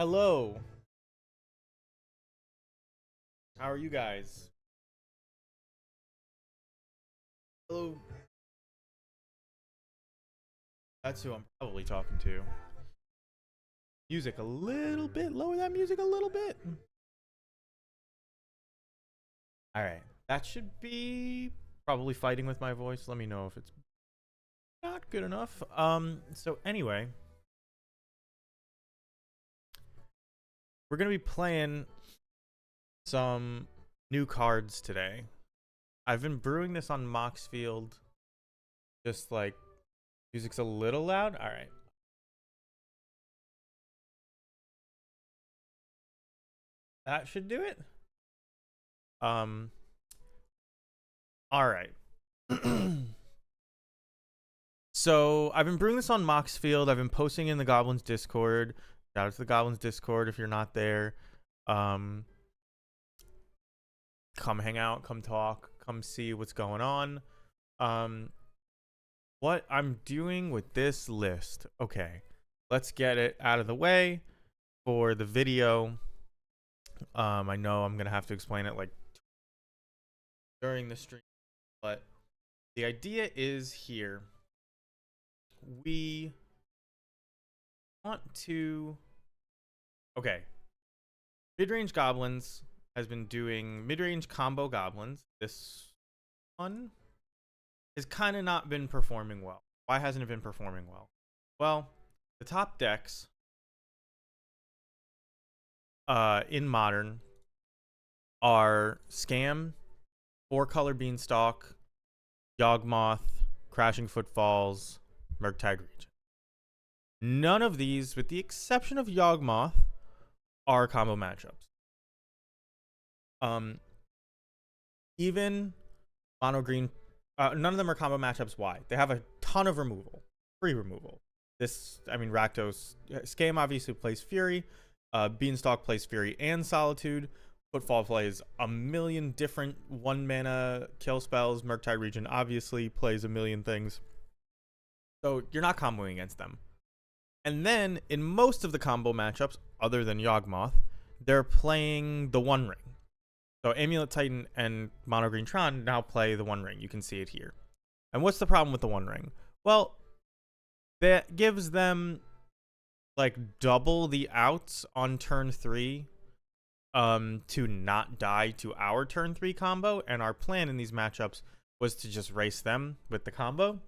Hello. How are you guys? Hello. That's who I'm probably talking to. Music a little bit. Lower that music a little bit. All right. That should be probably fighting with my voice. Let me know if it's not good enough. So anyway, we're going to be playing some new cards today. I've been brewing this on Moxfield. Just like music's a little loud. All right. That should do it. Um all right. So I've been brewing this on Moxfield. I've been posting in the Goblins Discord. Shout out to the Goblins Discord if you're not there. Um, Come hang out, come talk, come see what's going on. Um, what I'm doing with this list. Okay, let's get it out of the way for the video. I know I'm gonna have to explain it like during the stream, but the idea is here. We want to mid-range goblins has been doing mid-range combo goblins. This one has kind of not been performing well. Why hasn't it been performing well? Well, the top decks in modern are Scam, Four Color Beanstalk, Yawgmoth, Crashing Footfalls, Murktide Region. None of these, with the exception of Yawgmoth, are combo matchups. Even mono green, none of them are combo matchups. Why? They have a ton of removal, free removal. Rakdos, Scam obviously plays Fury, Beanstalk plays Fury and Solitude. Footfall plays a million different 1-mana kill spells. Murktide Region obviously plays a million things. So you're not comboing against them. And then in most of the combo matchups, other than Yawgmoth, they're playing the One Ring. So Amulet Titan and Mono Green Tron now play the One Ring. You can see it here. And what's the problem with the One Ring? Well, that gives them like double the outs on turn 3 to not die to our turn 3 combo. And our plan in these matchups was to just race them with the combo.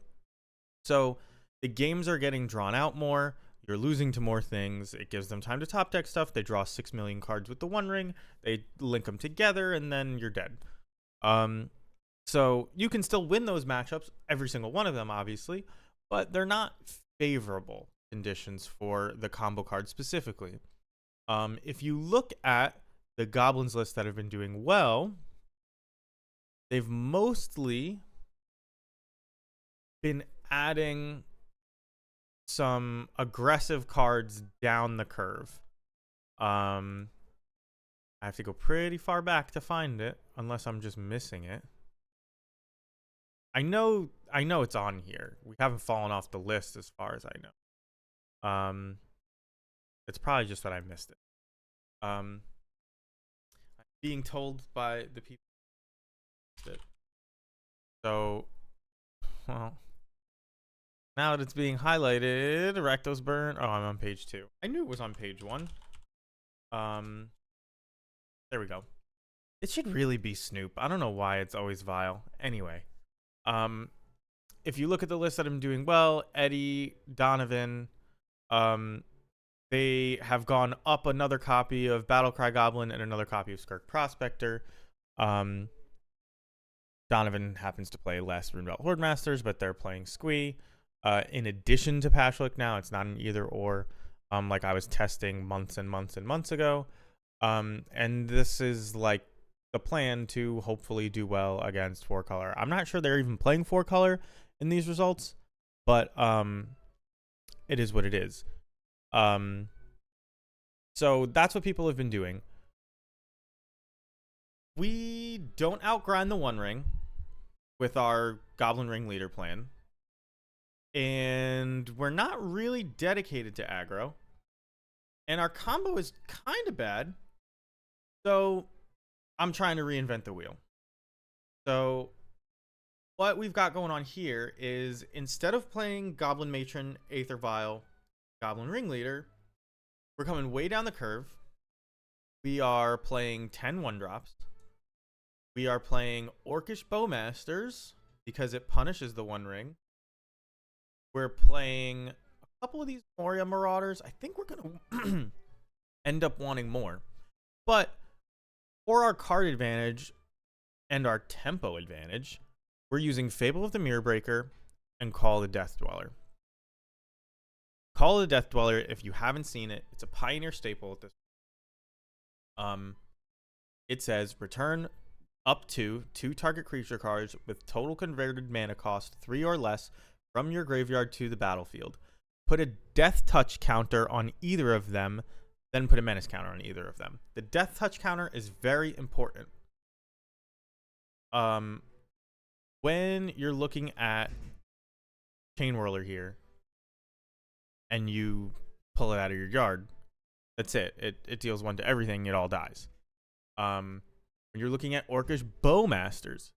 So the games are getting drawn out more. You're losing to more things. It gives them time to top deck stuff. They draw 6 million cards with the One Ring. They link them together, and then you're dead. So you can still win those matchups, every single one of them, obviously, but they're not favorable conditions for the combo card specifically. If you look at the Goblins list that have been doing well, they've mostly been adding some aggressive cards down the curve. I have to go pretty far back to find it, unless I'm just missing it. I know it's on here. We haven't fallen off the list as far as I know. It's probably just that I missed it. I'm being told by the people that. So, well, now that it's being highlighted, Rectos Burn. Oh, I'm on page 2. I knew it was on page 1. There we go. It should really be Snoop. I don't know why it's always Vile. Anyway, if you look at the list that I'm doing well, Eddie, Donovan, they have gone up another copy of Battlecry Goblin and another copy of Skirk Prospector. Donovan happens to play less Runebelt Horde Masters, but they're playing Squee. In addition to Pashlik now, it's not an either or, like I was testing months and months and months ago. And this is like the plan to hopefully do well against 4-color. I'm not sure they're even playing 4-color in these results, but it is what it is. So that's what people have been doing. We don't outgrind the One Ring with our Goblin Ring leader plan. And we're not really dedicated to aggro. And our combo is kind of bad. So I'm trying to reinvent the wheel. So what we've got going on here is instead of playing Goblin Matron, Aether Vial, Goblin Ringleader, we're coming way down the curve. We are playing 10 1-drops. We are playing Orcish Bowmasters because it punishes the One Ring. We're playing a couple of these Moria Marauders. I think we're going to end up wanting more. But for our card advantage and our tempo advantage, we're using Fable of the Mirrorbreaker and Call of the Death Dweller. Call of the Death Dweller, if you haven't seen it, it's a Pioneer staple at this point. It says return up to 2 target creature cards with total converted mana cost 3 or less from your graveyard to the battlefield. Put a death touch counter on either of them, then put a menace counter on either of them. The death touch counter is very important. When you're looking at Chain Whirler here and you pull it out of your yard, that's it. It deals 1 to everything, it all dies. When you're looking at Orcish Bowmasters,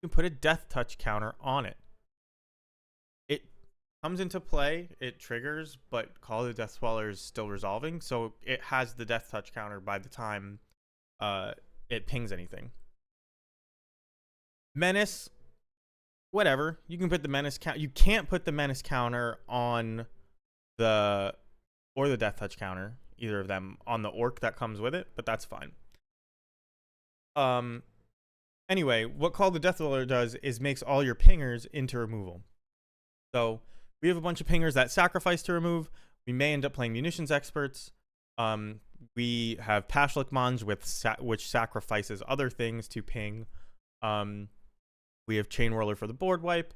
you can put a death touch counter on it. It comes into play, it triggers, but Call of the Death Dweller is still resolving, so it has the death touch counter by the time it pings anything. Menace, whatever. You can put the menace count. You can't put the menace counter on the death touch counter, either of them, on the orc that comes with it, but that's fine. Anyway, what Call of the Death Dweller does is makes all your pingers into removal. So we have a bunch of pingers that sacrifice to remove. We may end up playing Munitions Experts. We have Pashlik Mons which sacrifices other things to ping. We have Chain Whirler for the board wipe.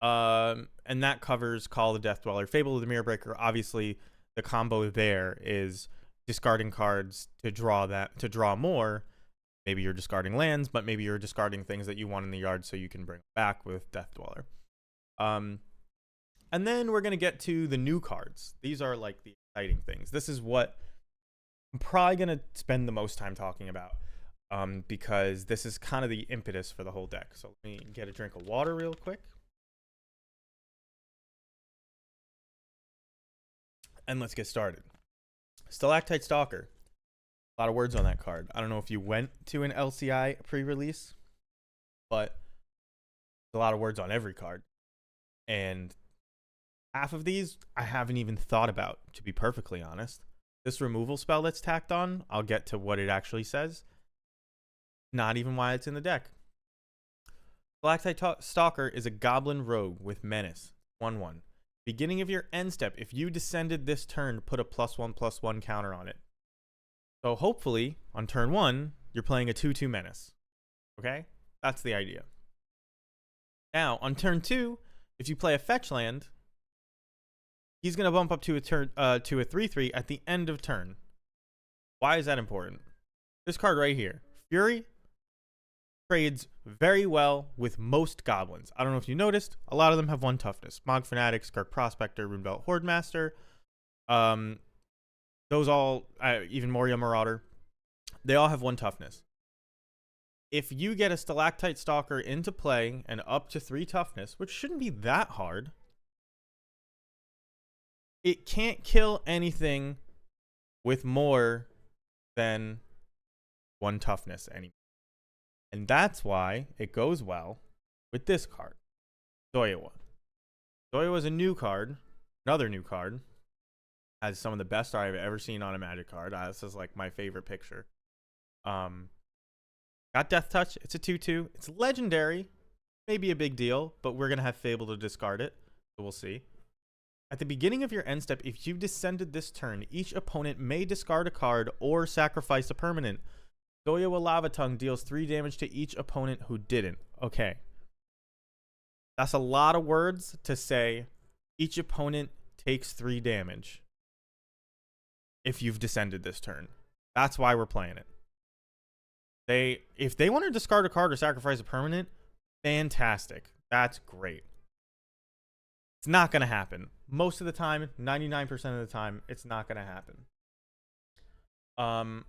And that covers Call of the Death Dweller. Fable of the Mirrorbreaker, obviously the combo there is discarding cards to draw more. Maybe you're discarding lands, but maybe you're discarding things that you want in the yard so you can bring back with Death Dweller. And then we're going to get to the new cards. These are like the exciting things. This is what I'm probably going to spend the most time talking about, because this is kind of the impetus for the whole deck. So let me get a drink of water real quick. And let's get started. Stalactite Stalker. A lot of words on that card. I don't know if you went to an LCI pre-release, but a lot of words on every card. And half of these I haven't even thought about, to be perfectly honest. This removal spell that's tacked on, I'll get to what it actually says. Not even why it's in the deck. Stalactite Stalker is a goblin rogue with menace. 1/1. Beginning of your end step, if you descended this turn, put a +1/+1 counter on it. So hopefully, on turn 1, you're playing a 2/2 menace. Okay? That's the idea. Now, on turn 2, if you play a fetch land, he's going to bump up to a 3/3 at the end of turn. Why is that important? This card right here, Fury, trades very well with most goblins. I don't know if you noticed, a lot of them have 1 toughness. Mog Fanatic, Skirk Prospector, Runebelt Horde Master. Those all, even Moria Marauder, they all have 1 toughness. If you get a Stalactite Stalker into play and up to 3 toughness, which shouldn't be that hard, it can't kill anything with more than 1 toughness anymore. And that's why it goes well with this card, Zoyawa. Zoyawa is a new card, another new card. Has some of the best art I've ever seen on a Magic card. This is like my favorite picture. Got Death Touch. It's a 2/2. It's legendary. Maybe a big deal, but we're going to have Fable to discard it. So we'll see. At the beginning of your end step, if you've descended this turn, each opponent may discard a card or sacrifice a permanent. Zoyawa Lava Tongue deals 3 damage to each opponent who didn't. Okay. That's a lot of words to say each opponent takes 3 damage. If you've descended this turn. That's why we're playing it. If they want to discard a card or sacrifice a permanent, fantastic. That's great. It's not going to happen. Most of the time, 99% of the time, it's not going to happen. Um,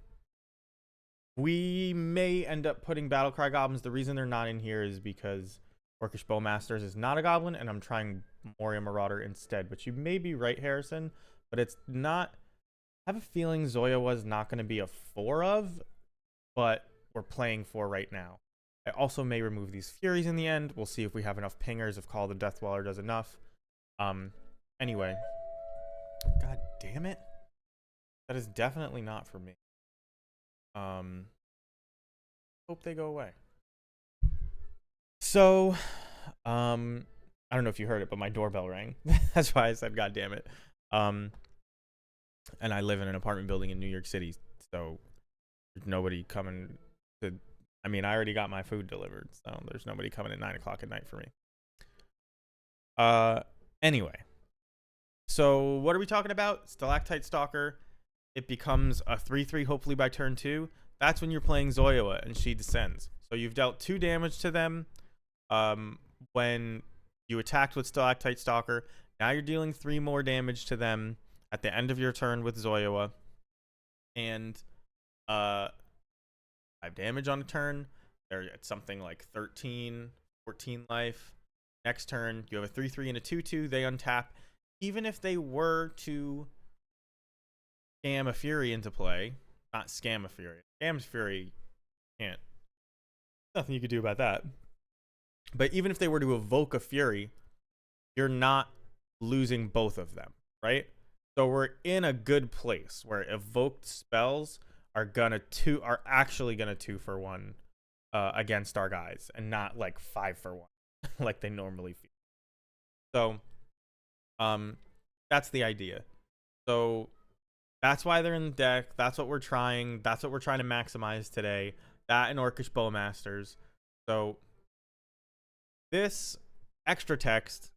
we may end up putting Battlecry Goblins. The reason they're not in here is because Orcish Bowmasters is not a goblin, and I'm trying Moria Marauder instead. But you may be right, Harrison. But it's not. I have a feeling Zoya was not going to be a 4 of, but we're playing 4 right now. I also may remove these Furies in the end. We'll see if we have enough pingers, if Call of the Deathweller does enough. Anyway. God damn it. That is definitely not for me. Hope they go away. So, I don't know if you heard it, but my doorbell rang. That's why I said, God damn it. And I live in an apartment building in New York City, so there's nobody coming to. I mean, I already got my food delivered, so there's nobody coming at 9 o'clock at night for me. Anyway, so what are we talking about? Stalactite Stalker. It becomes a 3/3 hopefully by turn 2. That's when you're playing Zoya and she descends. So you've dealt 2 damage to them when you attacked with Stalactite Stalker. Now you're dealing 3 more damage to them at the end of your turn with Zoya. And 5 damage on a turn. They're at something like 13, 14 life. Next turn, you have a 3/3 and a 2/2. They untap. Even if they were to scam a Fury into play, not scam a Fury. Scam's Fury can't. Nothing you could do about that. But even if they were to evoke a Fury, you're not losing both of them, right? So we're in a good place where evoked spells are actually gonna 2 for 1 against our guys, and not like 5 for 1 like they normally feel. So that's the idea. So that's why they're in the deck. That's what we're trying. That's what we're trying to maximize today. That and Orcish Bowmasters. So this extra text,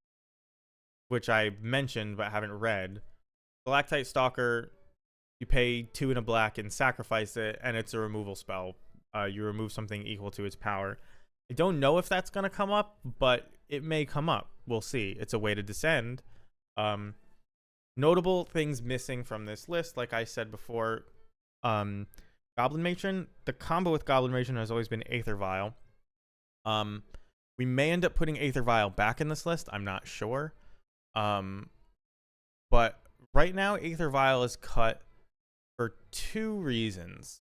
which I mentioned but haven't read, Stalactite Stalker, you pay 2 and a black and sacrifice it, and it's a removal spell. You remove something equal to its power. I don't know if that's going to come up, but it may come up. We'll see. It's a way to descend. Notable things missing from this list, like I said before, Goblin Matron. The combo with Goblin Matron has always been Aether Vial. We may end up putting Aether Vial back in this list. I'm not sure. But right now, Aether Vial is cut for 2 reasons.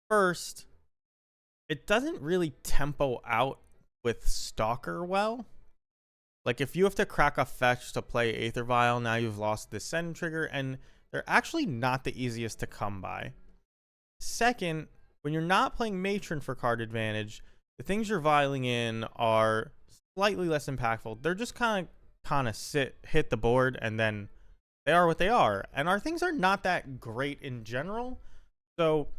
First, it doesn't really tempo out with Stalker well. Like, if you have to crack a fetch to play Aether Vial, now you've lost the send trigger, and they're actually not the easiest to come by. Second, when you're not playing Matron for card advantage, the things you're vialing in are slightly less impactful. They're just kind of hit the board, and then they are what they are. And our things are not that great in general, so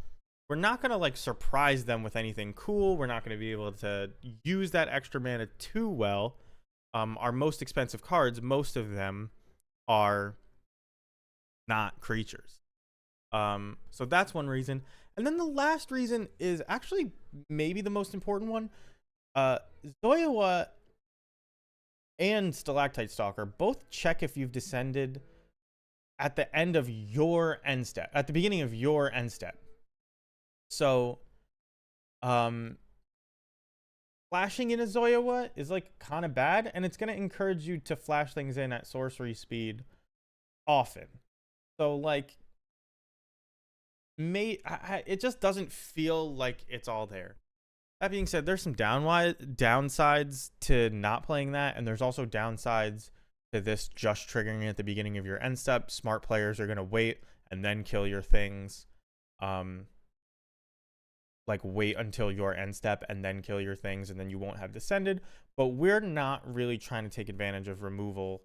we're not going to like surprise them with anything cool. We're not going to be able to use that extra mana too well. Our most expensive cards, most of them are not creatures. So that's one reason. And then the last reason is actually maybe the most important one. Zoya and Stalactite Stalker both check if you've descended at the end of your end step, at the beginning of your end step. So, flashing in a Zoya is like kind of bad, and it's going to encourage you to flash things in at sorcery speed often. So like, it just doesn't feel like it's all there. That being said, there's some downsides to not playing that, and there's also downsides to this just triggering at the beginning of your end step. Smart players are going to wait and then kill your things. Like, wait until your end step and then kill your things, and then you won't have descended. But we're not really trying to take advantage of removal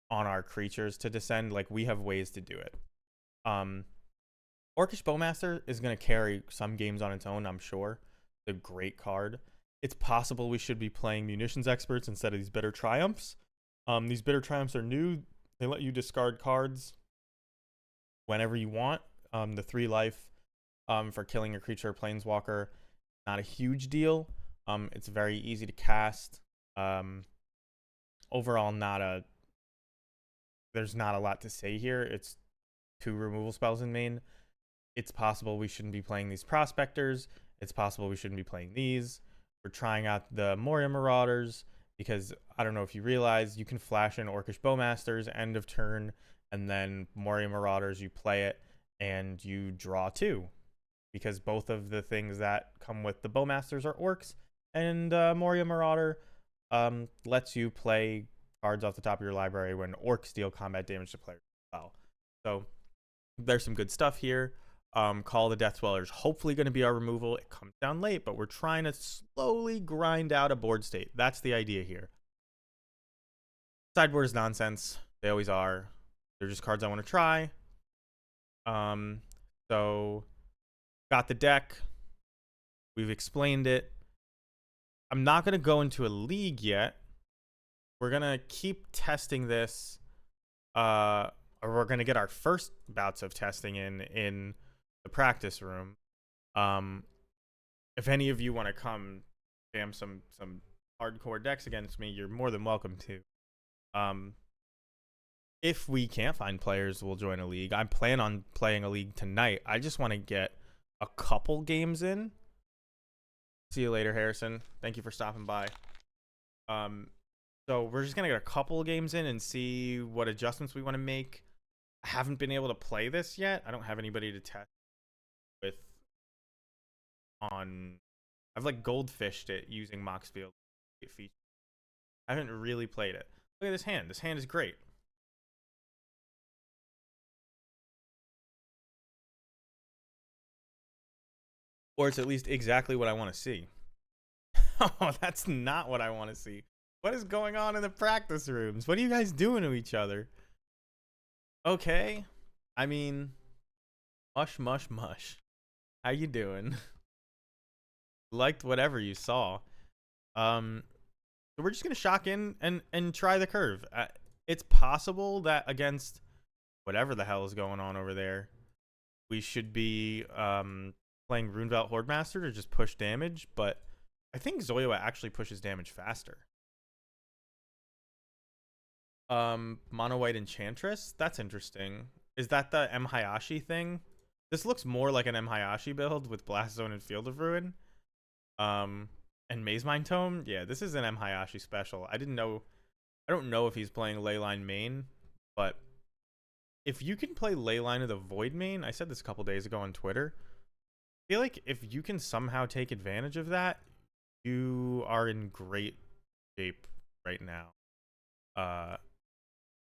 on our creatures to descend. Like, we have ways to do it. Orcish Bowmaster is going to carry some games on its own, I'm sure. It's a great card. It's possible we should be playing Munitions Experts instead of these Bitter Triumphs. These Bitter Triumphs are new. They let you discard cards whenever you want. The 3 life for killing a creature or planeswalker, not a huge deal. It's very easy to cast. Overall, there's not a lot to say here. It's 2 removal spells in main, it's possible we shouldn't be playing these prospectors. It's possible we shouldn't be playing these. We're trying out the Moria Marauders because I don't know if you realize you can flash in Orcish Bowmasters end of turn, and then Moria Marauders, you play it and you draw 2 because both of the things that come with the Bowmasters are orcs, and Moria Marauder lets you play cards off the top of your library when orcs deal combat damage to players as well. So there's some good stuff here. Call the Death Dwellers hopefully going to be our removal. It comes down late, but we're trying to slowly grind out a board state. That's the idea here. Sideboard is nonsense. They always are. They're just cards I want to try. So got the deck. We've explained it. I'm not going to go into a league yet. We're going to keep testing this. Or we're going to get our first bouts of testing in the practice room. If any of you want to come jam some hardcore decks against me, you're more than welcome to. If we can't find players, we'll join a league. I plan on playing a league tonight. I just want to get a couple games in. See you later, Harrison. Thank you for stopping by. So we're just gonna get a couple of games in and see what adjustments we want to make. I haven't been able to play this yet. I don't have anybody to test with on. I've like goldfished it using Moxfield feature. I haven't really played it. Look at this hand. This hand is great. Or it's at least exactly what I want to see. Oh, that's not what I want to see. What is going on in the practice rooms? What are you guys doing to each other? Okay. I mean, mush, mush, mush. How you doing? Liked whatever you saw. So we're just going to shock in and try the curve. It's possible that against whatever the hell is going on over there, we should be playing Runevelt Hordemaster to just push damage, but I think Zoya actually pushes damage faster. Mono White Enchantress? That's interesting. Is that the M. Hayashi thing? This looks more like an M. Hayashi build with Blast Zone and Field of Ruin. And Maze Mind Tome? Yeah, this is an M. Hayashi special. I don't know if he's playing Leyline main, but if you can play Leyline of the Void main, I said this a couple days ago on Twitter, I feel like if you can somehow take advantage of that, you are in great shape right now.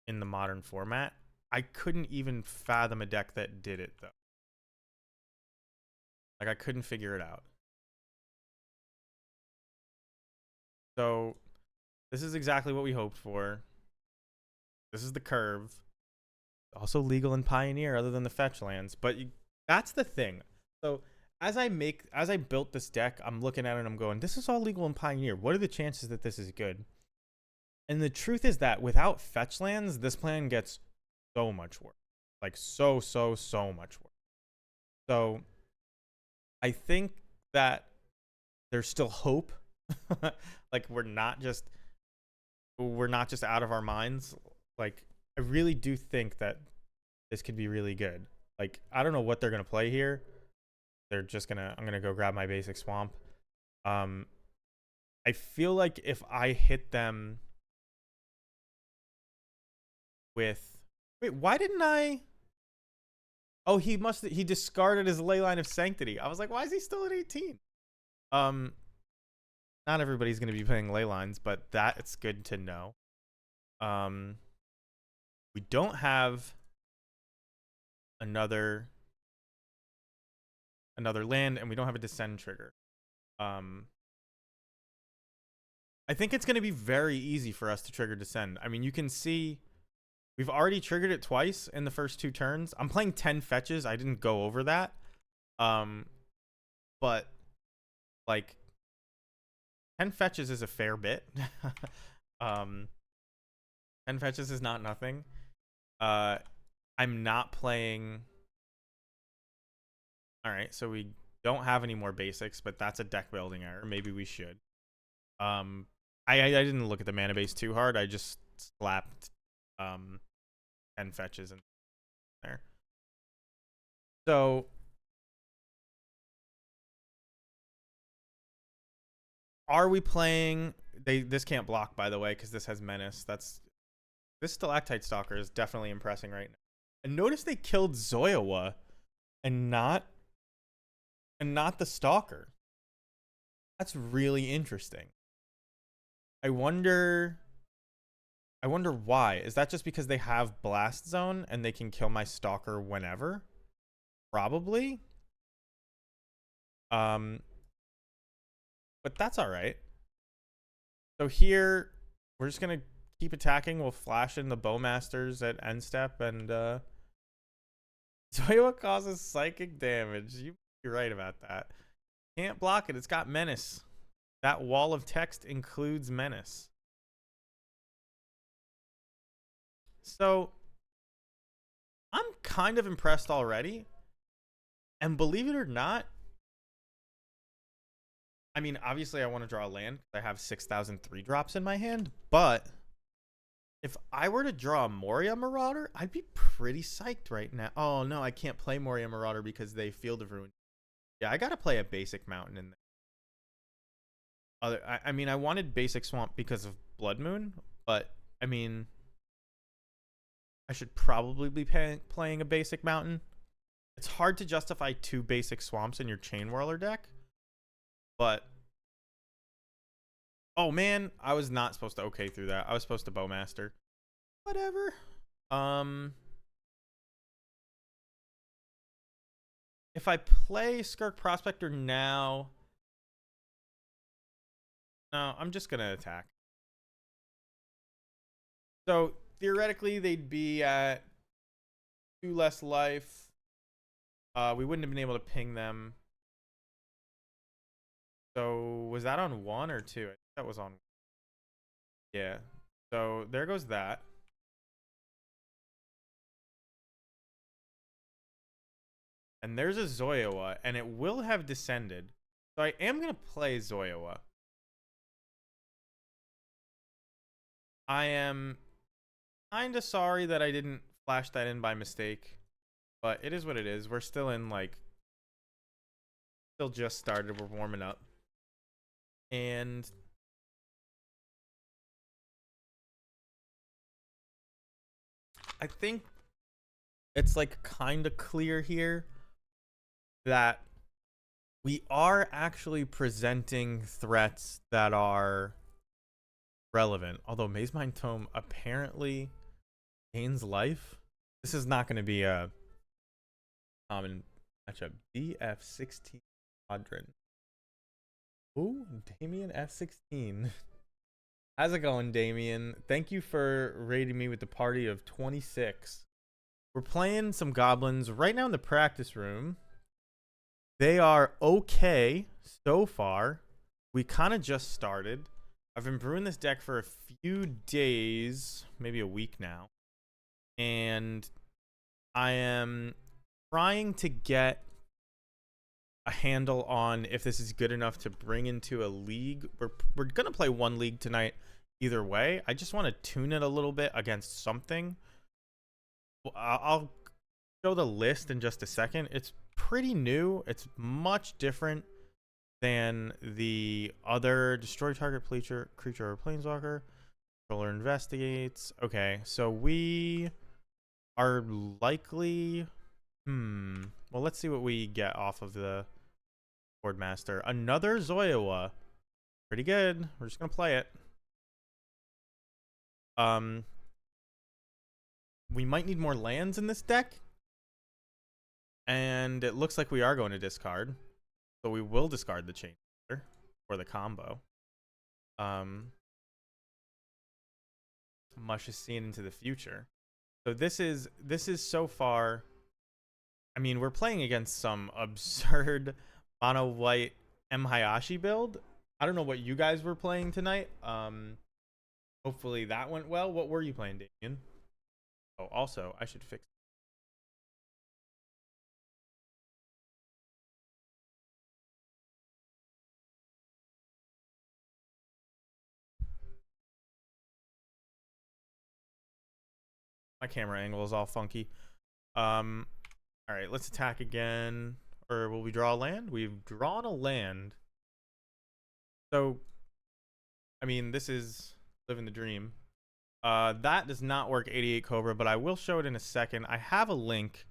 In the modern format. I couldn't even fathom a deck that did it, though. Like, I couldn't figure it out. So, this is exactly what we hoped for. This is the curve. Also legal in Pioneer, other than the fetch lands. But that's the thing. So, as I built this deck, I'm looking at it and I'm going, this is all legal in Pioneer. What are the chances that this is good? And the truth is that without fetch lands, this plan gets so much worse. Like, so much worse. So, I think that there's still hope. Like, we're not just out of our minds. Like, I really do think that this could be really good. Like, I don't know what they're going to play here. I'm going to go grab my basic swamp. I feel like if I hit them with, wait, why didn't I? Oh, he discarded his Leyline of Sanctity. I was like, why is he still at 18? Not everybody's going to be playing Leylines, but it's good to know. We don't have another land, and we don't have a Descend trigger. I think it's going to be very easy for us to trigger Descend. I mean, you can see we've already triggered it twice in the first 2 turns. I'm playing 10 fetches. I didn't go over that. But like 10 fetches is a fair bit. 10 fetches is not nothing. I'm not playing. All right, so we don't have any more basics, but that's a deck building error. Maybe we should. I didn't look at the mana base too hard. I just slapped 10 fetches in there. So are we playing? This can't block, by the way, because this has menace. This stalactite stalker is definitely impressing right now. And notice they killed Zoyawa and not the stalker. That's really interesting. I wonder why. Is that just because they have blast zone and they can kill my stalker whenever? Probably. But that's all right. So here we're just gonna keep attacking. We'll flash in the bowmasters at end step, and Zoya causes psychic damage. You're right about that. Can't block it. It's got menace. That wall of text includes menace. So I'm kind of impressed already. And believe it or not, I mean, obviously I want to draw a land because I have 6,003 drops in my hand, but if I were to draw a Moria Marauder, I'd be pretty psyched right now. Oh no, I can't play Moria Marauder because they Field of Ruin. Yeah, I gotta play a basic mountain in there. I mean, I wanted basic swamp because of Blood Moon, but I mean, I should probably be playing a basic mountain. It's hard to justify 2 basic swamps in your Chain Whirler deck, but oh man, I was not supposed to okay through that. I was supposed to Bowmaster. Whatever. If I play Skirk Prospector now, no, I'm just gonna attack. So theoretically, they'd be at 2 less life. We wouldn't have been able to ping them. So was that on 1 or 2? I think that was on. Yeah. So there goes that. And there's a Zoyawa, and it will have descended. So I am gonna play Zoyawa. I am kind of sorry that I didn't flash that in by mistake, but it is what it is. We're still in like, still just started. We're warming up, and I think it's like kind of clear here that we are actually presenting threats that are relevant. Although Maze Mind Tome apparently gains life. This is not going to be a common matchup. DF16 Quadrant. Ooh, Damien F16. How's it going, Damien? Thank you for raiding me with the party of 26. We're playing some goblins right now in the practice room. They are okay so far. We kind of just started. I've been brewing this deck for a few days, maybe a week now. And I am trying to get a handle on if this is good enough to bring into a league. We're going to play 1 league tonight either way. I just want to tune it a little bit against something. I'll show the list in just a second. It's pretty new. It's much different than the other destroy target creature or planeswalker. Controller investigates. Okay, so we are likely. Well, let's see what we get off of the board master. Another Zoyawa. Pretty good. We're just gonna play it. We might need more lands in this deck. And it looks like we are going to discard. So we will discard the chain or the combo. Much is seen into the future. So this is so far. I mean, we're playing against some absurd mono white M Hayashi build. I don't know what you guys were playing tonight. Hopefully that went well. What were you playing, Damien? Oh, also, I should fix. My camera angle is all funky. All right, let's attack again. Or will we draw a land? We've drawn a land. So, I mean, this is living the dream. That does not work 88 Cobra, but I will show it in a second. I have a link.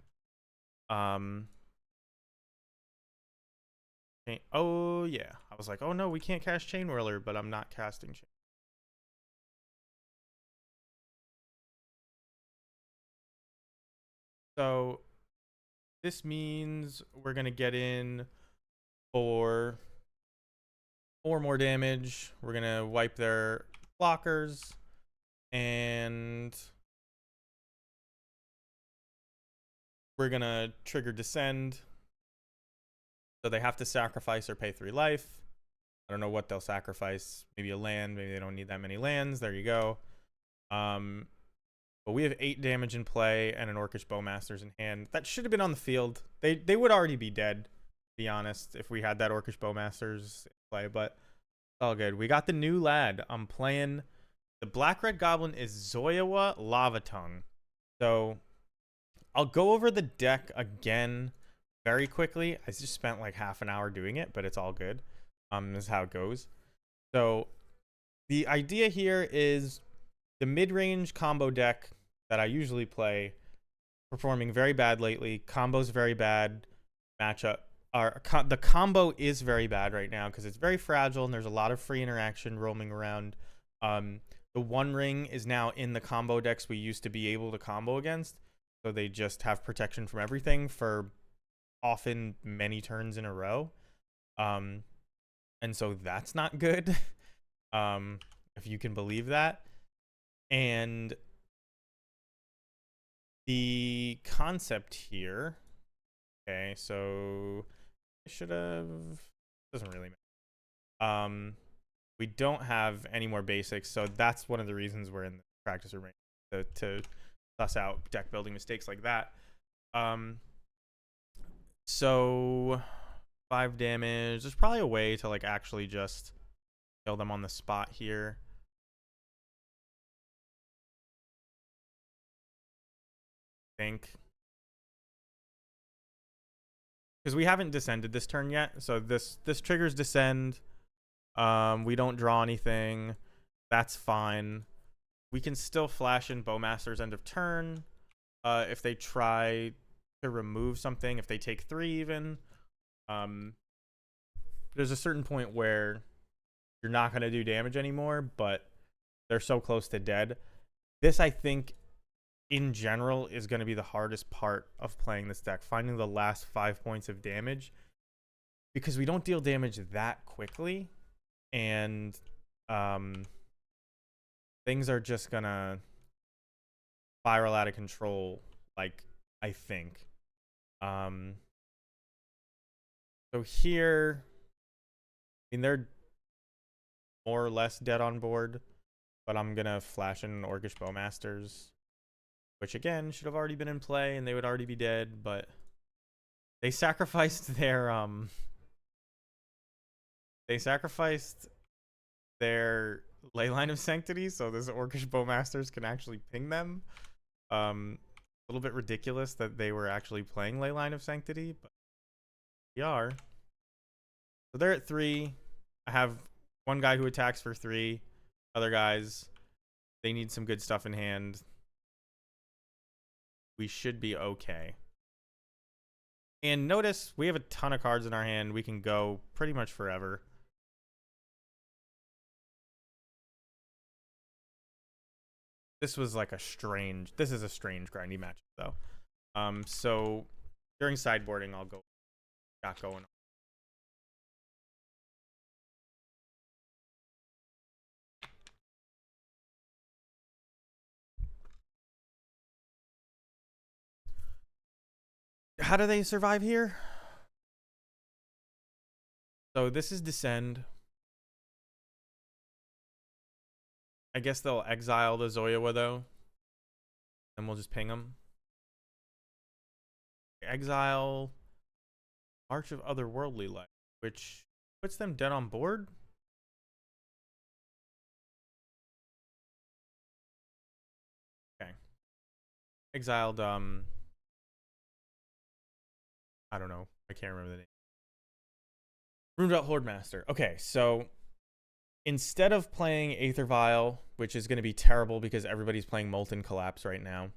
Oh, yeah. I was like, oh no, we can't cast Chain Whirler, but I'm not casting Chain. So, this means we're going to get in for 4 more damage. We're going to wipe their blockers. And we're going to trigger Descend. So they have to sacrifice or pay 3 life. I don't know what they'll sacrifice. Maybe a land. Maybe they don't need that many lands. There you go. But we have 8 damage in play and an Orcish Bowmasters in hand. That should have been on the field. They would already be dead, to be honest, if we had that Orcish Bowmasters in play. But it's all good. We got the new lad. I'm playing. The Black-Red Goblin is Zoyawa Lava Tongue. So I'll go over the deck again very quickly. I just spent like half an hour doing it, but it's all good. This is how it goes. So the idea here is the mid-range combo deck that I usually play performing very bad lately. Combo's very bad. The combo is very bad right now because it's very fragile and there's a lot of free interaction roaming around. The One Ring is now in the combo decks we used to be able to combo against. So they just have protection from everything for often many turns in a row. And so that's not good. If you can believe that. And the concept here. Okay, so I should have. Doesn't really matter. We don't have any more basics, so that's one of the reasons we're in the practice room to suss out deck building mistakes like that. So 5 damage. There's probably a way to like actually just kill them on the spot here. I think. Because we haven't descended this turn yet, so this triggers descend. We don't draw anything. That's fine. We can still flash in Bowmaster's end of turn. If they try to remove something, if they take 3 even. There's a certain point where you're not going to do damage anymore, but they're so close to dead. This, I think, in general, is going to be the hardest part of playing this deck. Finding the last 5 points of damage. Because we don't deal damage that quickly. And things are just going to spiral out of control, like, I think. So here, I mean, they're more or less dead on board, but I'm going to flash in Orcish Bowmasters, which again should have already been in play and they would already be dead, but they sacrificed their Leyline of Sanctity, so this Orcish Bowmasters can actually ping them. A little bit ridiculous that they were actually playing Leyline of Sanctity, but we are. So they're at 3. I have one guy who attacks for 3. Other guys, they need some good stuff in hand. We should be okay. And notice we have a ton of cards in our hand. We can go pretty much forever. This is a strange grindy match though. So during sideboarding, I'll go got going on. How do they survive here? So this is Descend. I guess they'll exile the Zoyawa though. And we'll just ping them. Exile March of Otherworldly Life, which puts them dead on board. Okay. Exiled I don't know. I can't remember the name. Runedot Hordemaster. Okay, so instead of playing Aether Vial, which is going to be terrible because everybody's playing Molten Collapse right now,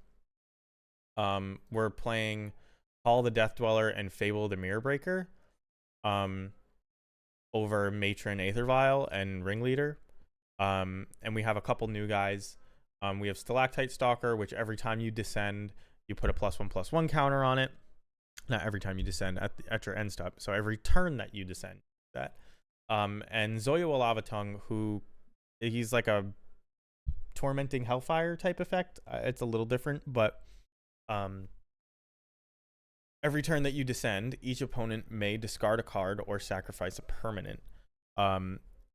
we're playing Call the Death Dweller and Fable the Mirror Breaker over Matron Aether Vial and Ringleader. And we have a couple new guys. We have Stalactite Stalker, which every time you descend, you put a +1/+1 counter on it. Not every time you descend at your end step. So every turn that you descend, that. And Zoya Lava Tongue, who he's like a tormenting hellfire type effect. It's a little different, but every turn that you descend, each opponent may discard a card or sacrifice a permanent.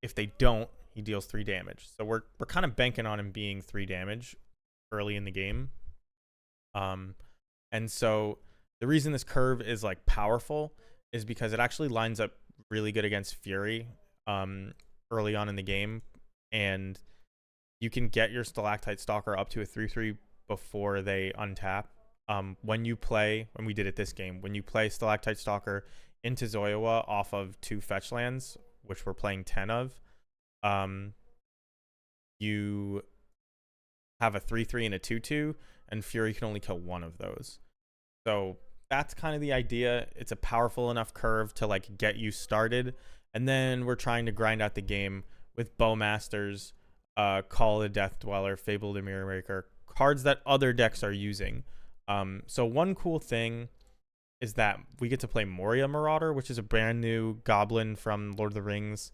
If they don't, he deals 3 damage. So we're kind of banking on him being 3 damage early in the game. And so the reason this curve is like powerful is because it actually lines up really good against Fury early on in the game, and you can get your Stalactite Stalker up to a 3/3 before they untap. When we did it this game, when you play Stalactite Stalker into Zoyawa off of 2 fetch lands, which we're playing 10 of, you have a 3/3 and a 2/2, and Fury can only kill 1 of those. So that's kind of the idea. It's a powerful enough curve to like get you started, and then we're trying to grind out the game with Bowmasters, Call the Death Dweller, Fable the Mirror Breaker, cards that other decks are using. So one cool thing is that we get to play Moria Marauder, which is a brand new goblin from Lord of the Rings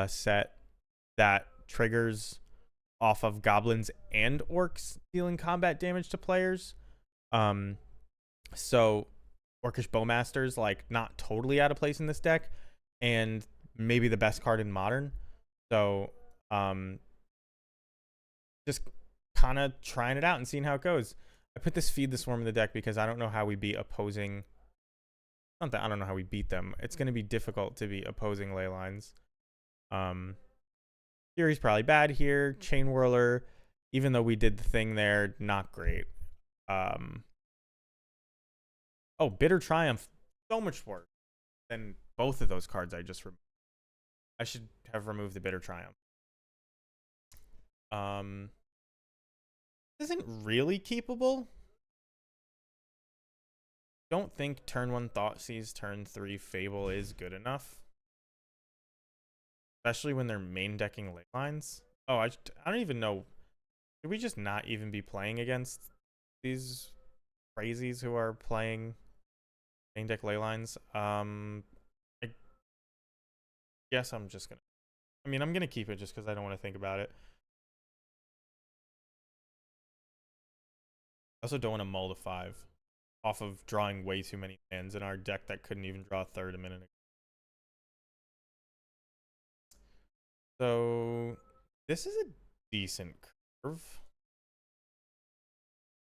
set that triggers off of goblins and orcs dealing combat damage to players. So Orcish Bowmaster's like not totally out of place in this deck, and maybe the best card in Modern. So just kind of trying it out and seeing how it goes. I put this Feed the Swarm in the deck because I don't know how we beat opposing. Not that I don't know how we beat them. It's going to be difficult to beat opposing ley lines. Fury's probably bad here. Chain Whirler, even though we did the thing there, not great. Oh, Bitter Triumph, so much worse than both of those cards I just removed. I should have removed the Bitter Triumph. Isn't really keepable. Don't think turn 1 Thoughtseize, turn 3 Fable is good enough. Especially when they're main decking ley lines. Oh, I don't even know. Should we just not even be playing against these crazies who are playing main deck ley lines? I guess I'm just gonna. I mean, I'm gonna keep it just because I don't want to think about it. I also don't want to mull to 5 off of drawing way too many lands in our deck that couldn't even draw a third a minute ago. So this is a decent curve.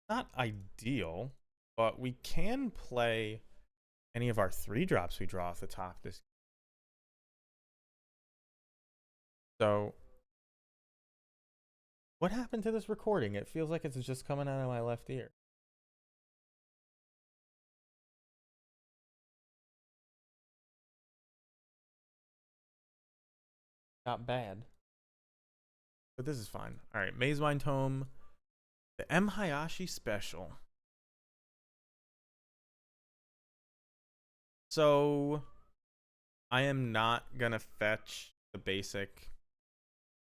Not ideal, but we can play any of our 3-drops we draw off the top this. So what happened to this recording? It feels like it's just coming out of my left ear. Not bad. But this is fine. All right, Mazemind Tome, the M. Hayashi special. So I am not gonna fetch the basic,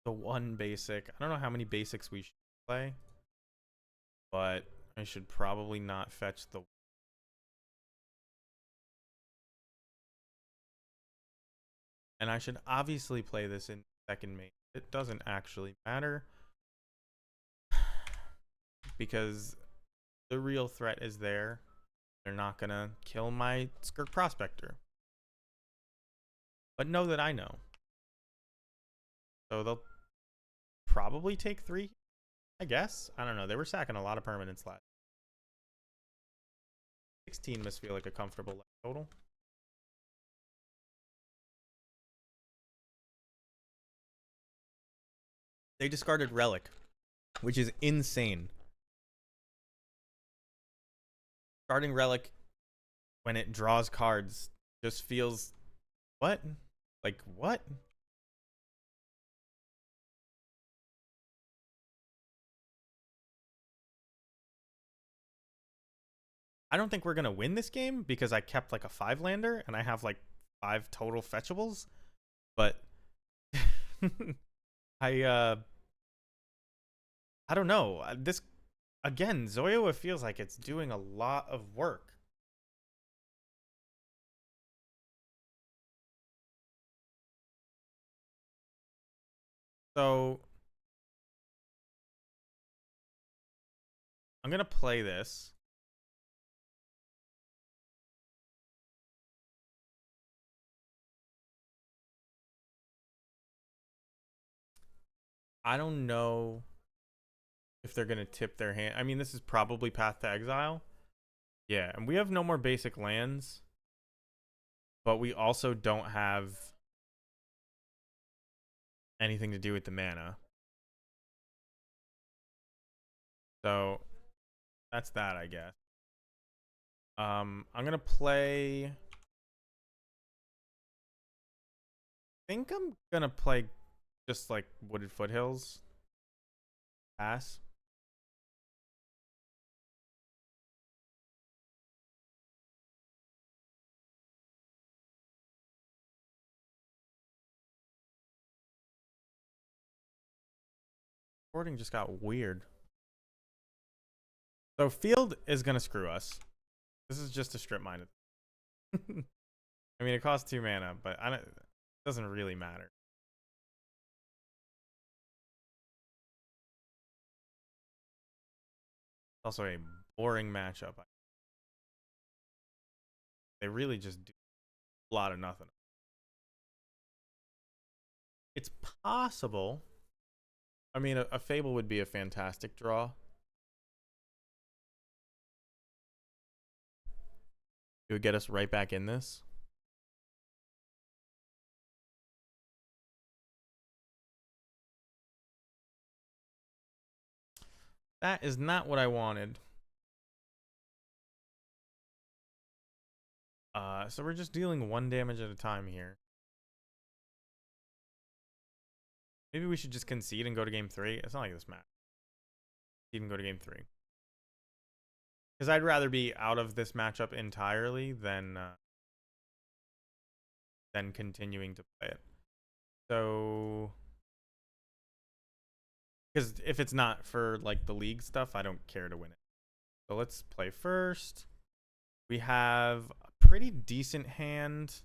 the 1 basic. I don't know how many basics we should play, but I should probably not fetch the. And I should obviously play this in second main. It doesn't actually matter because the real threat is there. They're not gonna kill my Skirk Prospector. But know that I know. So they'll probably take 3, I guess. I don't know. They were sacking a lot of permanents last. 16 must feel like a comfortable total. They discarded Relic, which is insane. Discarding Relic when it draws cards just feels what? Like what? I don't think we're gonna win this game because I kept like a 5-lander and I have like 5 total fetchables. But I I don't know. This again, Zoyoa feels like it's doing a lot of work. So I'm gonna play this. I don't know if they're gonna tip their hand. I mean, this is probably Path to Exile. Yeah, and we have no more basic lands, but we also don't have anything to do with the mana. So that's that, I guess. I'm gonna play. I think I'm gonna play just like Wooded Foothills. Pass. Recording just got weird. So field is gonna screw us. This is just a strip mine. I mean, it costs 2 mana, but it doesn't really matter. It's also a boring matchup. They really just do a lot of nothing. It's possible. I mean, a Fable would be a fantastic draw. It would get us right back in this. That is not what I wanted. So we're just dealing 1 damage at a time here. Maybe we should just concede and go to game 3. It's not like this match. Even go to game 3. Because I'd rather be out of this matchup entirely than continuing to play it. So, because if it's not for like the league stuff, I don't care to win it. So let's play first. We have a pretty decent hand.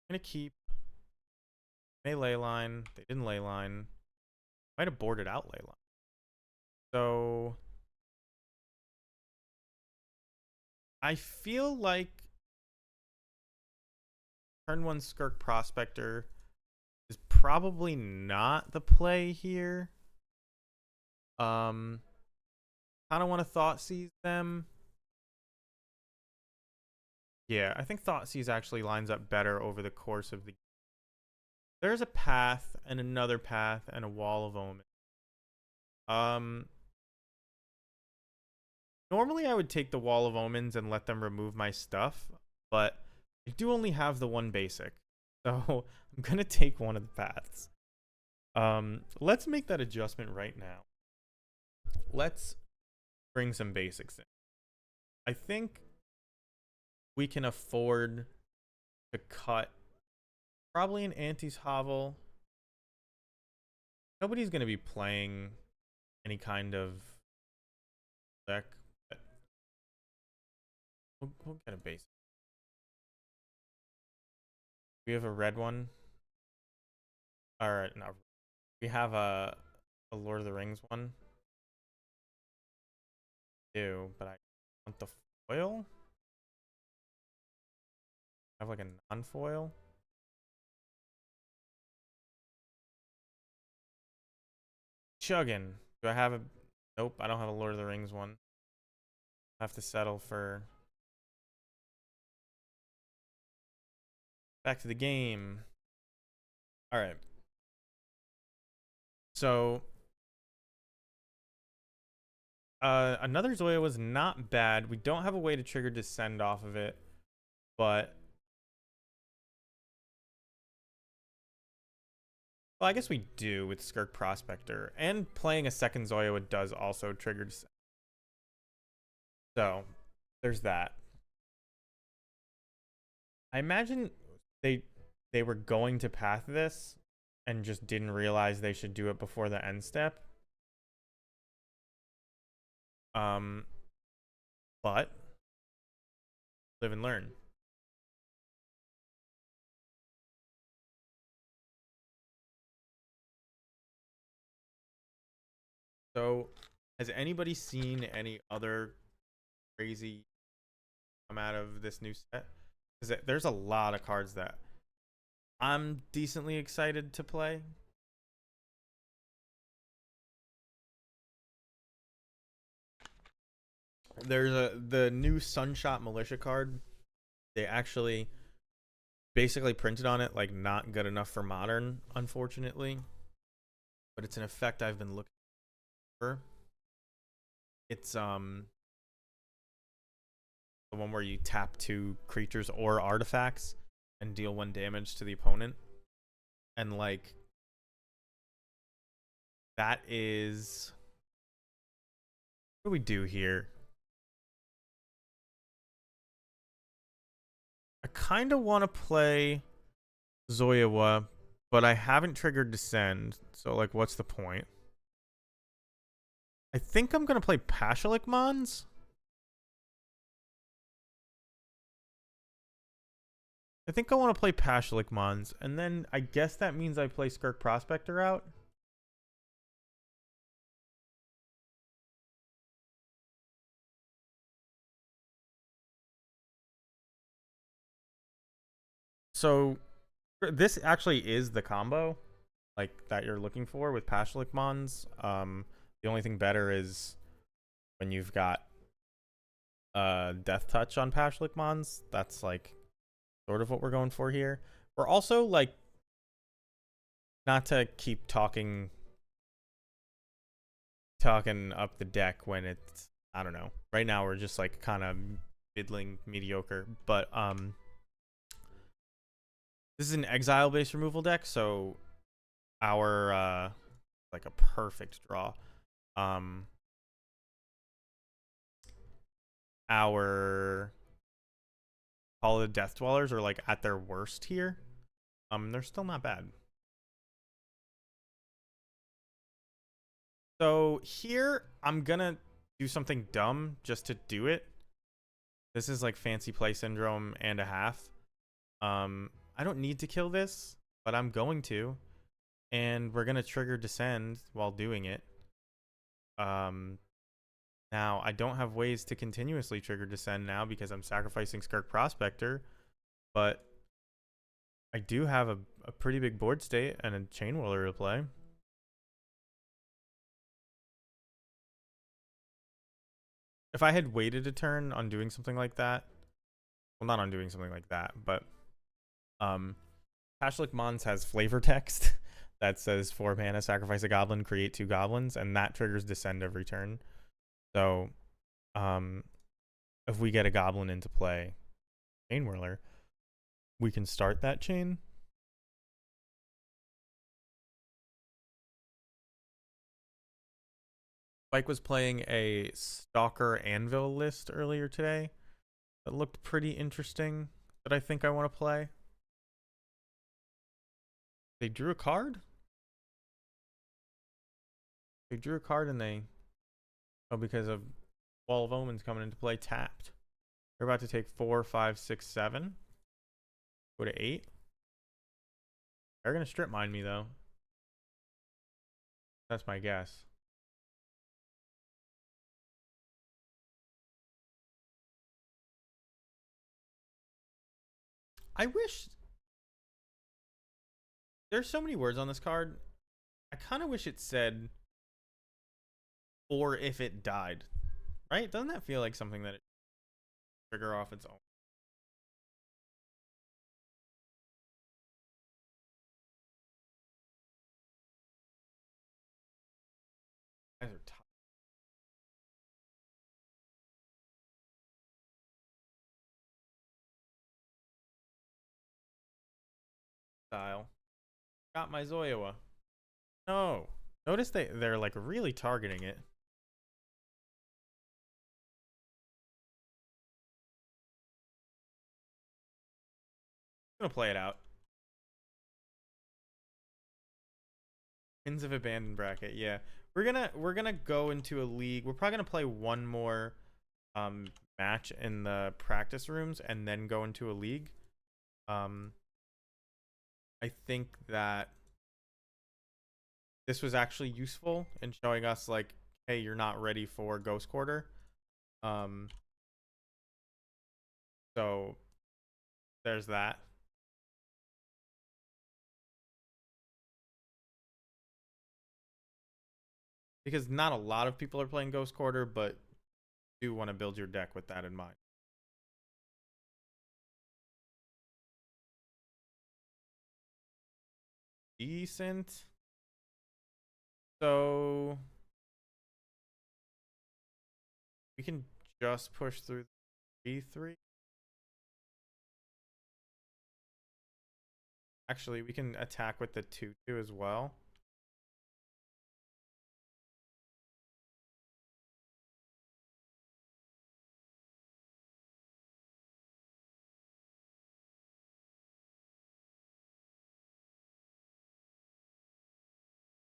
I'm gonna keep. They ley line. They didn't ley line. Might have boarded out ley line. So I feel like turn 1 Skirk Prospector is probably not the play here. Kind of want to Thought Seize them. Yeah, I think Thought Seize actually lines up better over the course of the. There's a path and another path and a Wall of Omen. Normally I would take the Wall of Omens and let them remove my stuff, but I do only have the 1 basic, so I'm gonna take one of the paths. Let's make that adjustment right now. Let's bring some basics in. I think we can afford to cut probably an Auntie's Hovel. Nobody's gonna be playing any kind of deck. We'll get a basic. We have a red one. Alright, no. We have a Lord of the Rings one. Do, but I want the foil. I have like a non-foil. Chuggin. Do I have a nope, I don't have a Lord of the Rings one. I have to settle for back to the game. Alright. So Another Zoya was not bad. We don't have a way to trigger Descend off of it, but well, I guess we do with Skirk Prospector, and playing a second Zoya does also trigger Descend. So there's that. I imagine they they were going to path this and just didn't realize they should do it before the end step. Um, but live and learn. So, has anybody seen any other crazy come out of this new set? Because there's a lot of cards that I'm decently excited to play. There's the new Sunshot Militia card. They actually basically printed on it like not good enough for modern, unfortunately. But it's an effect I've been looking for. It's the one where you tap 2 creatures or artifacts and deal 1 damage to the opponent. And like that is what do we do here? I kind of want to play Zoyawa, but I haven't triggered Descend, so like what's the point? I think I'm gonna play Pashalik Mons. I think I want to play Pashalik Mons, and then I guess that means I play Skirk Prospector out. So this actually is the combo like that you're looking for with Pashalik Mons. The only thing better is when you've got Death Touch on Pashalik Mons. That's like sort of what we're going for here. We're also like, not to keep talking up the deck when it's, I don't know. Right now we're just like kind of middling mediocre, but this is an exile based removal deck, so our like a perfect draw. Our Call of the Death Dwellers are like at their worst here. They're still not bad. So here I'm gonna do something dumb just to do it. This is like fancy play syndrome and a half. I don't need to kill this, but I'm going to, and we're gonna trigger Descend while doing it. Now I don't have ways to continuously trigger Descend now because I'm sacrificing Skirk Prospector, but I do have a pretty big board state and a Chain Whirler to play. If I had waited a turn on doing something like that, well, not on doing something like that, but Pashalik Mons has flavor text that says 4 mana, sacrifice a goblin, create 2 goblins, and that triggers Descend every turn. So, if we get a goblin into play, Chain Whirler, we can start that chain. Mike was playing a Stalker Anvil list earlier today that looked pretty interesting that I think I want to play. They drew a card? They drew a card and they... Oh, because of Wall of Omens coming into play, tapped. They're about to take 4, 5, 6, 7. Go to 8. They're going to strip mine me, though. That's my guess. I wish... There's so many words on this card. I kind of wish it said, or if it died. Right? Doesn't that feel like something that it trigger off its own? Guys are Style. Got my Zoyoa. No. Notice they're like really targeting it. I'm gonna play it out. Winds of Abandoned bracket, yeah. We're gonna go into a league. We're probably gonna play one more match in the practice rooms and then go into a league. I think that this was actually useful in showing us like, hey, you're not ready for Ghost Quarter. So there's that. Because not a lot of people are playing Ghost Quarter, but do want to build your deck with that in mind. Decent. So we can just push through the B3. Actually, we can attack with the 2/2 as well.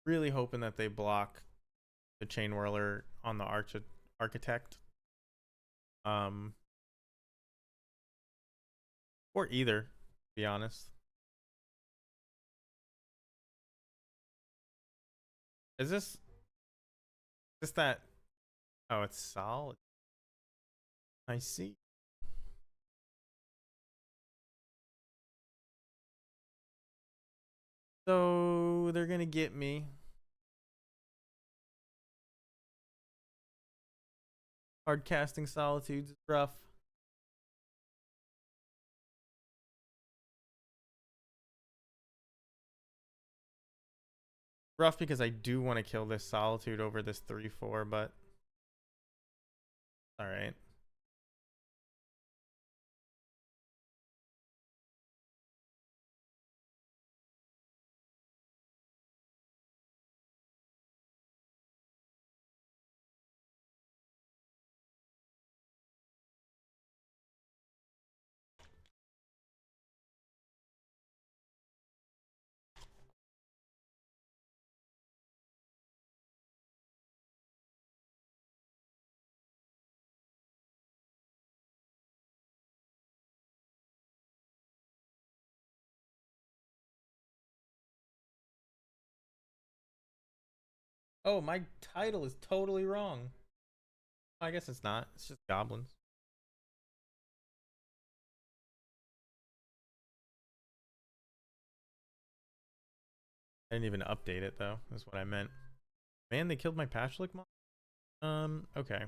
Really hoping that they block the Chain Whirler on the Architect. Or either, to be honest. Is this that? Oh, it's solid. I see. So they're gonna get me. Hard casting Solitudes is rough. Rough because I do want to kill this Solitude over this 3/4, but all right. Oh, my title is totally wrong. I guess it's not. It's just Goblins. I didn't even update it though. That's what I meant. Man, they killed my Patchlick mod. Okay.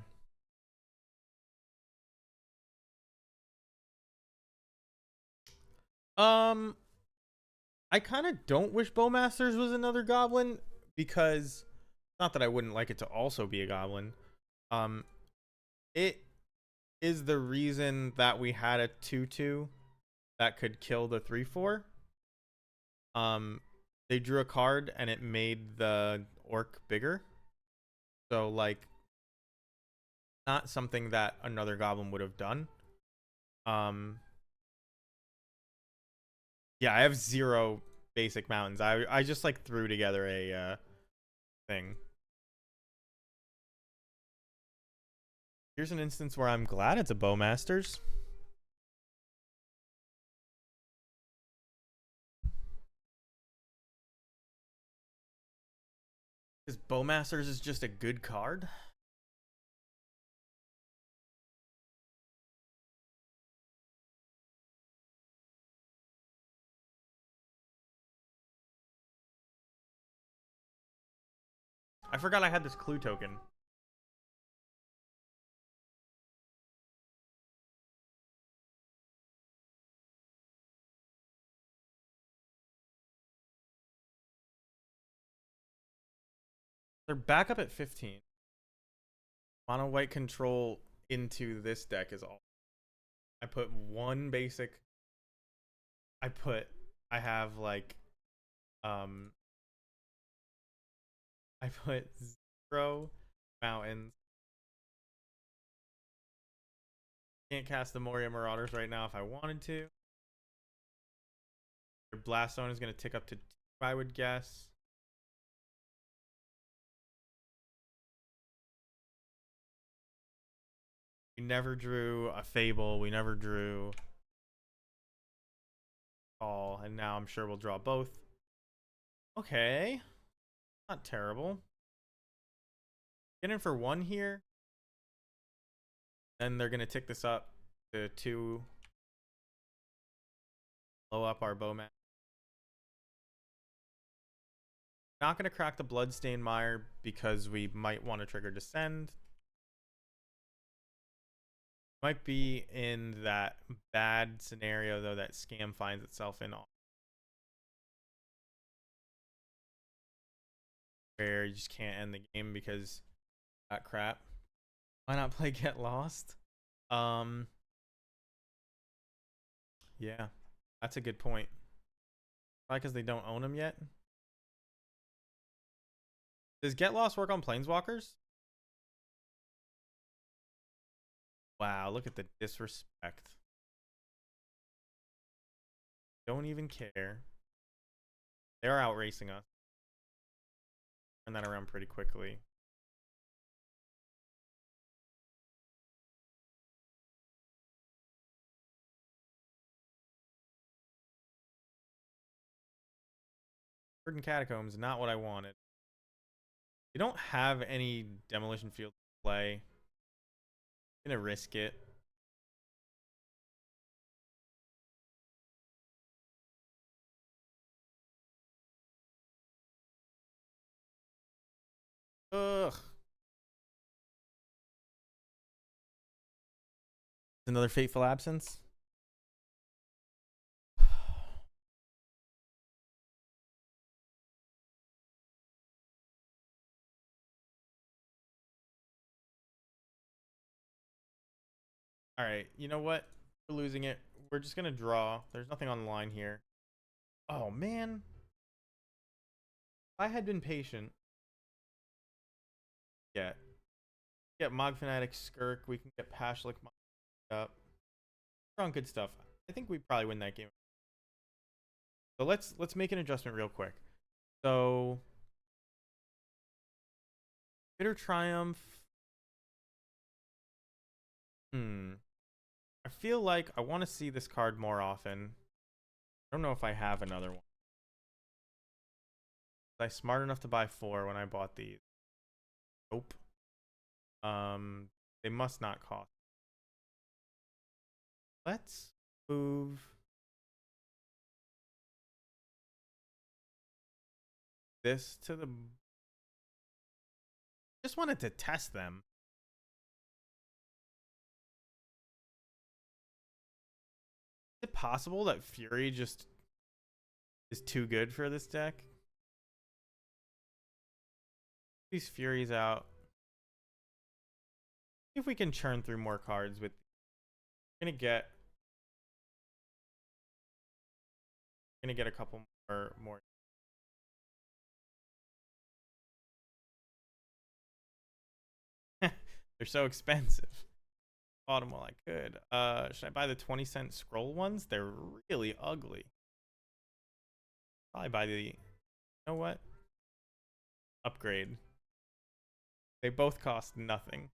I kind of don't wish Bowmasters was another Goblin because not that I wouldn't like it to also be a Goblin. It is the reason that we had a 2/2 that could kill the 3/4. They drew a card and it made the orc bigger. So like not something that another goblin would have done. Yeah, I have 0 basic mountains. I just like threw together a thing. Here's an instance where I'm glad it's a Bowmasters. Because Bowmasters is just a good card. I forgot I had this clue token. They're back up at 15. Mono white control into this deck is all. I put one basic. I put I have like I put 0 mountains. Can't cast the Moria Marauders right now if I wanted to. Your Blast Zone is going to tick up to 2, I would guess. We never drew a Fable. We never drew all, and now I'm sure we'll draw both. Okay, not terrible. Get in for 1 here. Then they're gonna tick this up to 2. Blow up our Bowman. Not gonna crack the Bloodstained Mire because we might want to trigger Descend. Might be in that bad scenario though that Scam finds itself in, where you just can't end the game because that crap. Why not play Get Lost? Yeah, that's a good point. Probably because they don't own them yet. Does Get Lost work on Planeswalkers? Wow, look at the disrespect. Don't even care. They're out racing us. Turn that around pretty quickly. Verdant Catacombs, not what I wanted. We don't have any Demolition Field to play. I'm gonna risk it. Ugh. Another Fateful Absence. All right, you know what? We're losing it. We're just gonna draw. There's nothing on the line here. Oh man. If I had been patient. Get Mog Fanatic Skirk. We can get Pashlik up. We're on good stuff. I think we probably win that game. So let's make an adjustment real quick. So Bitter Triumph. I feel like I want to see this card more often. I don't know if I have another one. Was I smart enough to buy 4 when I bought these? Nope. They must not cost. Let's move this to the... Just wanted to test them. Is it possible that Fury just is too good for this deck? These Furies out. See if we can churn through more cards with... Gonna get a couple more. They're so expensive. Bought them while I could. Should I buy the 20-cent scroll ones? They're really ugly. Probably buy the... You know what? Upgrade. They both cost nothing.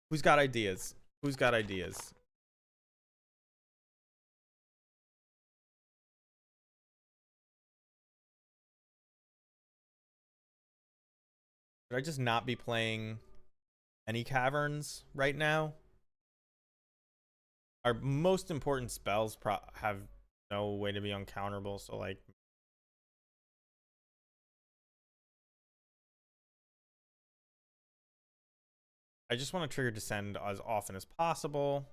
Who's got ideas? Who's got ideas? Should I just not be playing any caverns right now? Our most important spells have no way to be uncounterable, so like... I just want to trigger Descend as often as possible.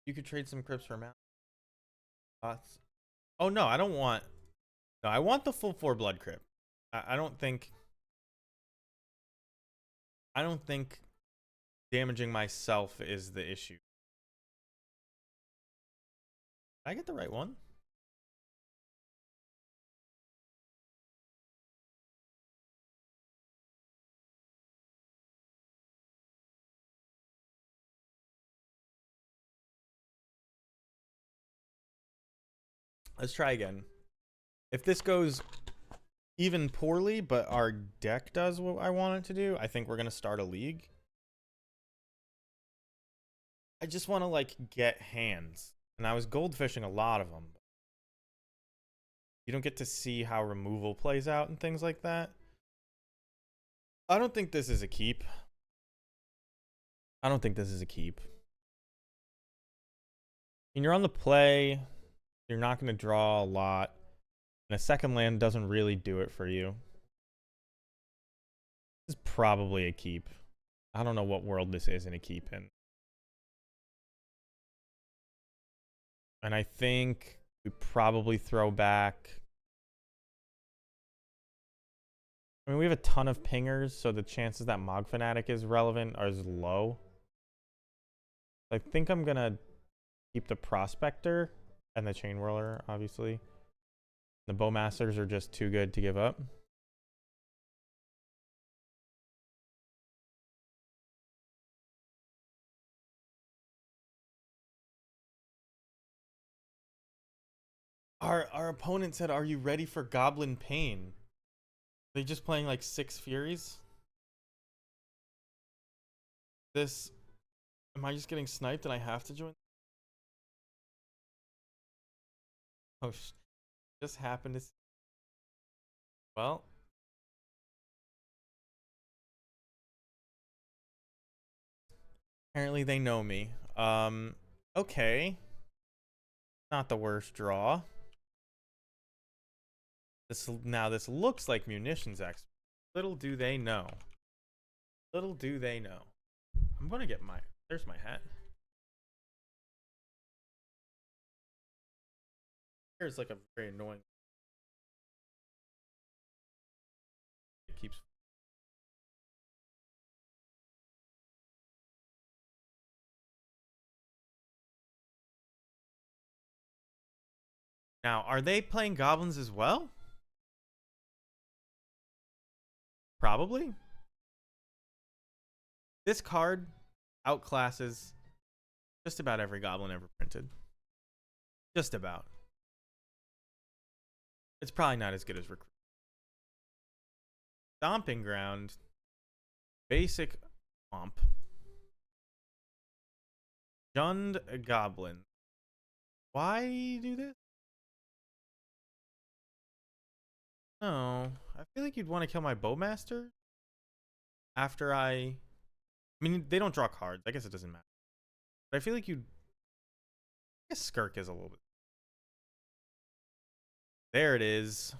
You could trade some crypts for mount. Oh no, I don't want. No, I want the full 4 blood crypt. I don't think. I don't think damaging myself is the issue. Did I get the right one? Let's try again. If this goes even poorly, but our deck does what I want it to do, I think we're going to start a league. I just want to, like, get hands. And I was goldfishing a lot of them. You don't get to see how removal plays out and things like that. I don't think this is a keep. I don't think this is a keep. And you're on the play. You're not going to draw a lot. And a second land doesn't really do it for you. This is probably a keep. I don't know what world this isn't a keep in. And I think we probably throw back. I mean, we have a ton of pingers, so the chances that Mog Fanatic is relevant are low. I think I'm going to keep the Prospector and the Chain Whirler, obviously. The Bowmasters are just too good to give up. Our opponent said, "Are you ready for Goblin Pain?" Are they just playing like 6 Furies? This, am I just getting sniped and I have to join? Oh, just happened to. Well, apparently they know me. Okay, not the worst draw. This looks like munitions X. Little do they know. Little do they know. I'm gonna get my. There's my hat. Here's like a very annoying. It keeps. Now, are they playing goblins as well? Probably. This card outclasses just about every goblin ever printed. Just about. It's probably not as good as Recruit. Stomping Ground. Basic Pomp. Jund Goblin. Why do this? No. I feel like you'd want to kill my Bowmaster after I mean, they don't draw cards. I guess it doesn't matter. But I feel like you'd. I guess Skirk is a little bit. There it is.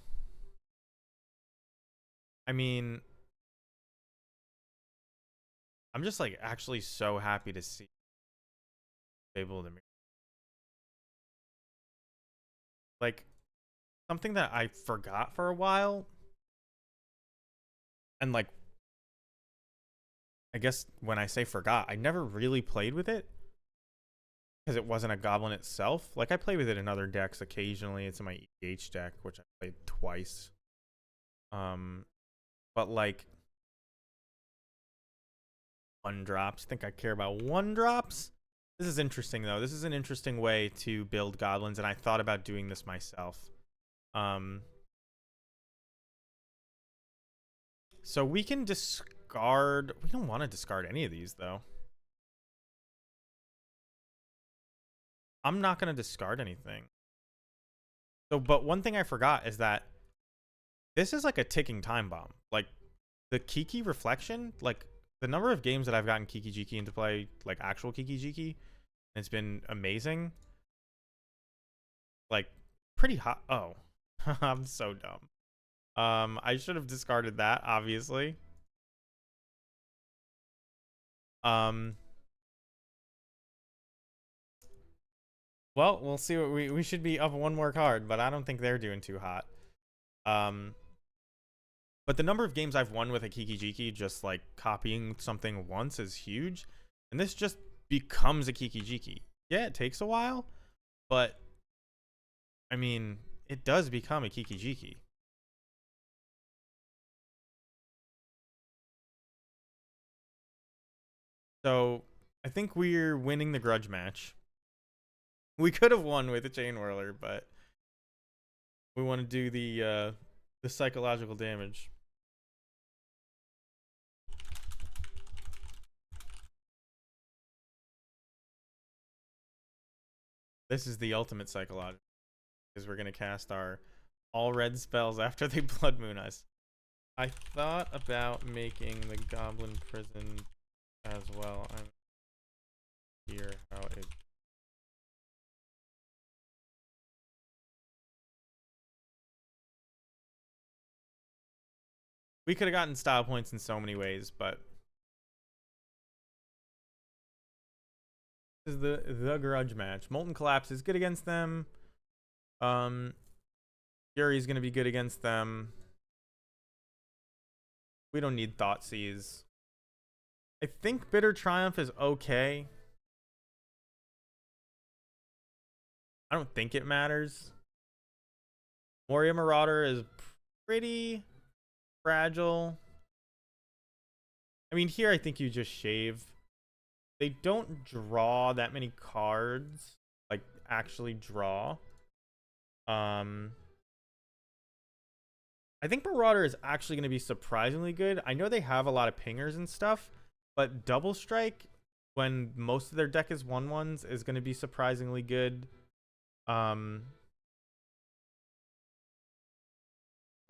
I mean, I'm just like actually so happy to see able to like something that I forgot for a while. And like, I guess when I say forgot, I never really played with it because it wasn't a goblin itself. Like I play with it in other decks occasionally. It's in my EDH deck, which I played twice. But like 1-drops. Think I care about 1-drops? This is interesting though. This is an interesting way to build goblins, and I thought about doing this myself. So we can discard. We don't want to discard any of these though. I'm not going to discard anything. So, but one thing I forgot is that this is like a ticking time bomb. Like the Kiki Reflection, like the number of games that I've gotten Kiki Jiki into play, like actual Kiki Jiki, it's been amazing. Like pretty hot. Oh, I'm so dumb. I should have discarded that, obviously. Well, we'll see what we should be up one more card, but I don't think they're doing too hot. Um, but the number of games I've won with a Kiki Jiki just like copying something once is huge, and this just becomes a Kiki Jiki. Yeah, it takes a while, but I mean, it does become a Kiki Jiki. So I think we're winning the grudge match. We could have won with a chain whirler, but we want to do the psychological damage. This is the ultimate psychological, because we're gonna cast our all red spells after they blood moon us. I thought about making the goblin prison as well. I'm here how it. We could have gotten style points in so many ways, but this is the grudge match. Molten Collapse is good against them. Fury's gonna be good against them. We don't need Thoughtseize. I think Bitter Triumph is okay. I don't think it matters. Moria Marauder is pretty fragile. I mean, here I think you just shave. They don't draw that many cards, like actually draw. I think Marauder is actually going to be surprisingly good. I know they have a lot of pingers and stuff, but Double Strike, when most of their deck is 1/1s, is going to be surprisingly good. But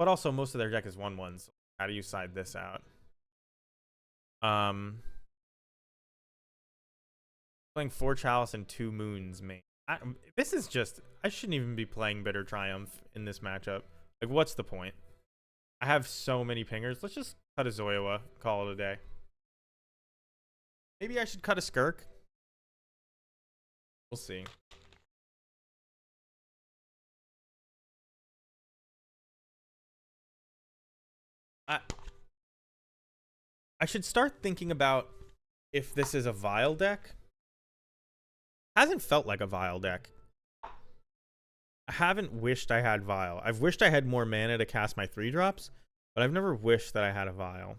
also most of their deck is 1/1s. How do you side this out? Playing 4 Chalice and 2 Moons, man. This is just... I shouldn't even be playing Bitter Triumph in this matchup. Like, what's the point? I have so many pingers. Let's just cut a Zoiwa. Call it a day. Maybe I should cut a Skirk. We'll see. I should start thinking about if this is a Vile deck. Hasn't felt like a Vile deck. I haven't wished I had Vile. I've wished I had more mana to cast my 3-drops, but I've never wished that I had a Vile.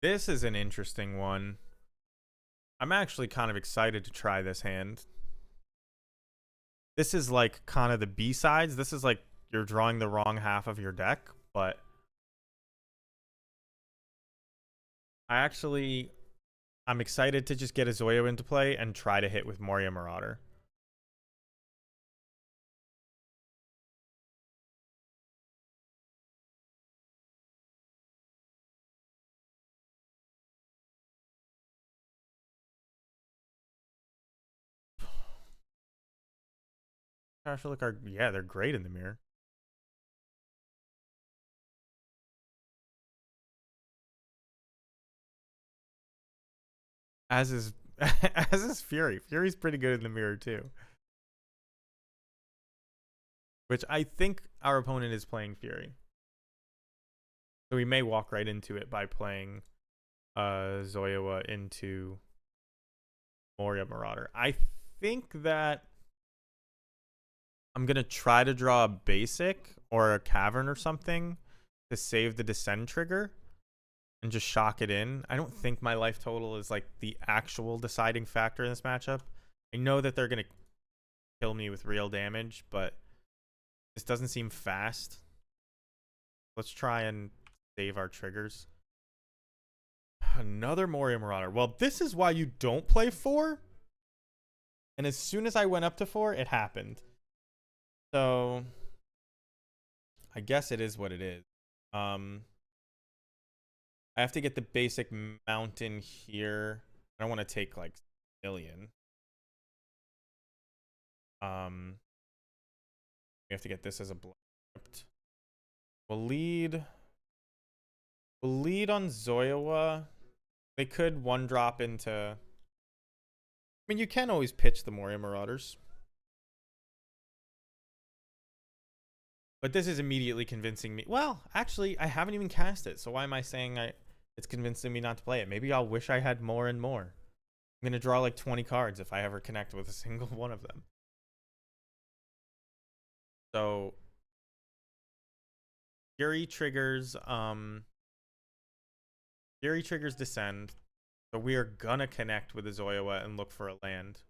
This is an interesting one. I'm actually kind of excited to try this hand. This is like kind of the B-sides. This is like you're drawing the wrong half of your deck, but I'm excited to just get a Zoyo into play and try to hit with Moria Marauder. Gosh, look, yeah, they're great in the mirror. As is as is Fury. Fury's pretty good in the mirror too. Which I think our opponent is playing Fury. So we may walk right into it by playing Zoiwa into Moria Marauder. I think that I'm going to try to draw a basic or a cavern or something to save the descend trigger and just shock it in. I don't think my life total is like the actual deciding factor in this matchup. I know that they're going to kill me with real damage, but this doesn't seem fast. Let's try and save our triggers. Another Moria Marauder. Well, this is why you don't play 4. And as soon as I went up to 4, it happened. So I guess it is what it is. I have to get the basic mountain here. I don't want to take like million. We have to get this as a blip. We'll lead. We'll lead on Zoyawa. They could one drop into. I mean, you can always pitch the Moria Marauders. But this is immediately convincing me. Well, actually, I haven't even cast it. So why am I saying it's convincing me not to play it? Maybe I'll wish I had more and more. I'm going to draw like 20 cards if I ever connect with a single one of them. So Fury triggers Descend. So we are gonna connect with the Zoyawa and look for a land.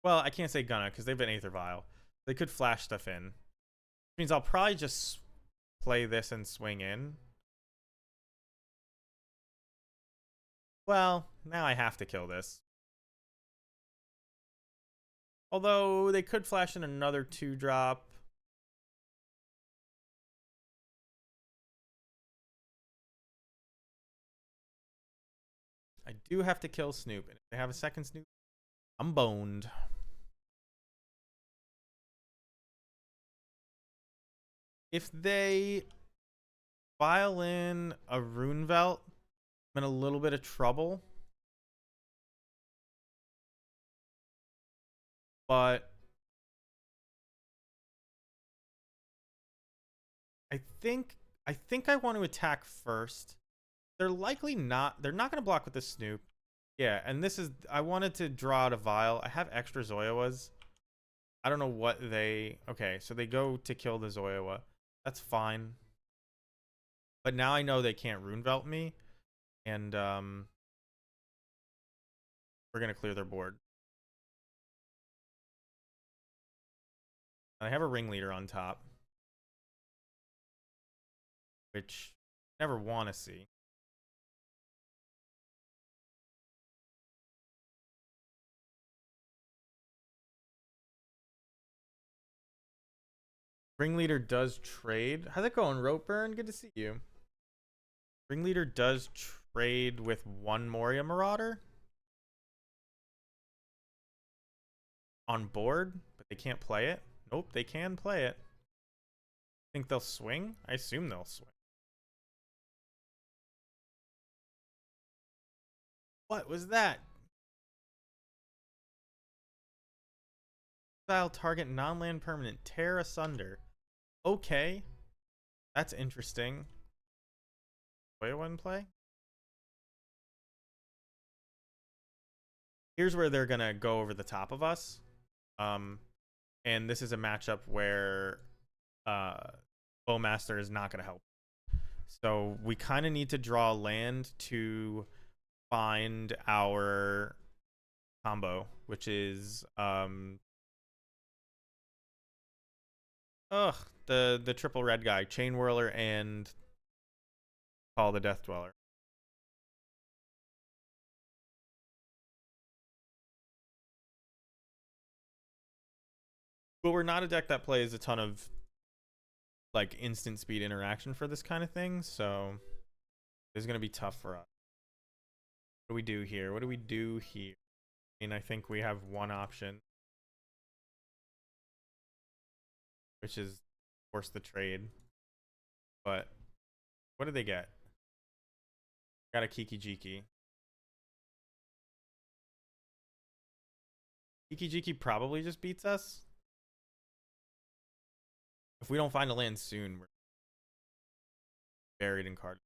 Well, I can't say gonna because they've been Aether Vial. They could flash stuff in. Which means I'll probably just play this and swing in. Well, now I have to kill this. Although they could flash in another 2-drop. I do have to kill Snoop. And if they have a second Snoop, I'm boned. If they file in a Runevelt, I'm in a little bit of trouble. But I think I want to attack first. They're likely not. They're not going to block with the Snoop. Yeah, and this is. I wanted to draw out a Vial. I have extra Zoyawas. I don't know what they. Okay, so they go to kill the Zoyawa. That's fine. But now I know they can't Runevelt me, and we're gonna clear their board. I have a Ringleader on top, which I never want to see. Ringleader does trade. How's it going, Ropeburn? Good to see you. Ringleader does trade with one Moria Marauder on board, but they can't play it. Nope, they can play it. Think they'll swing? I assume they'll swing. What was that? Style target non-land permanent. Tear asunder. Okay. That's interesting. Play one play? Here's where they're gonna go over the top of us. And this is a matchup where Bowmaster is not gonna help. So we kind of need to draw land to find our combo, which is the triple red guy, Chain Whirler and Call the Death Dweller. But we're not a deck that plays a ton of like instant speed interaction for this kind of thing, so it's gonna be tough for us. What do we do here? What do we do here? I mean, I think we have one option, which is force the trade. But what did they get? Got a Kiki Jiki. Kiki Jiki probably just beats us. If we don't find a land soon, we're buried in card.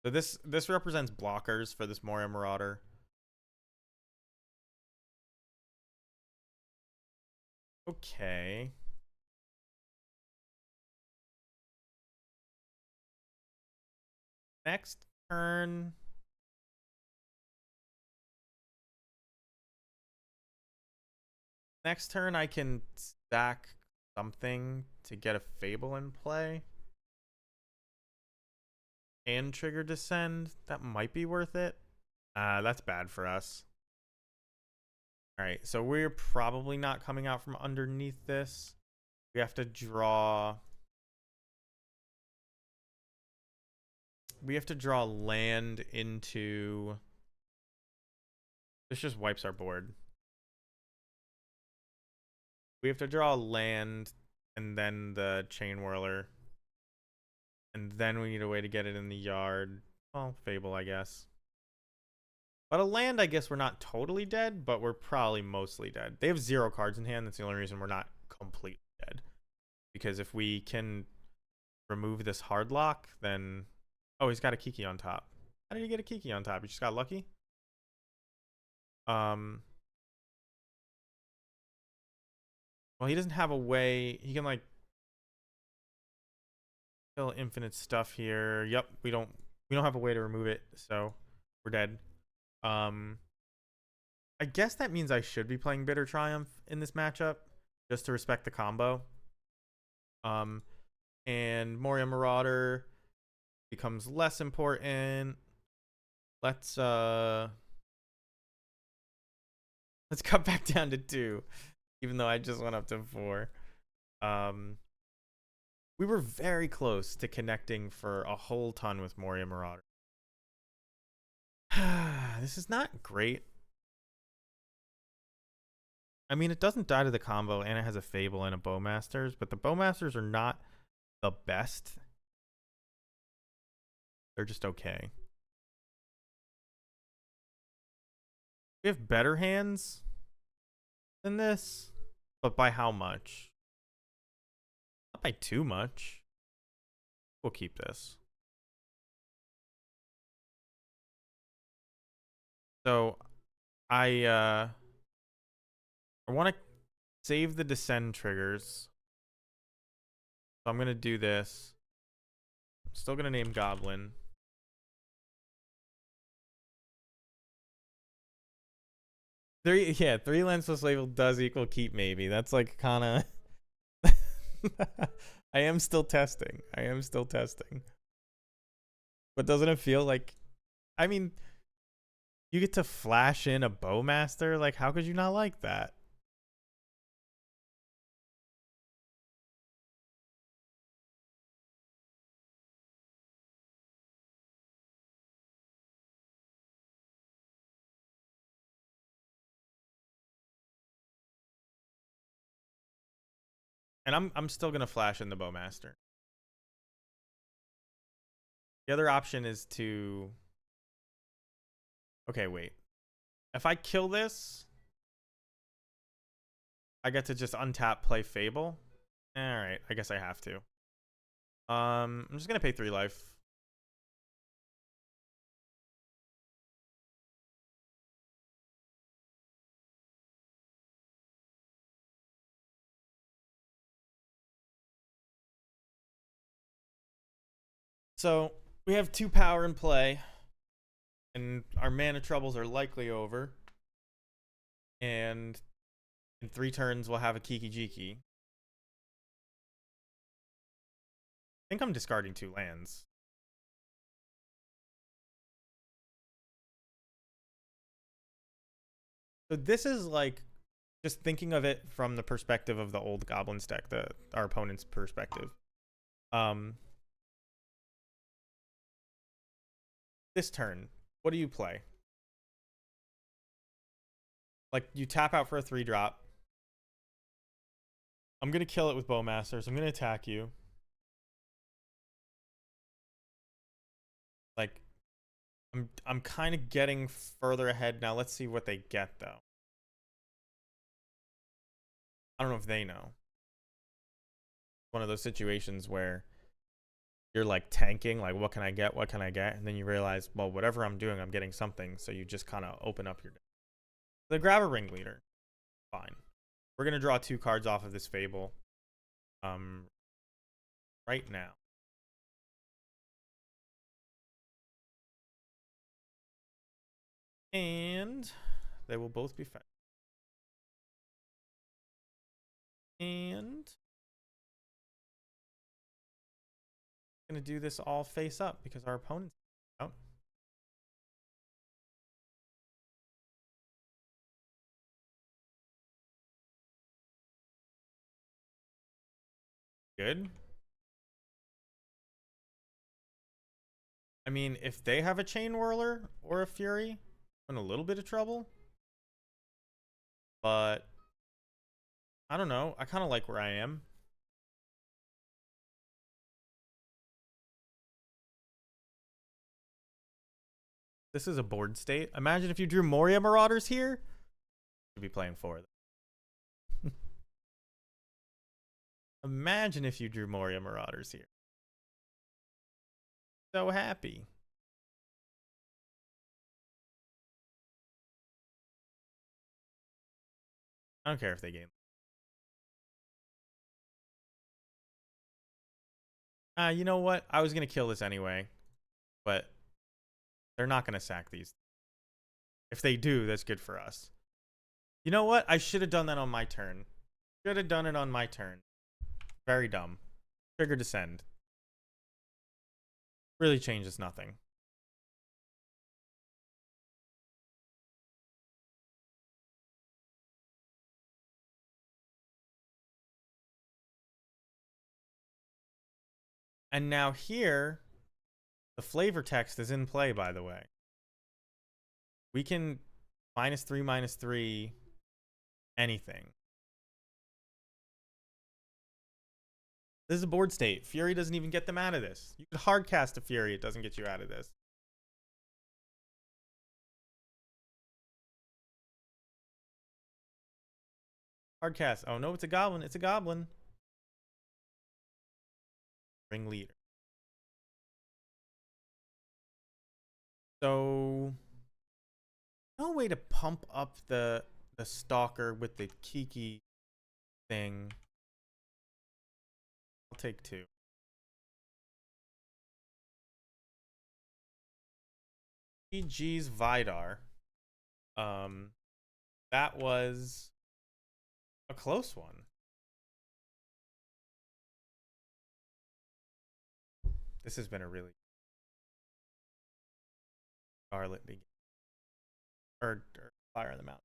So this represents blockers for this Moria Marauder. Okay. Next turn. Next turn I can stack something to get a Fable in play. And trigger Descend. That might be worth it. That's bad for us. Alright, so we're probably not coming out from underneath this. We have to draw. We have to draw land into. This just wipes our board. We have to draw land and then the chain whirler. And then we need a way to get it in the yard. Well, Fable, I guess. But a land, I guess we're not totally dead, but we're probably mostly dead. They have 0 cards in hand. That's the only reason we're not completely dead. Because if we can remove this hard lock, then... Oh, he's got a Kiki on top. How did he get a Kiki on top? He just got lucky? Well, he doesn't have a way... He can, like... kill infinite stuff here. Yep, we don't have a way to remove it, so we're dead. I guess that means I should be playing Bitter Triumph in this matchup, just to respect the combo. And Moria Marauder becomes less important. Let's cut back down to 2, even though I just went up to 4. We were very close to connecting for a whole ton with Moria Marauder. This is not great. I mean, it doesn't die to the combo, and it has a Fable and a Bowmasters, but the Bowmasters are not the best. They're just okay. We have better hands than this, but by how much? Not by too much. We'll keep this. So, I want to save the Descend triggers. So I'm going to do this. I'm still going to name Goblin. Three lands plus label does equal keep maybe. That's like kind of... I am still testing. But doesn't it feel like... I mean, you get to flash in a Bowmaster? Like, how could you not like that? And I'm still gonna flash in the Bowmaster. The other option is to... Okay, wait. If I kill this, I get to just untap, play Fable. Alright, I guess I have to. I'm just gonna pay 3 life. So, we have 2 power in play. And our mana troubles are likely over. And in 3 turns, we'll have a Kiki Jiki. I think I'm discarding 2 lands. So this is like, just thinking of it from the perspective of the old Goblins deck, our opponent's perspective. This turn, what do you play? Like, you tap out for a 3-drop. I'm gonna kill it with Bowmasters. I'm gonna attack you. Like, I'm kind of getting further ahead now. Let's see what they get though. I don't know if they know. One of those situations where you're like tanking, like what can I get? What can I get? And then you realize, well, whatever I'm doing, I'm getting something. So you just kind of open up your deck. They grab a Ringleader. Fine. We're gonna draw 2 cards off of this Fable. Right now. And they will both be fetched. And I'm gonna do this all face up because our opponent's out. Good. I mean, if they have a Chain Whirler or a Fury, I'm in a little bit of trouble. But I don't know. I kind of like where I am. This is a board state. Imagine if you drew Moria Marauders here. You'd be playing 4 of them. Imagine if you drew Moria Marauders here. So happy. I don't care if they game. You know what? I was going to kill this anyway. But they're not going to sack these. If they do, that's good for us. You know what? I should have done that on my turn. Should have done it on my turn. Very dumb. Trigger Descend. Really changes nothing. And now here, the flavor text is in play, by the way. We can -3/-3 anything. This is a board state. Fury doesn't even get them out of this. You could hard cast a Fury. It doesn't get you out of this. Hard cast. Oh, no, it's a goblin. It's a goblin. Ringleader. So, no way to pump up the stalker with the Kiki thing. I'll take 2. GG's Vidar. That was a close one. This has been a really Scarlet begin or Fire on the Mountain.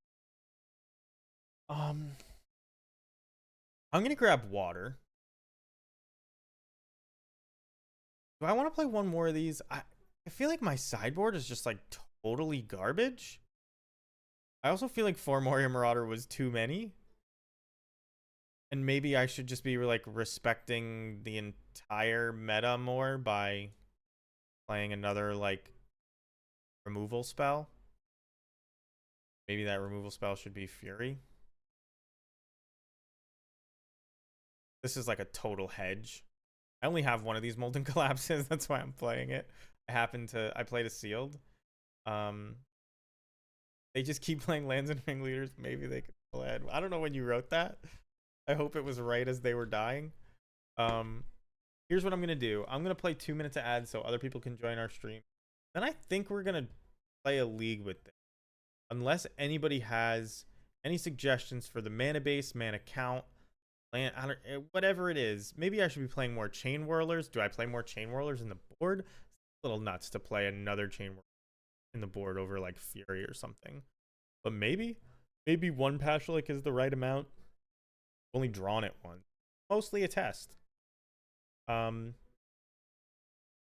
I'm gonna grab water. Do I want to play one more of these? I feel like my sideboard is just like totally garbage. I also feel like 4 Moria Marauder was too many. And maybe I should just be like respecting the entire meta more by playing another like removal spell. Maybe that removal spell should be Fury. This is like a total hedge. I only have one of these Molten Collapses. That's why I'm playing it. I played a sealed. They just keep playing lands and ringleaders. Maybe they could pull ahead. I don't know when you wrote that. I hope it was right as they were dying. Here's what I'm gonna do. I'm gonna play 2 minutes of ads so other people can join our stream. Then I think we're gonna play a league with this. Unless anybody has any suggestions for the mana base, mana count, land, whatever it is. Maybe I should be playing more Chain Whirlers. Do I play more Chain Whirlers in the board? It's a little nuts to play another Chain Whirler in the board over like Fury or something. But maybe 1 Pashalik is the right amount. Only drawn it once. Mostly a test.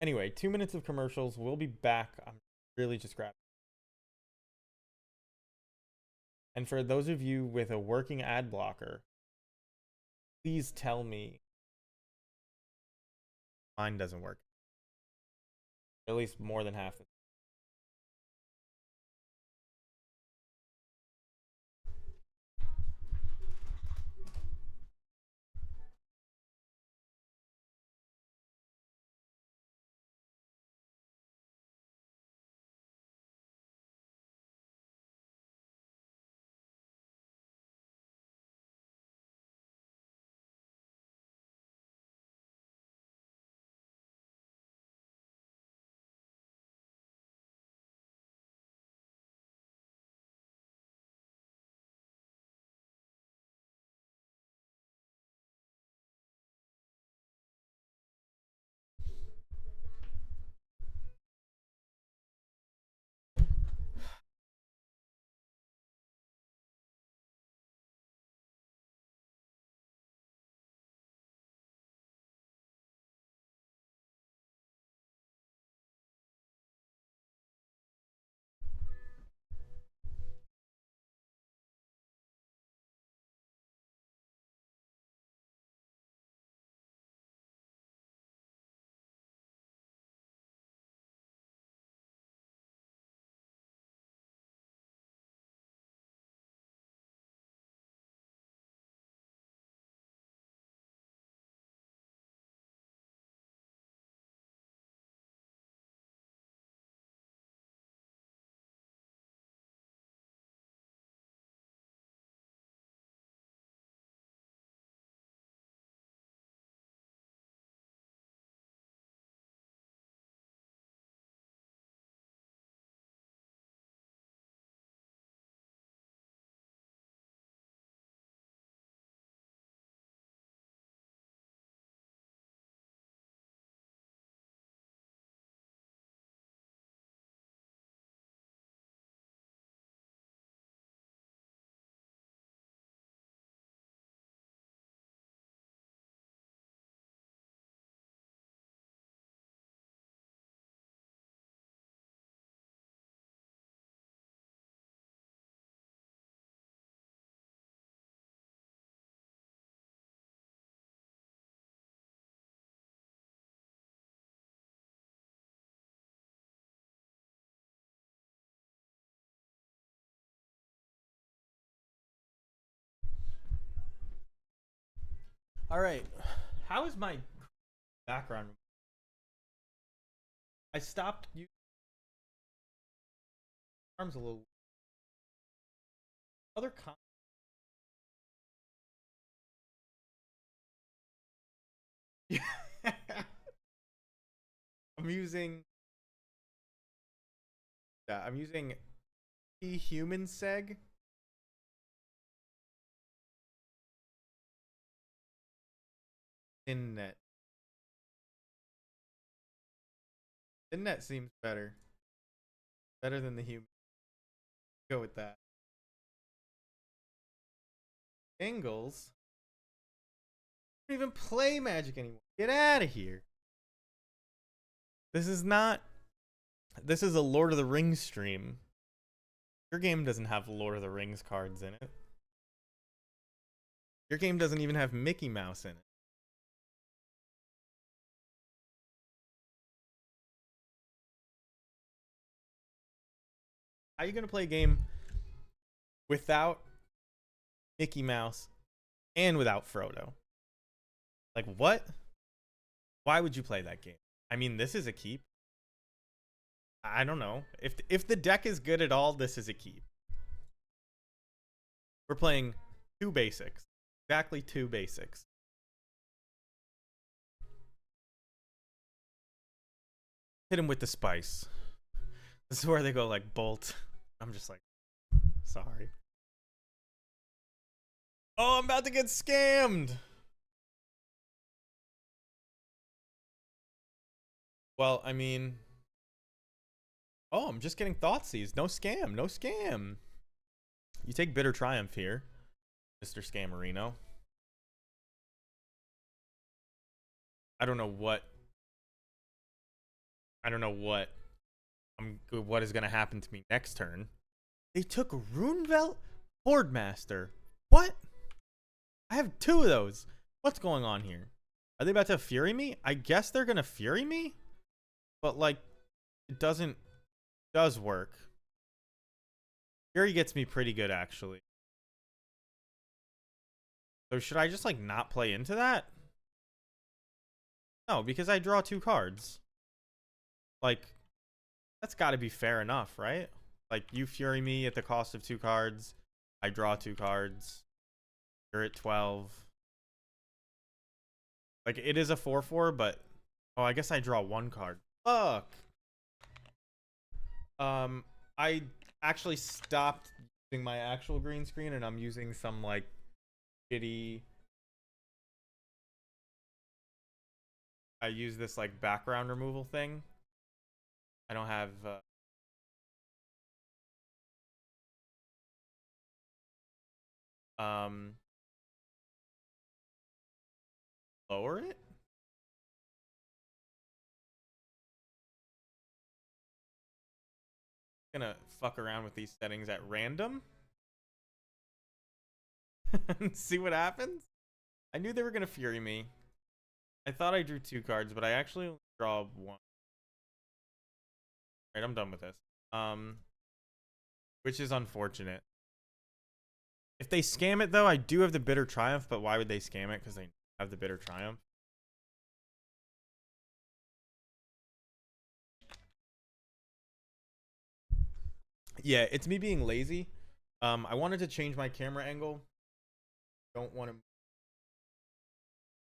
Anyway, 2 minutes of commercials. We'll be back. I'm really just grabbing. And for those of you with a working ad blocker, please tell me mine doesn't work. At least more than half. All right. How is my background? I stopped using arms a little. Other I'm using. Yeah, I'm using human seg. Innet. Innet seems better. Better than the human. Go with that. Angles. I don't even play Magic anymore. Get out of here. This is not. This is a Lord of the Rings stream. Your game doesn't have Lord of the Rings cards in it. Your game doesn't even have Mickey Mouse in it. How are you going to play a game without Mickey Mouse and without Frodo? Like, what? Why would you play that game? I mean, this is a keep. I don't know. If the deck is good at all, this is a keep. We're playing 2 basics. Exactly 2 basics. Hit him with the spice. This is where they go like bolt. I'm just like, sorry. Oh, I'm about to get scammed. Well, I mean, oh, I'm just getting Thoughtseize. No scam. No scam. You take Bitter Triumph here, Mr. Scammerino. I don't know what what is gonna happen to me next turn. They took Runevelt Hordemaster. What? I have 2 of those. What's going on here? Are they about to Fury me? I guess they're gonna Fury me, but like, it does work. Fury gets me pretty good actually. So should I just like not play into that? No, because I draw 2 cards. Like, that's got to be fair enough, right? Like, you Fury me at the cost of 2 cards. I draw 2 cards. You're at 12. Like, it is a 4/4, but oh, I guess I draw 1 card. Fuck. I actually stopped using my actual green screen, and I'm using some like shitty. I use this like background removal thing. I don't have. Lower it. Gonna fuck around with these settings at random and see what happens. I knew they were gonna Fury me. I thought I drew 2 cards, but I actually only draw 1. Right, I'm done with this. Which is unfortunate. If they scam it though, I do have the Bitter Triumph, but why would they scam it? Because they have the Bitter Triumph. Yeah, it's me being lazy. I wanted to change my camera angle. Don't want to.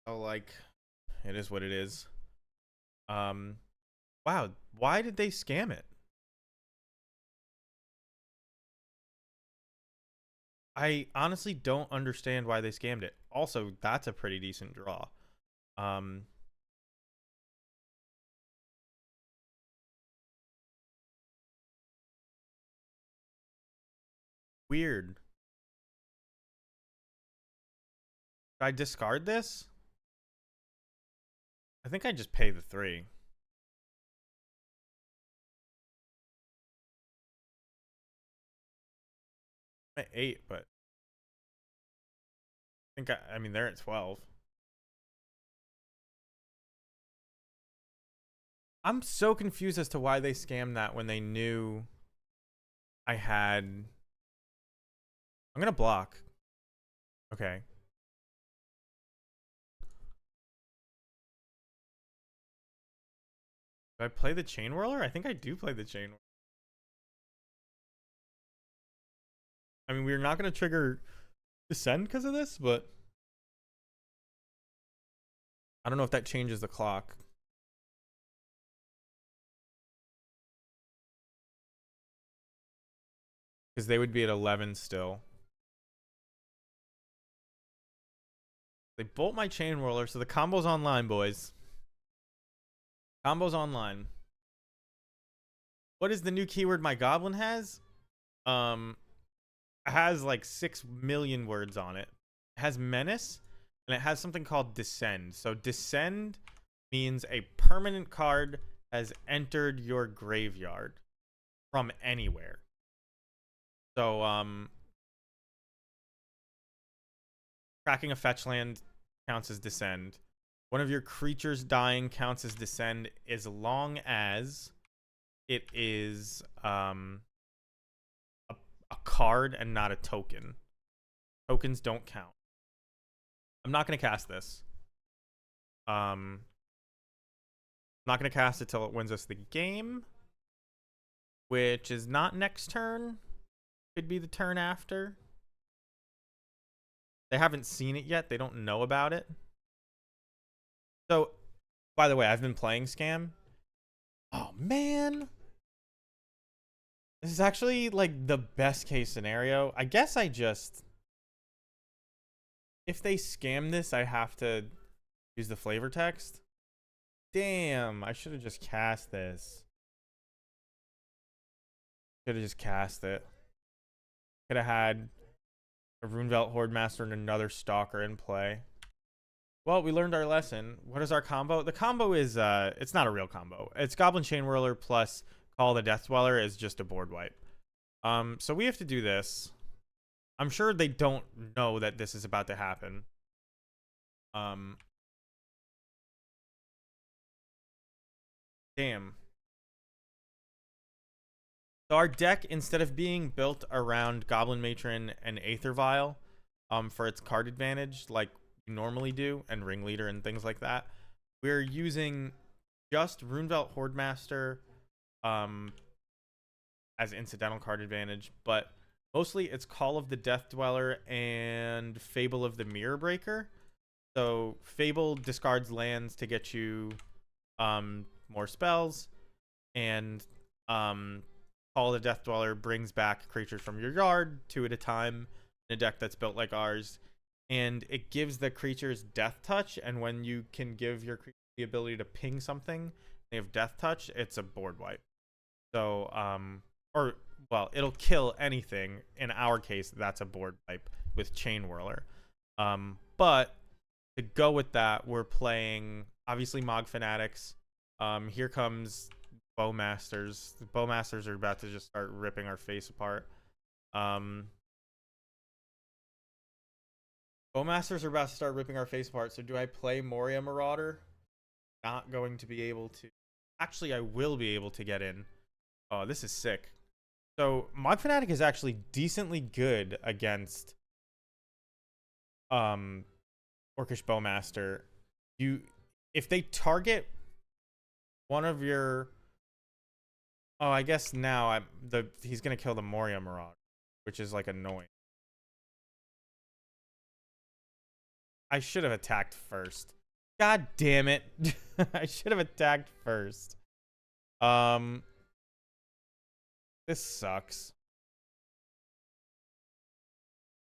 Oh, like, it is what it is. Wow, why did they scam it? I honestly don't understand why they scammed it. Also, that's a pretty decent draw. Weird. Should I discard this? I think I just pay the 3. I'm at 8, but I mean they're at 12. I'm so confused as to why they scammed that when they knew I had. I'm gonna block. Okay. Do I play the Chain Whirler? I think I do play the Chain Whirler. I mean, we're not going to trigger Descend because of this, but I don't know if that changes the clock. Because they would be at 11 still. They bolt my Chain Whirler, so the combo's online, boys. Combo's online. What is the new keyword my goblin has? It has like 6 million words on it. It has menace, and it has something called descend. So descend means a permanent card has entered your graveyard from anywhere. So cracking a fetch land counts as descend. One of your creatures dying counts as descend as long as it is a card and not a token. Tokens don't count. I'm not going to cast this. I'm not going to cast it till it wins us the game, which is not next turn. Could be the turn after. They haven't seen it yet. They don't know about it. So, by the way, I've been playing Scam. Oh, man. This is actually, like, the best case scenario. I guess I just... If they scam this, I have to use the flavor text. Damn, I should have just cast this. Should have just cast it. Could have had a Runevelt Hordemaster and another Stalker in play. Well, we learned our lesson. What is our combo? The combo is, it's not a real combo. It's Goblin Chain Whirler plus Call the Death Dweller is just a board wipe. So we have to do this. I'm sure they don't know that this is about to happen. Damn. So our deck, instead of being built around Goblin Matron and Aether Vial, for its card advantage, like we normally do, and Ringleader and things like that, we're using just Runevelt Hordemaster, as incidental card advantage, but mostly it's Call of the Death Dweller and Fable of the Mirror Breaker. So Fable discards lands to get you more spells, and Call of the Death Dweller brings back creatures from your yard 2 at a time in a deck that's built like ours, and it gives the creatures Death Touch, and when you can give your creature the ability to ping something, they have Death Touch, it's a board wipe. So well, it'll kill anything. In our case, that's a board wipe with Chain Whirler. But to go with that, we're playing obviously Mog Fanatics. Here comes Bowmasters. The Bowmasters are about to just start ripping our face apart. Bowmasters are about to start ripping our face apart. So do I play Moria Marauder? Not going to be able to. Actually, I will be able to get in. Oh, this is sick. So Mog Fanatic is actually decently good against Orcish Bowmaster. If they target one of your, oh, I guess now he's gonna kill the Moria Marauder, which is like annoying. I should have attacked first. God damn it. I should have attacked first. This sucks.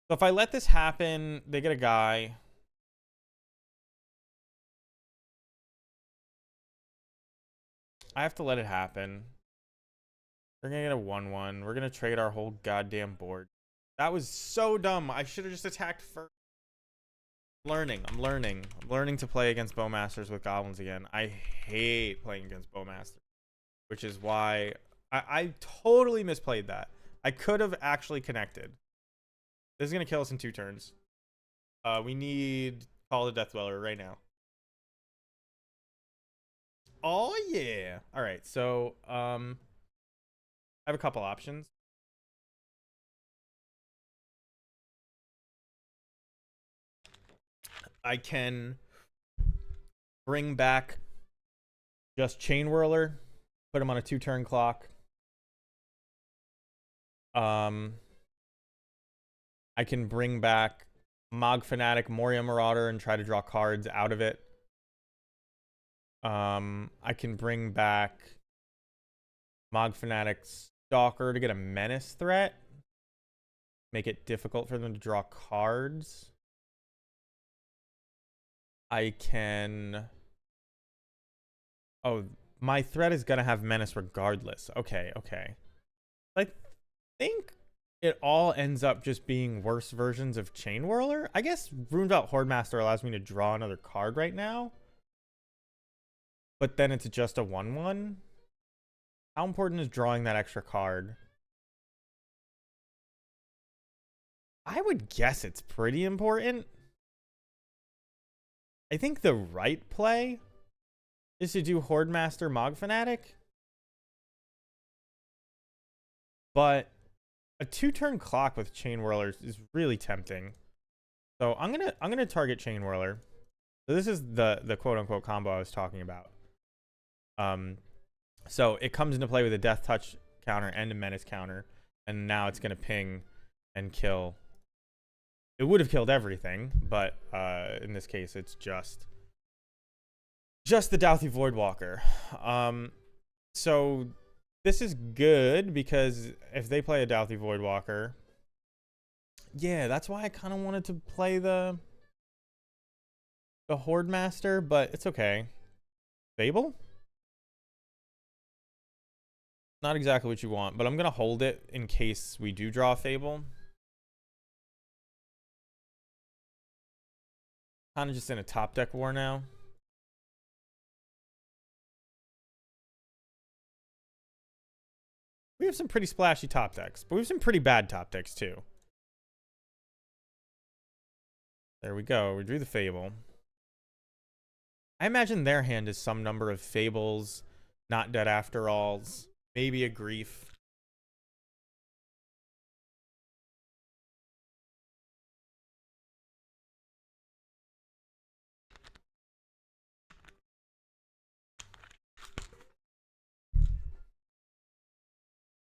So if I let this happen, they get a guy. I have to let it happen. We're gonna get a 1/1. We're gonna trade our whole goddamn board. That was so dumb. I should have just attacked first. I'm learning to play against Bowmasters with Goblins again. I hate playing against Bowmasters, which is why I totally misplayed that. I could have actually connected. This is gonna kill us in 2 turns. We need Call the Death Dweller right now. Oh yeah. All right. So I have a couple options. I can bring back just Chain Whirler, put him on a 2-turn clock. I can bring back Mog Fanatic, Moria Marauder, and try to draw cards out of it. I can bring back Mog Fanatic Stalker to get a menace threat. Make it difficult for them to draw cards. I can... Oh, my threat is going to have menace regardless. Okay, okay. I think it all ends up just being worse versions of Chain Whirler. I guess Runebout Hordemaster allows me to draw another card right now. But then it's just a 1/1. How important is drawing that extra card? I would guess it's pretty important. I think the right play is to do Hordemaster Mog Fanatic. But a 2-turn clock with Chain Whirlers is really tempting. So I'm gonna target Chain Whirler. So this is the quote unquote combo I was talking about. So it comes into play with a Death Touch counter and a Menace counter, and now it's gonna ping and kill. It would have killed everything, but in this case, it's just the Douthie Voidwalker. So this is good because if they play a Douthie Voidwalker, yeah, that's why I kind of wanted to play the Horde Master, but it's okay. Fable? Not exactly what you want, but I'm gonna hold it in case we do draw a Fable. Kind of just in a top deck war now. We have some pretty splashy top decks, but we have some pretty bad top decks too. There we go. We drew the Fable. I imagine their hand is some number of Fables, Not Dead After Alls, maybe a Grief.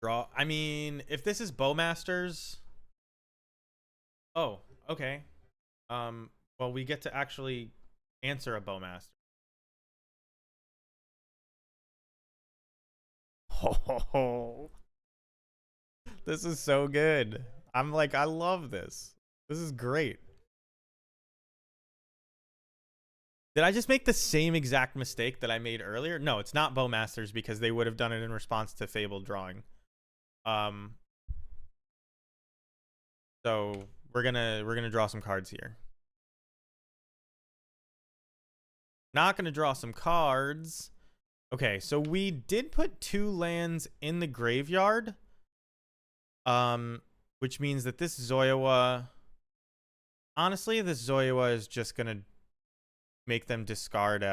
Draw. I mean, if this is Bowmasters. Oh, okay. Well, we get to actually answer a Bowmaster. Oh, this is so good. I'm like, I love this. This is great. Did I just make the same exact mistake that I made earlier? No, it's not Bowmasters because they would have done it in response to Fable drawing. So we're gonna draw some cards here. Not gonna draw some cards. Okay, so we did put 2 lands in the graveyard. Which means that this Zoyowa, honestly, this Zoyowa is just gonna make them discard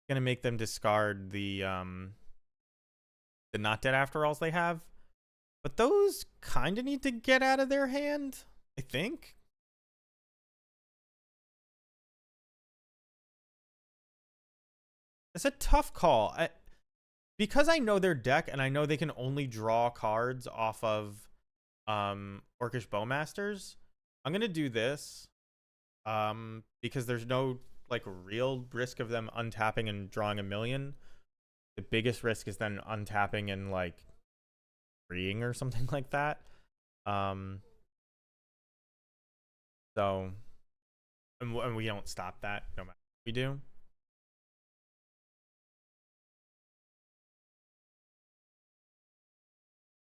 gonna make them discard the Not Dead After Alls they have. But those kind of need to get out of their hand, I think. It's a tough call. Because I know their deck and I know they can only draw cards off of Orcish Bowmasters, I'm going to do this because there's no like real risk of them untapping and drawing a million. The biggest risk is then untapping and like freeing or something like that. So, and we don't stop that no matter what we do.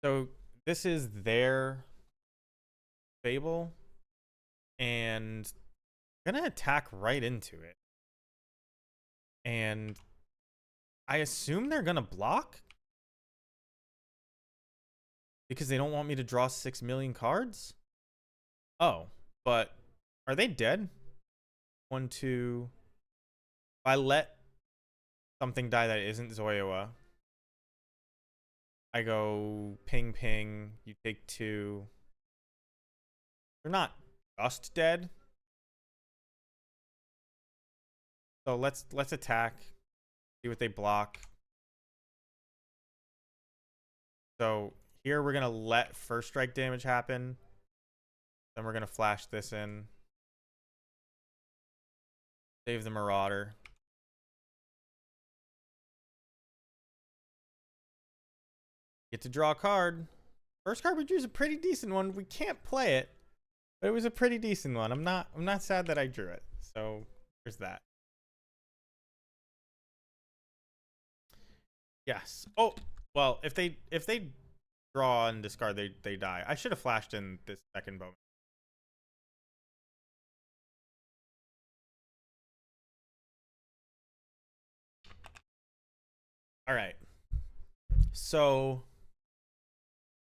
So this is their Fable, and I'm gonna attack right into it. And I assume they're gonna block because they don't want me to draw 6 million cards. Oh, but are they dead? 1, 2. If I let something die that isn't Zoyowa, I go ping ping, you take 2. They're not just dead. So let's attack. See what they block. So here we're gonna let first strike damage happen. Then we're gonna flash this in. Save the Marauder. Get to draw a card. First card we drew is a pretty decent one. We can't play it, but it was a pretty decent one. I'm not sad that I drew it. So there's that. Yes. Oh, well, if they draw and discard, they die. I should have flashed in this second bowman. All right. So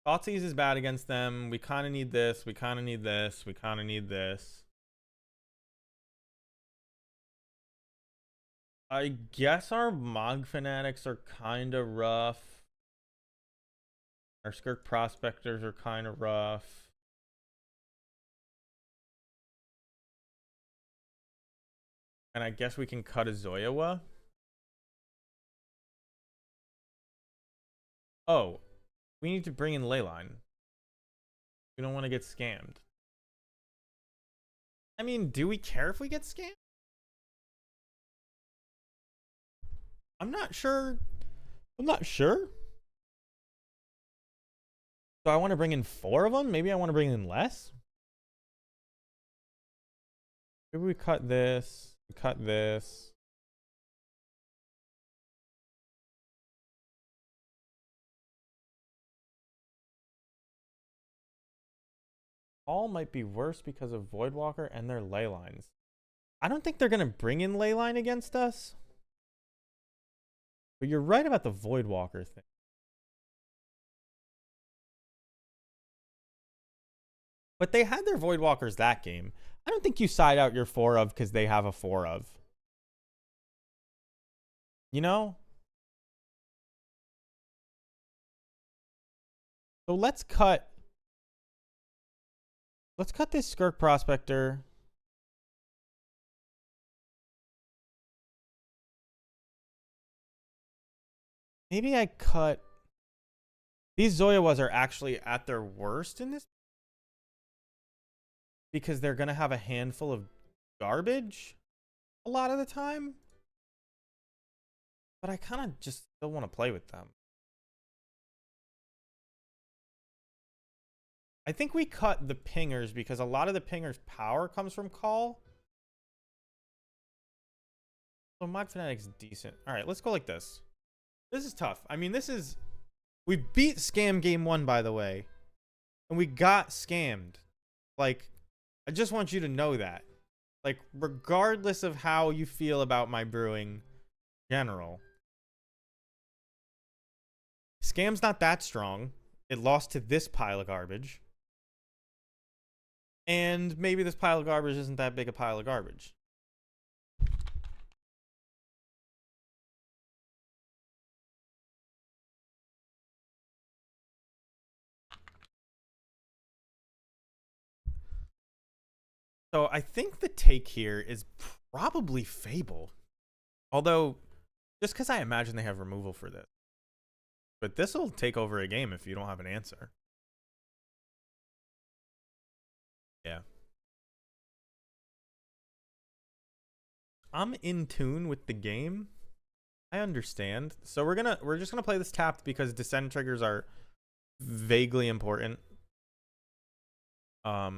Thoughtseize is bad against them. We kind of need this. We kind of need this. We kind of need this. I guess our Mog Fanatics are kind of rough. Our Skirk Prospectors are kind of rough. And I guess we can cut a Zoyawa. Oh, we need to bring in Leyline. We don't want to get scammed. I mean, do we care if we get scammed? I'm not sure. I'm not sure. So I want to bring in 4 of them? Maybe I want to bring in less? Maybe we cut this. We cut this. All might be worse because of Voidwalker and their Leylines. I don't think they're going to bring in Leyline against us. But you're right about the Voidwalker thing. But they had their Voidwalkers that game. I don't think you side out your 4 of because they have a 4 of. You know? So let's cut this Skirk Prospector. Maybe I cut... These Zoyawas are actually at their worst in this. Because they're going to have a handful of garbage a lot of the time. But I kind of just still want to play with them. I think we cut the pingers because a lot of the pingers' power comes from call. So Mod Fanatic's decent. All right, let's go like this. This is tough. I mean, we beat Scam Game 1, by the way. And we got scammed. Like, I just want you to know that. Like, regardless of how you feel about my brewing general. Scam's not that strong. It lost to this pile of garbage. And maybe this pile of garbage isn't that big a pile of garbage. So I think the take here is probably Fable. Although, just because I imagine they have removal for this. But this will take over a game if you don't have an answer. Yeah. I'm in tune with the game. I understand. So we're just gonna play this tapped because descend triggers are vaguely important. I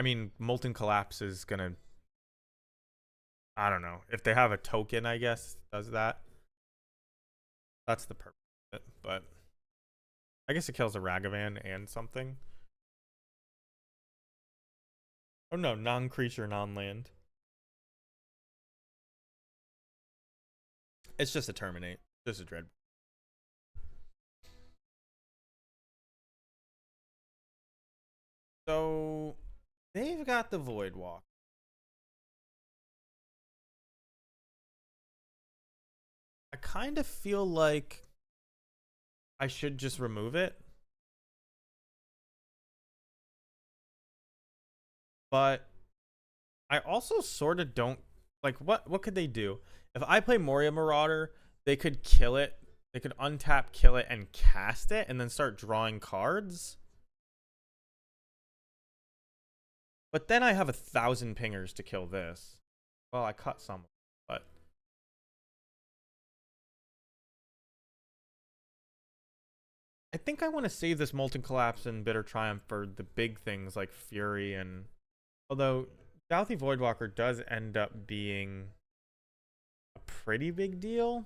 mean, Molten Collapse is gonna, I don't know. If they have a token, I guess, does that. That's the purpose of it, but I guess it kills a Ragavan and something. Oh no, non-creature, non-land. It's just a terminate. Just a dread. So they've got the Voidwalk. I kind of feel like I should just remove it. But I also sort of don't like what could they do? If I play Moria Marauder, they could kill it. They could untap, kill it, and cast it, and then start drawing cards. But then I have 1,000 pingers to kill this. Well, I cut some, but I think I want to save this Molten Collapse and Bitter Triumph for the big things like Fury and... Although, Douthie Voidwalker does end up being a pretty big deal.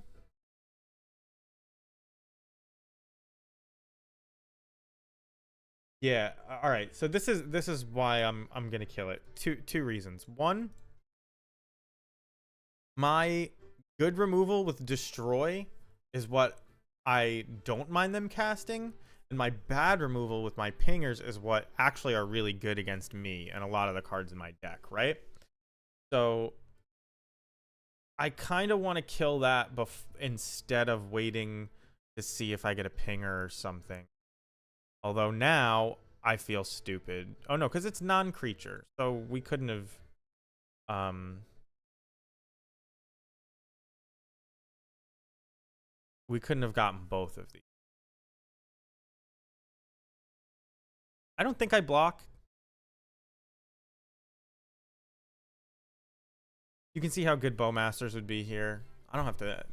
Yeah, all right. So this is why I'm going to kill it. Two reasons. One, my good removal with Destroy is what I don't mind them casting, and my bad removal with my pingers is what actually are really good against me and a lot of the cards in my deck, right? So I kind of want to kill that instead of waiting to see if I get a pinger or something. Although now I feel stupid. Oh no, because it's non-creature, so we couldn't have gotten both of these. I don't think I block. You can see how good Bowmasters would be here. I don't have to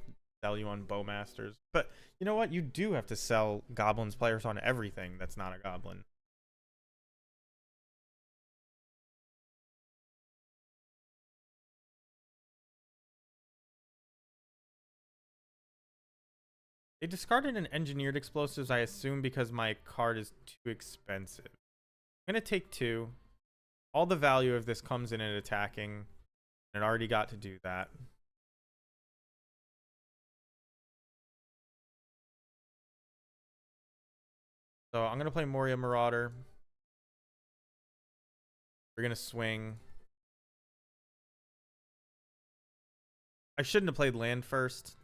sell you on Bowmasters. But you know what? You do have to sell Goblins players on everything that's not a Goblin. They discarded an Engineered Explosives, I assume because my card is too expensive. I'm going to take 2. All the value of this comes in at attacking. It already got to do that. So I'm going to play Moria Marauder. We're going to swing. I shouldn't have played land first.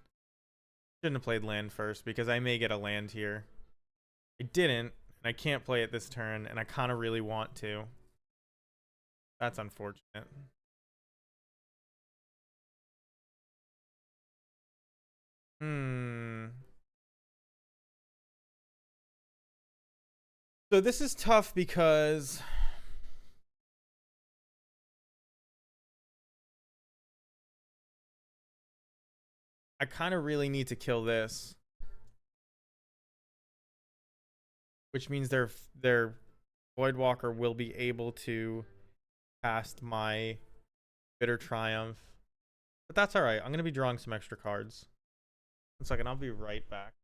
Shouldn't have played land first because I may get a land here. I didn't, and I can't play it this turn, and I kind of really want to. That's unfortunate. So this is tough because I kind of really need to kill this, which means their Voidwalker will be able to cast my Bitter Triumph. But that's all right. I'm going to be drawing some extra cards. 1 second, I'll be right back.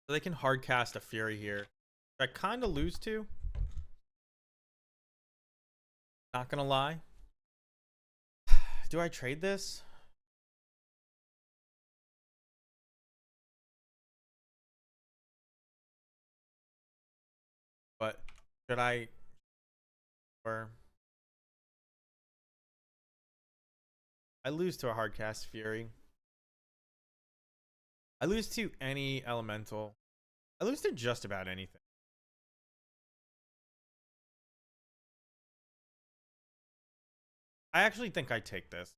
So they can hard cast a Fury here. I kind of lose to. Not gonna lie. Do I trade this? But should I? Or I lose to a hard cast Fury. I lose to any elemental. I lose to just about anything. I actually think I take this.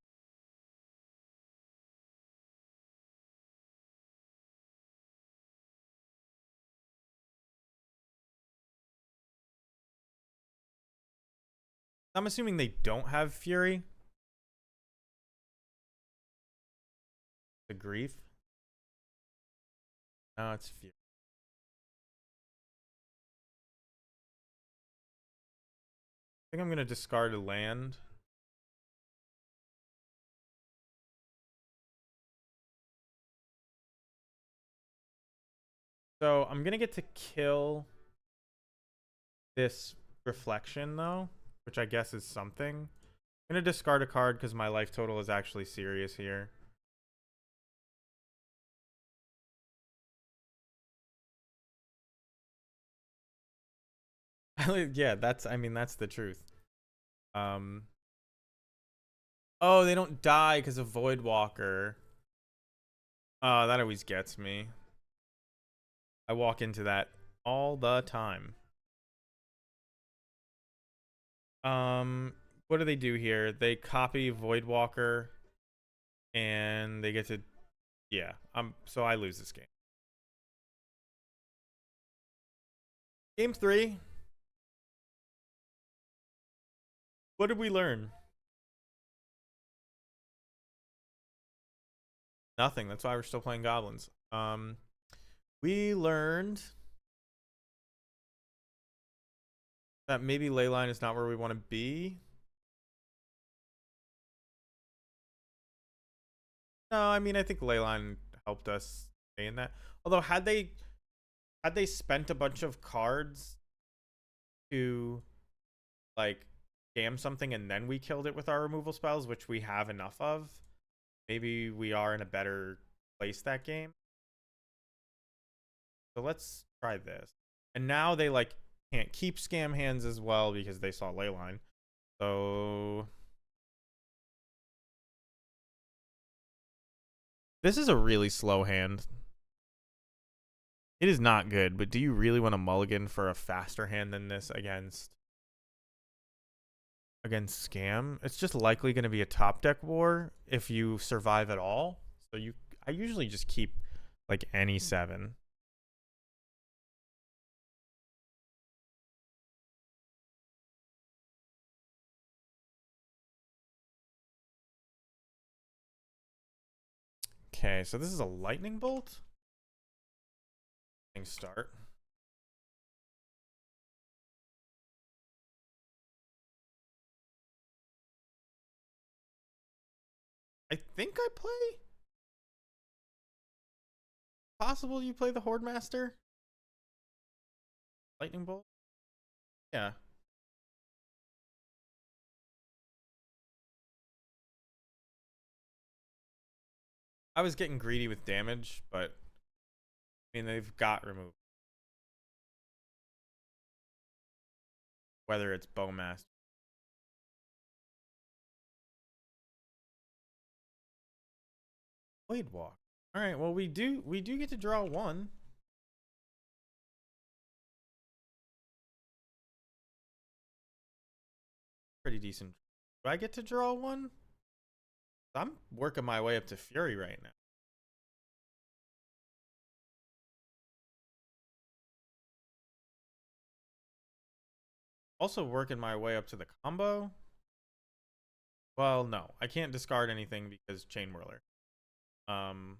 I'm assuming they don't have Fury. The Grief. No, it's Fury. I think I'm going to discard a land. So I'm going to get to kill this Reflection, though, which I guess is something. I'm gonna discard a card because my life total is actually serious here. Yeah, I mean, that's the truth. Um, oh, they don't die because of Voidwalker. Oh, that always gets me. I walk into that all the time. What do they do here? They copy Voidwalker and they get to, yeah. So I lose this game. Game 3. What did we learn? Nothing. That's why we're still playing Goblins. We learned that maybe Leyline is not where we want to be. No, I mean, I think Leyline helped us stay in that. Although had they spent a bunch of cards to like scam something and then we killed it with our removal spells, which we have enough of, maybe we are in a better place that game. So let's try this. And now they like can't keep scam hands as well because they saw Leyline. So this is a really slow hand. It is not good, but do you really want to mulligan for a faster hand than this against scam? It's just likely going to be a top deck war if you survive at all. So I usually just keep like any 7. Okay, so this is a lightning bolt. Start. I think I play. Possible you play the Horde Master? Lightning bolt? Yeah. I was getting greedy with damage, but I mean, they've got removed. Whether it's Bowmaster. Voidwalk. All right, well, we do get to draw 1. Pretty decent. Do I get to draw 1? I'm working my way up to Fury right now. Also working my way up to the combo. Well, no, I can't discard anything because Chain Whirler. And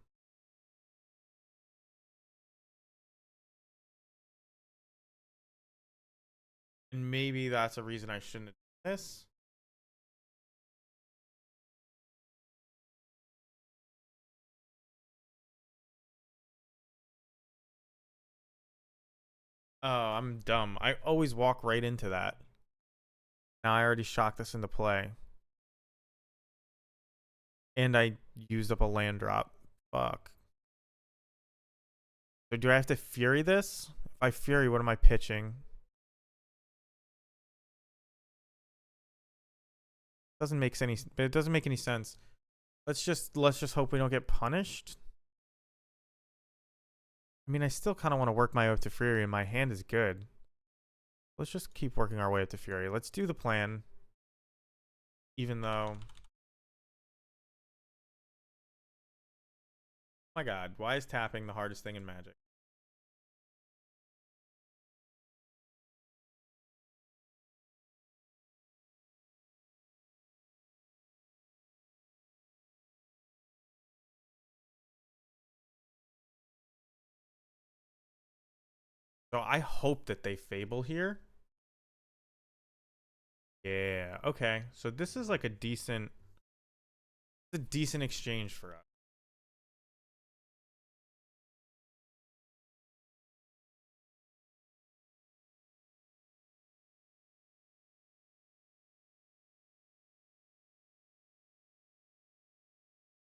maybe that's a reason I shouldn't have done this. Oh, I'm dumb. I always walk right into that. Now I already shocked this into play. And I used up a land drop. Fuck. So do I have to Fury this? If I Fury, what am I pitching? Doesn't make any. It doesn't make any sense. Let's just hope we don't get punished. I mean, I still kind of want to work my way up to Fury, and my hand is good. Let's just keep working our way up to Fury. Let's do the plan. Even though... Oh my god, why is tapping the hardest thing in Magic? So I hope that they Fable here. Yeah, okay. So this is like a decent exchange for us.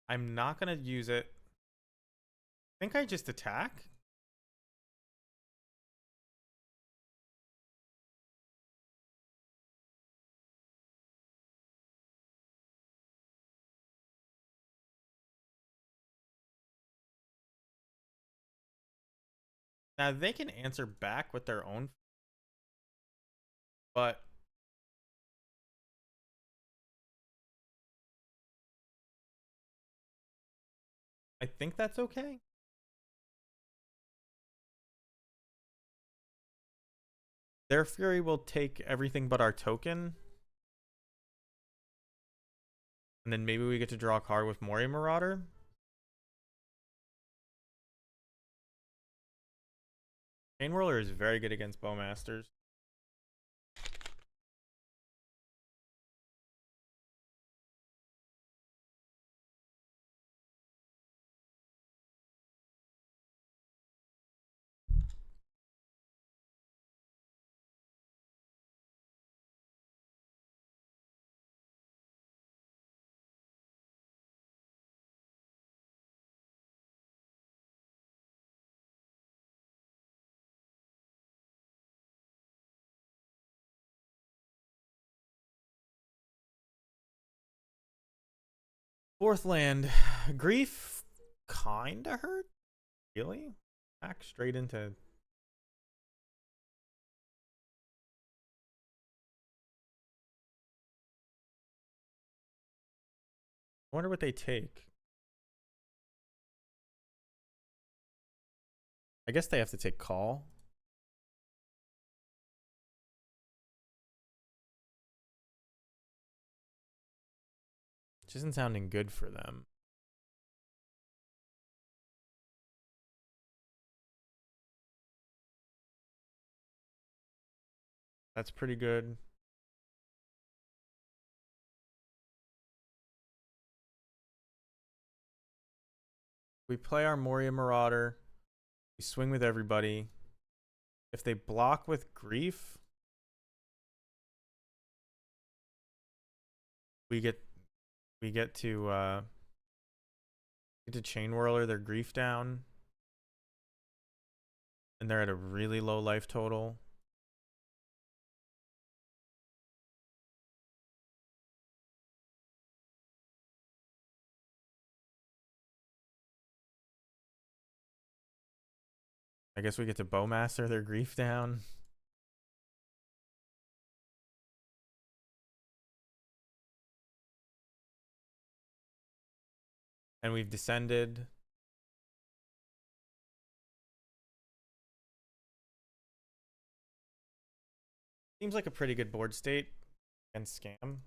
I'm not gonna use it. I think I just attack. Now they can answer back with their own, but I think that's okay. Their fury will take everything but our token. And then maybe we get to draw a card with Mori Marauder. Chain Whirler is very good against Bowmasters. Fourth land, Grief kinda hurt. Really? Back straight into. I wonder what they take. I guess they have to take call. Which isn't sounding good for them. That's pretty good. We play our Moria Marauder. We swing with everybody. If they block with Grief, we get to Chain Whirler their Grief down. And they're at a really low life total. I guess we get to Bowmaster their Grief down. And we've descended. Seems like a pretty good board state against Scam.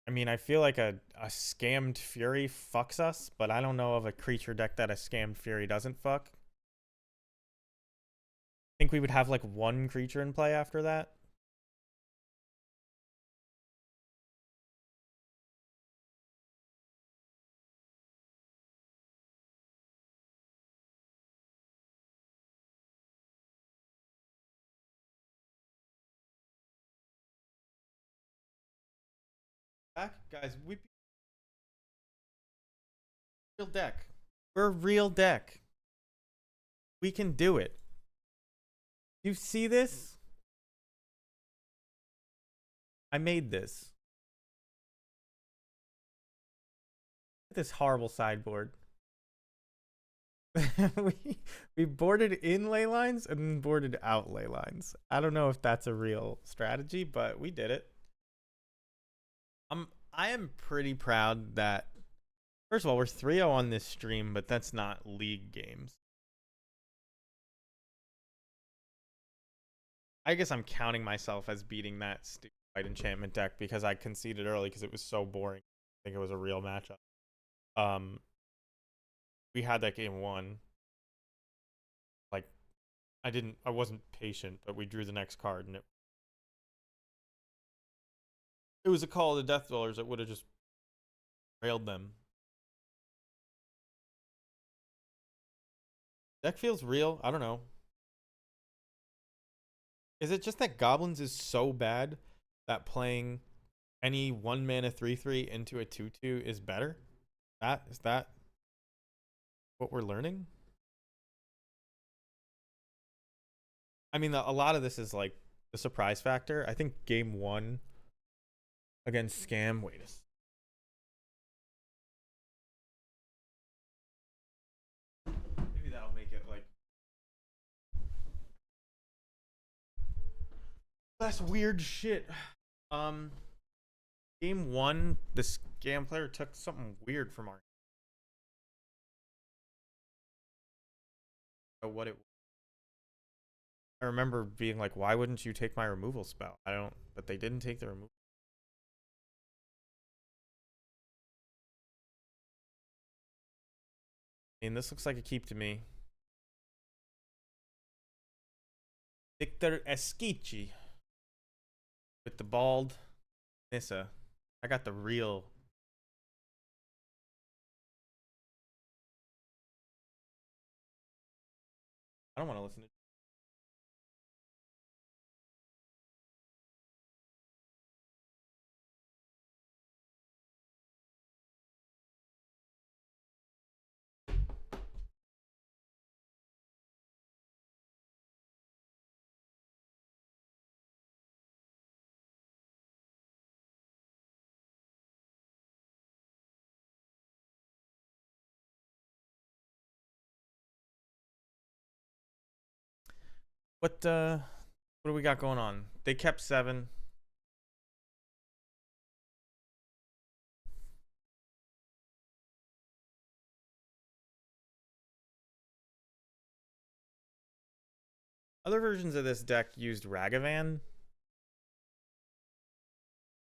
I mean, I feel like a scammed Fury fucks us, but I don't know of a creature deck that a scammed Fury doesn't fuck. I think we would have like one creature in play after that. Back, guys, we real deck. We're a real deck. We can do it. You see this? I made this. This horrible sideboard. we boarded in ley lines and then boarded out ley lines. I don't know if that's a real strategy, but we did it. I am pretty proud that, first of all, we're 3-0 on this stream, but that's not league games. I guess I'm counting myself as beating that stupid White Enchantment deck because I conceded early because it was so boring. I think it was a real matchup. We had that game won. Like, I wasn't patient, but we drew the next card and it was a call of the Death Dwellers that would have just railed them. Deck feels real. I don't know. Is it just that Goblins is so bad that playing any 1 mana 3/3 into a 2/2 is better? Is that what we're learning? I mean, a lot of this is like the surprise factor. I think game one against Scam. Wait a maybe that'll make it like less weird shit. Um, game one, the Scam player took something weird from our. What it. I remember being like, why wouldn't you take my removal spell? I don't. But they didn't take the removal. I mean, this looks like a keep to me. Victor Esquichi with the bald Nissa. I got the real. I don't want to listen to. What do we got going on? They kept 7. Other versions of this deck used Ragavan,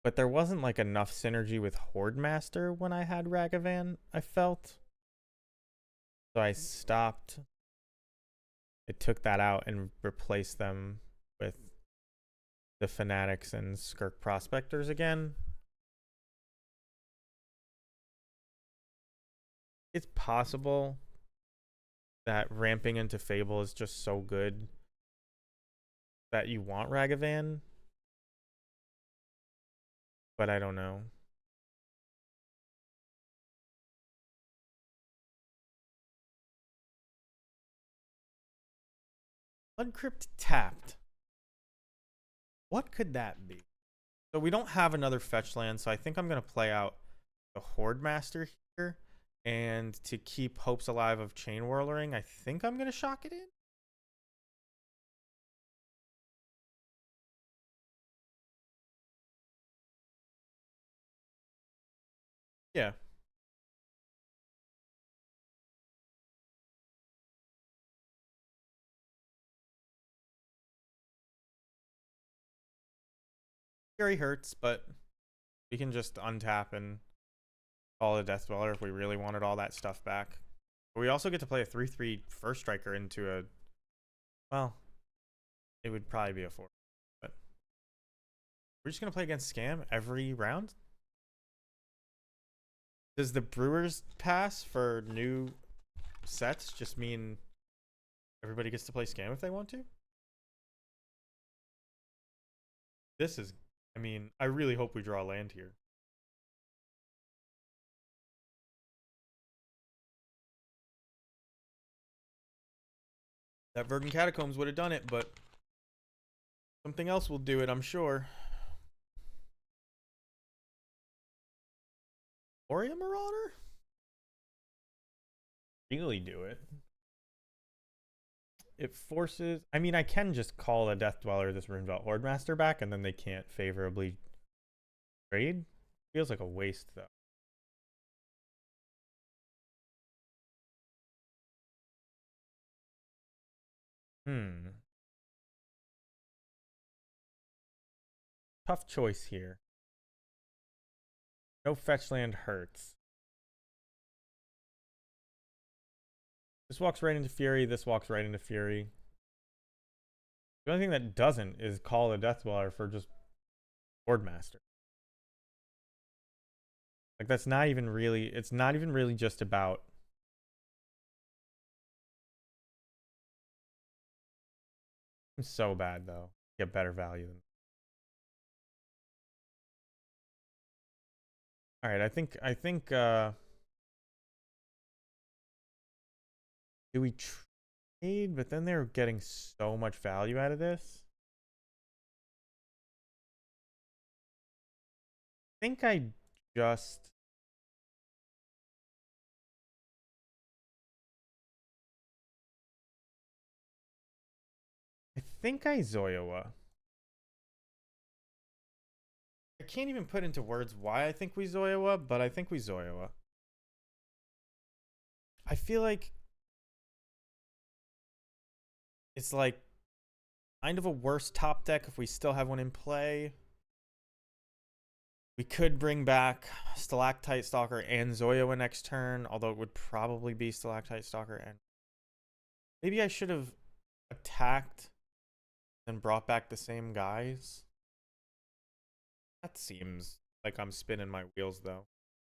but there wasn't like enough synergy with Horde Master when I had Ragavan, I felt. So I stopped. I took that out and replaced them with the Fanatics and Skirk Prospectors again. It's possible that ramping into Fable is just so good that you want Ragavan, but I don't know. Uncrypt tapped. What could that be? So we don't have another fetch land, so I think I'm going to play out the Horde Master here. And to keep hopes alive of Chain Whirlering, I think I'm going to shock it in. Yeah. Fury hurts, but we can just untap and call a Death Dweller if we really wanted all that stuff back. But we also get to play a 3/3 first striker into a. Well, it would probably be a 4. But we're just going to play against Scam every round? Does the Brewers pass for new sets just mean everybody gets to play Scam if they want to? This is. I mean, I really hope we draw land here. That Verdant Catacombs would have done it, but something else will do it, I'm sure. Moria Marauder? Really do it. It forces. I mean, I can just call a Death Dweller this Runebelt Horde Master back, and then they can't favorably trade. Feels like a waste, though. Tough choice here. No fetch land hurts. This walks right into Fury. This walks right into Fury. The only thing that doesn't is call a Death Dweller for just Horde Master. Like, that's not even really. It's not even really just about. I'm so bad, though. Get better value than. All right, I think do we trade? But then they're getting so much value out of this. I think just I think I Zoyoa. I can't even put into words why I think we Zoyoa, but I think we Zoyoa. I feel like it's like kind of a worse top deck if we still have one in play. We could bring back Stalactite Stalker and Zoyoa next turn, although it would probably be Stalactite Stalker. And maybe I should have attacked and brought back the same guys. That seems like I'm spinning my wheels, though.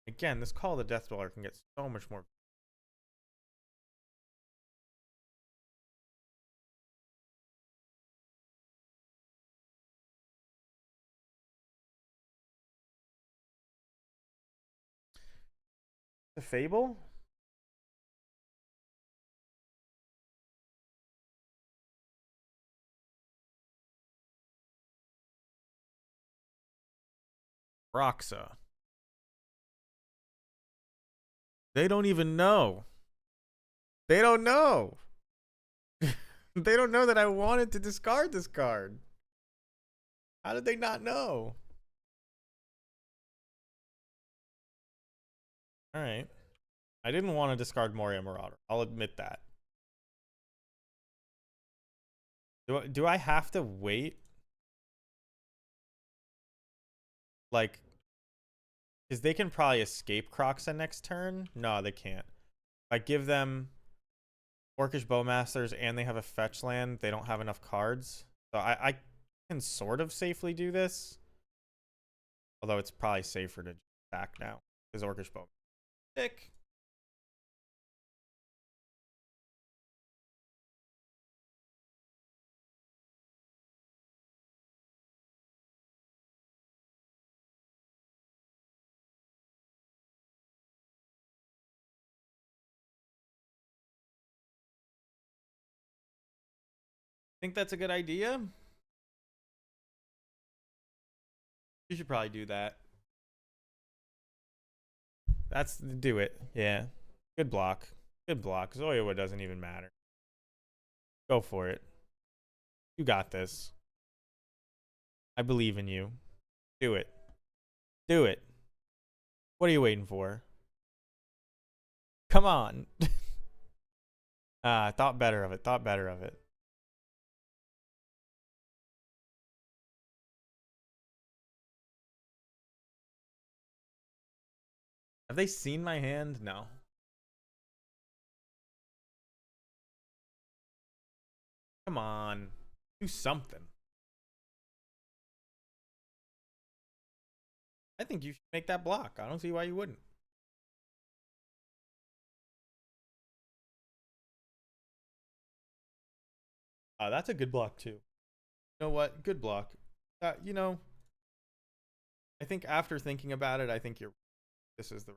Again, this Call of the Death Dweller can get so much more. The Fable? Roxa. They don't even know. They don't know. They don't know that I wanted to discard this card. How did they not know? All right. I didn't want to discard Moria Marauder. I'll admit that. Do I have to wait? Like, because they can probably escape Croxa next turn. No, they can't. If I give them Orcish Bowmasters and they have a fetch land, they don't have enough cards. So I can sort of safely do this. Although it's probably safer to attack now. Because Orcish Bow. Sick. Think that's a good idea? You should probably do that. Do it. Yeah. Good block. Good block. Zoyoa doesn't even matter. Go for it. You got this. I believe in you. Do it. Do it. What are you waiting for? Come on. Thought better of it. Thought better of it. Have they seen my hand? No. Come on. Do something. I think you should make that block. I don't see why you wouldn't. That's a good block too. You know what? Good block. You know, I think after thinking about it, I think this is the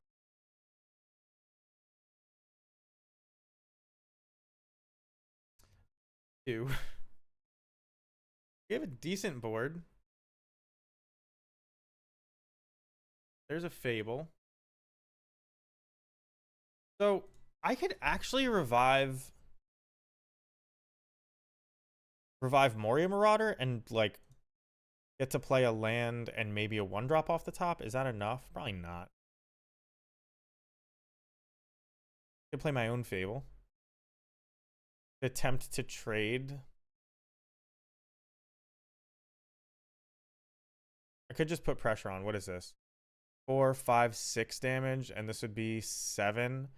two. We have a decent board. There's a Fable. So I could actually revive Moria Marauder and like get to play a land and maybe a 1-drop off the top. Is that enough? Probably not. I could play my own Fable. Attempt to trade. I could just put pressure on. What is this? 4, 5, 6 damage, and this would be 7.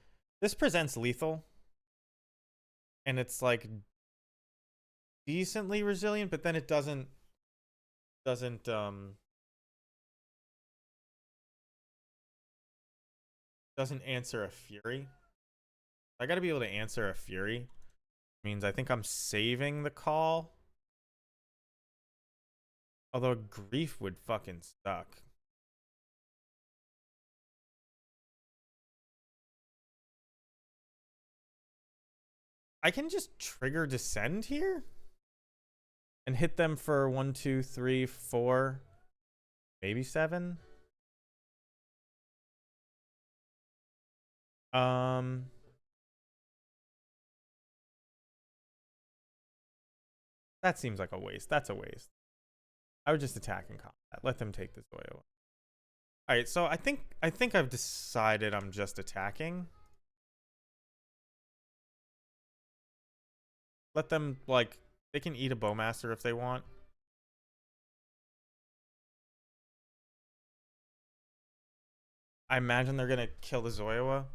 This presents lethal. And it's like decently resilient, but then it doesn't answer a Fury. I gotta be able to answer a Fury. Means I think I'm saving the call. Although Grief would fucking suck. I can just trigger Descend here and hit them for 1, 2, 3, 4, maybe 7. That seems like a waste. That's a waste. I would just attack in combat. Let them take this Zoya. All right, so I think I've decided I'm just attacking. Let them, like, they can eat a Bowmaster if they want. I imagine they're gonna kill the Zoya.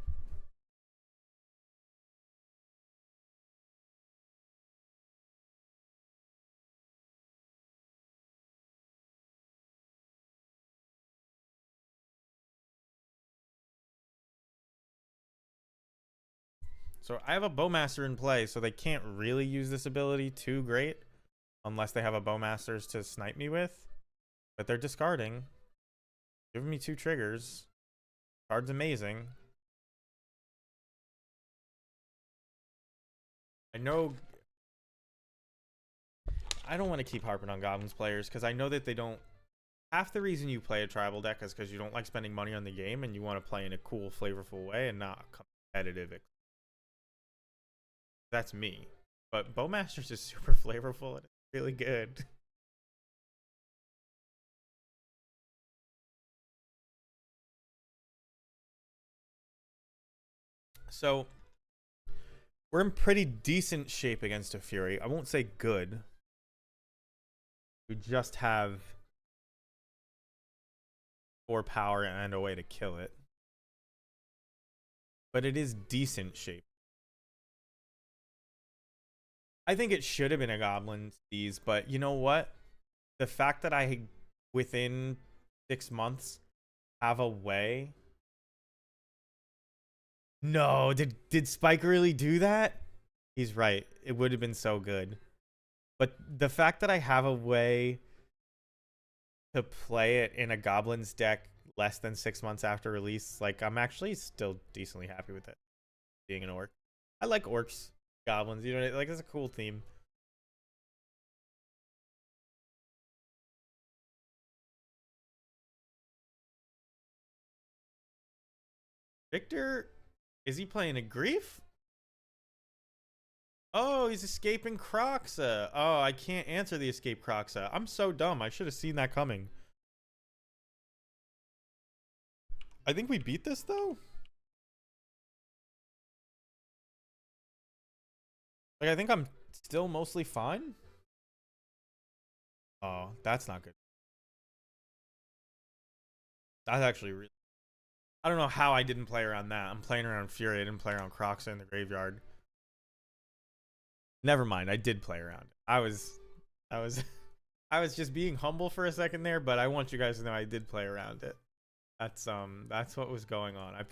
So I have a Bowmaster in play, so they can't really use this ability too great unless they have a Bowmasters to snipe me with. But they're discarding, giving me 2 triggers. Card's amazing. I know I don't want to keep harping on Goblins players because I know that they don't. Half the reason you play a tribal deck is because you don't like spending money on the game and you want to play in a cool, flavorful way and not competitive. That's me. But Bowmasters is super flavorful and it's really good. So we're in pretty decent shape against a Fury. I won't say good. We just have 4 power and a way to kill it. But it is decent shape. I think it should have been a Goblin Seas, but you know what? The fact that I, within 6 months, have a way. No, did Spike really do that? He's right. It would have been so good. But the fact that I have a way to play it in a Goblins deck less than 6 months after release, like, I'm actually still decently happy with it. Being an orc. I like orcs, goblins, you know, like, it's a cool theme. Victor, is he playing a Grief? Oh, he's escaping Croxa. Oh, I can't answer the escape Croxa. I'm so dumb. I should have seen that coming. I think we beat this, though. Like, I think I'm still mostly fine. Oh, that's not good. That's actually really... I don't know how I didn't play around that. I'm playing around Fury. I didn't play around Croxa in the graveyard. Never mind. I did play around. I was I was just being humble for a second there, but I want you guys to know I did play around it. That's what was going on. I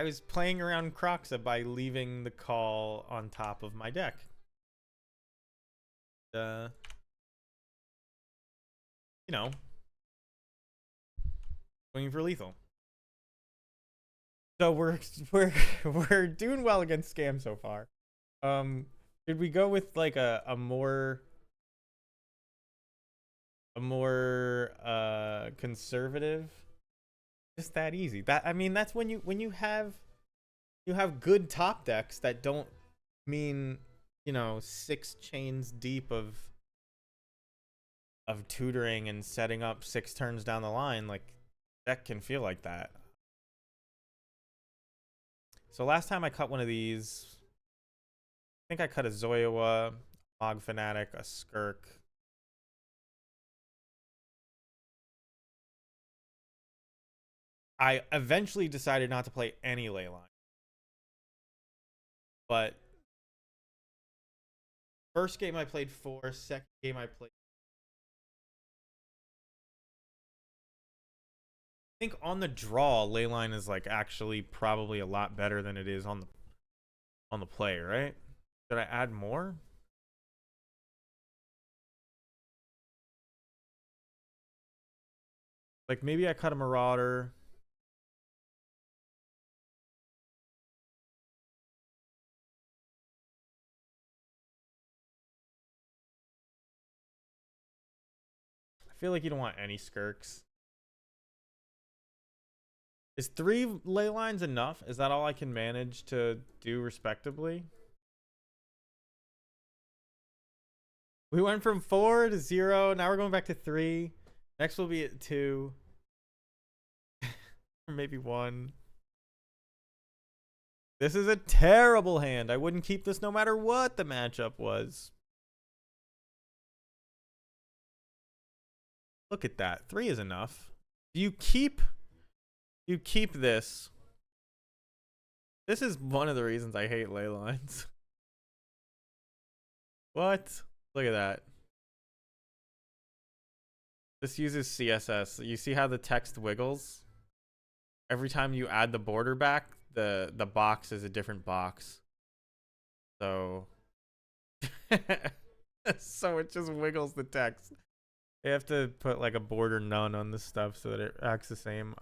was playing around Croxa by leaving the call on top of my deck. You know, swinging for lethal. So we're doing well against Scam so far. Should we go with like a more conservative? Just that easy. That, I mean, that's when you have good top decks that don't mean, you know, 6 chains deep of tutoring and setting up 6 turns down the line. Like, deck can feel like that. So last time I cut one of these, I think I cut a Zoya, Mog Fanatic, a Skirk. I eventually decided not to play any Leyline. But first game I played 4, second game I played... I think on the draw, Leyline is like actually probably a lot better than it is on the play, right? Should I add more? Like, maybe I cut a Marauder. feel like you don't want any skirks. Is 3 ley lines enough? Is that all I can manage to do respectably? We went from 4 to 0. Now we're going back to 3. Next will be at 2. Or maybe 1. This is a terrible hand. I wouldn't keep this no matter what the matchup was. Look at that. 3 is enough. You keep this. This is one of the reasons I hate ley lines. What? Look at that. This uses CSS. You see how the text wiggles? Every time you add the border back, the box is a different box. So so it just wiggles the text. They have to put like a border none on this stuff so that it acts the same.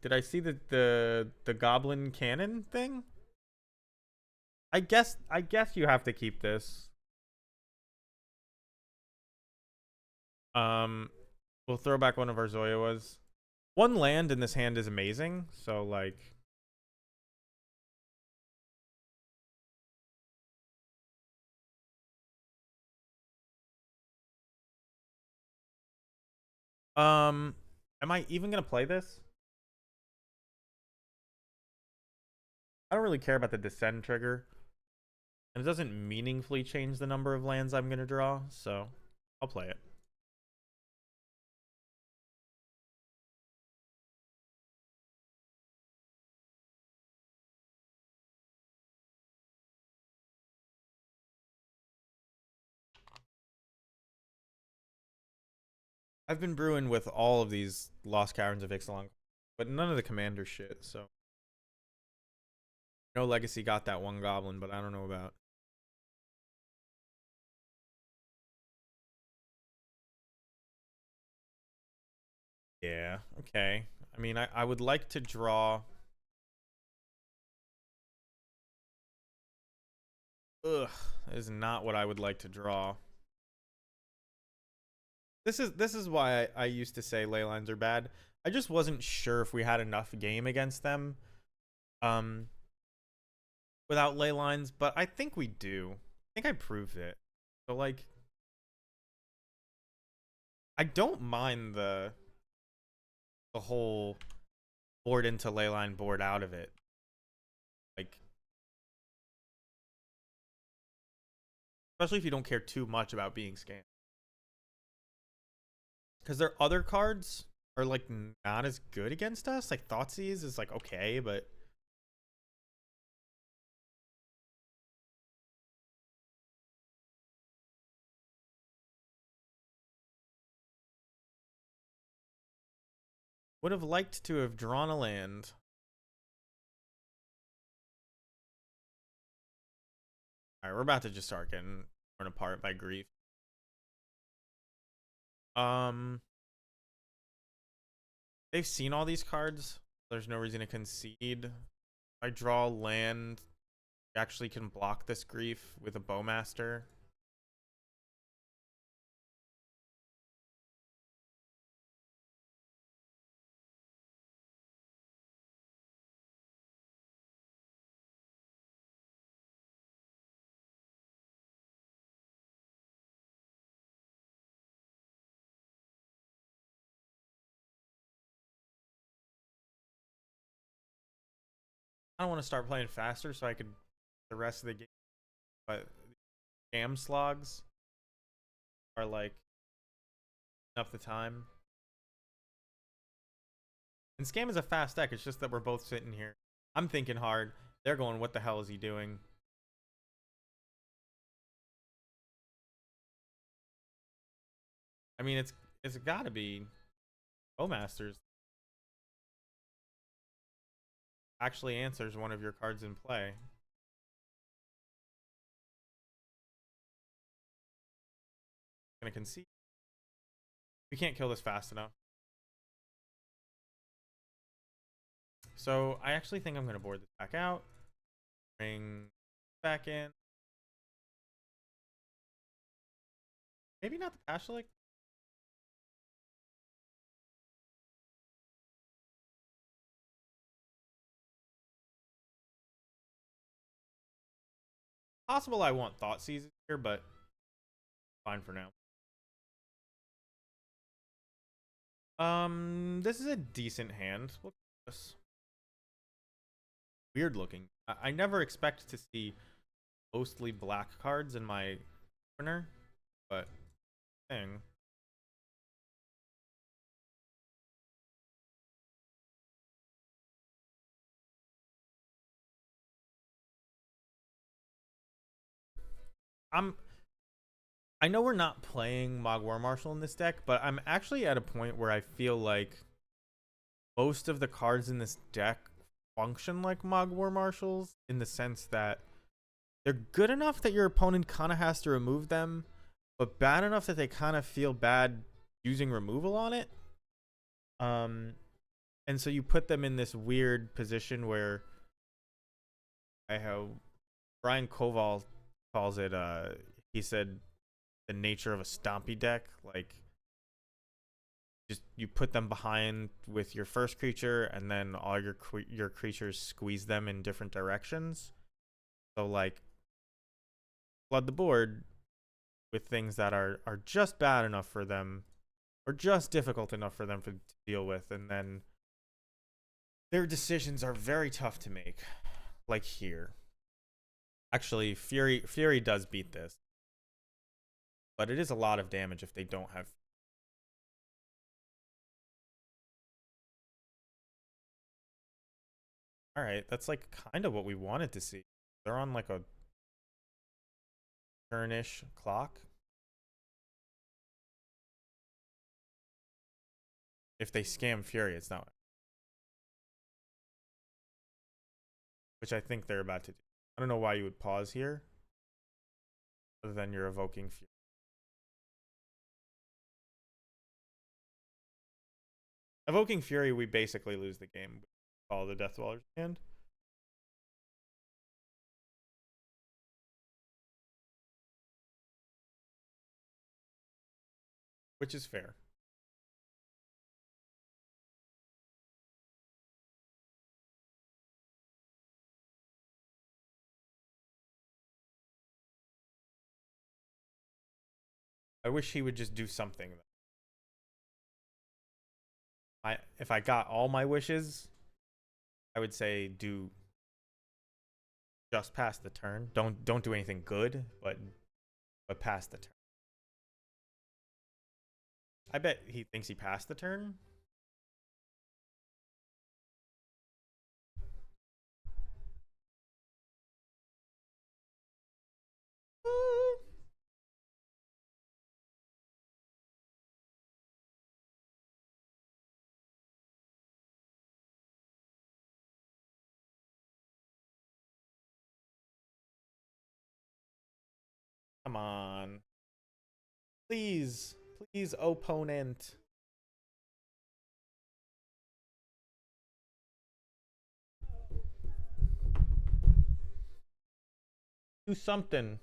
Did I see the goblin cannon thing? I guess you have to keep this. We'll throw back one of our Zoyoas. 1 land in this hand is amazing, so like am I even gonna play this? I don't really care about the descend trigger. And it doesn't meaningfully change the number of lands I'm gonna draw, so I'll play it. I've been brewing with all of these Lost Caverns of Ixalan, but none of the commander shit, so. No Legacy got that 1 goblin, but I don't know about. Yeah, okay. I mean, I would like to draw. Ugh, that is not what I would like to draw. This is why I used to say ley lines are bad. I just wasn't sure if we had enough game against them without ley lines, but I think we do. I think I proved it. So like I don't mind the whole board into ley line, board out of it. Like especially if you don't care too much about being scammed. Because their other cards are like not as good against us. Like Thoughtseize is like okay, but would have liked to have drawn a land. All right, we're about to just start getting torn apart by grief. They've seen all these cards. There's no reason to concede. If I draw land, I actually can block this grief with a Bowmaster. I don't want to start playing faster so I could the rest of the game, but scam slogs are like enough the time. And scam is a fast deck. It's just that we're both sitting here. I'm thinking hard. They're going, what the hell is he doing? I mean, it's got to be Bowmasters. Actually answers one of your cards in play. Gonna concede. We can't kill this fast enough. So I actually think I'm gonna board this back out. Bring back in. Maybe not the Pashalik. Possible I want Thought Seizes here, but fine for now. This is a decent hand. Look at this. Weird looking. I never expect to see mostly black cards in my corner, but thing. I know we're not playing Mogwar Marshal in this deck, but I'm actually at a point where I feel like most of the cards in this deck function like Mogwar Marshals in the sense that they're good enough that your opponent kind of has to remove them, but bad enough that they kind of feel bad using removal on it. And so you put them in this weird position where I have Brian Koval calls it he said the nature of a stompy deck, like just you put them behind with your first creature and then all your creatures squeeze them in different directions. So like flood the board with things that are just bad enough for them or just difficult enough for them to deal with, and then their decisions are very tough to make. Like here. Actually, Fury does beat this. But it is a lot of damage if they don't have. Alright, that's like kind of what we wanted to see. They're on like a turnish clock. If they scam Fury, it's not. Which I think they're about to do. I don't know why you would pause here. Other than you're evoking Fury. Evoking Fury, we basically lose the game. Follow the Death Dweller's hand. Which is fair. I wish he would just do something. If I got all my wishes, I would say do just pass the turn. Don't do anything good, but pass the turn. I bet he thinks he passed the turn. Come on. Please. Please, opponent. Do something.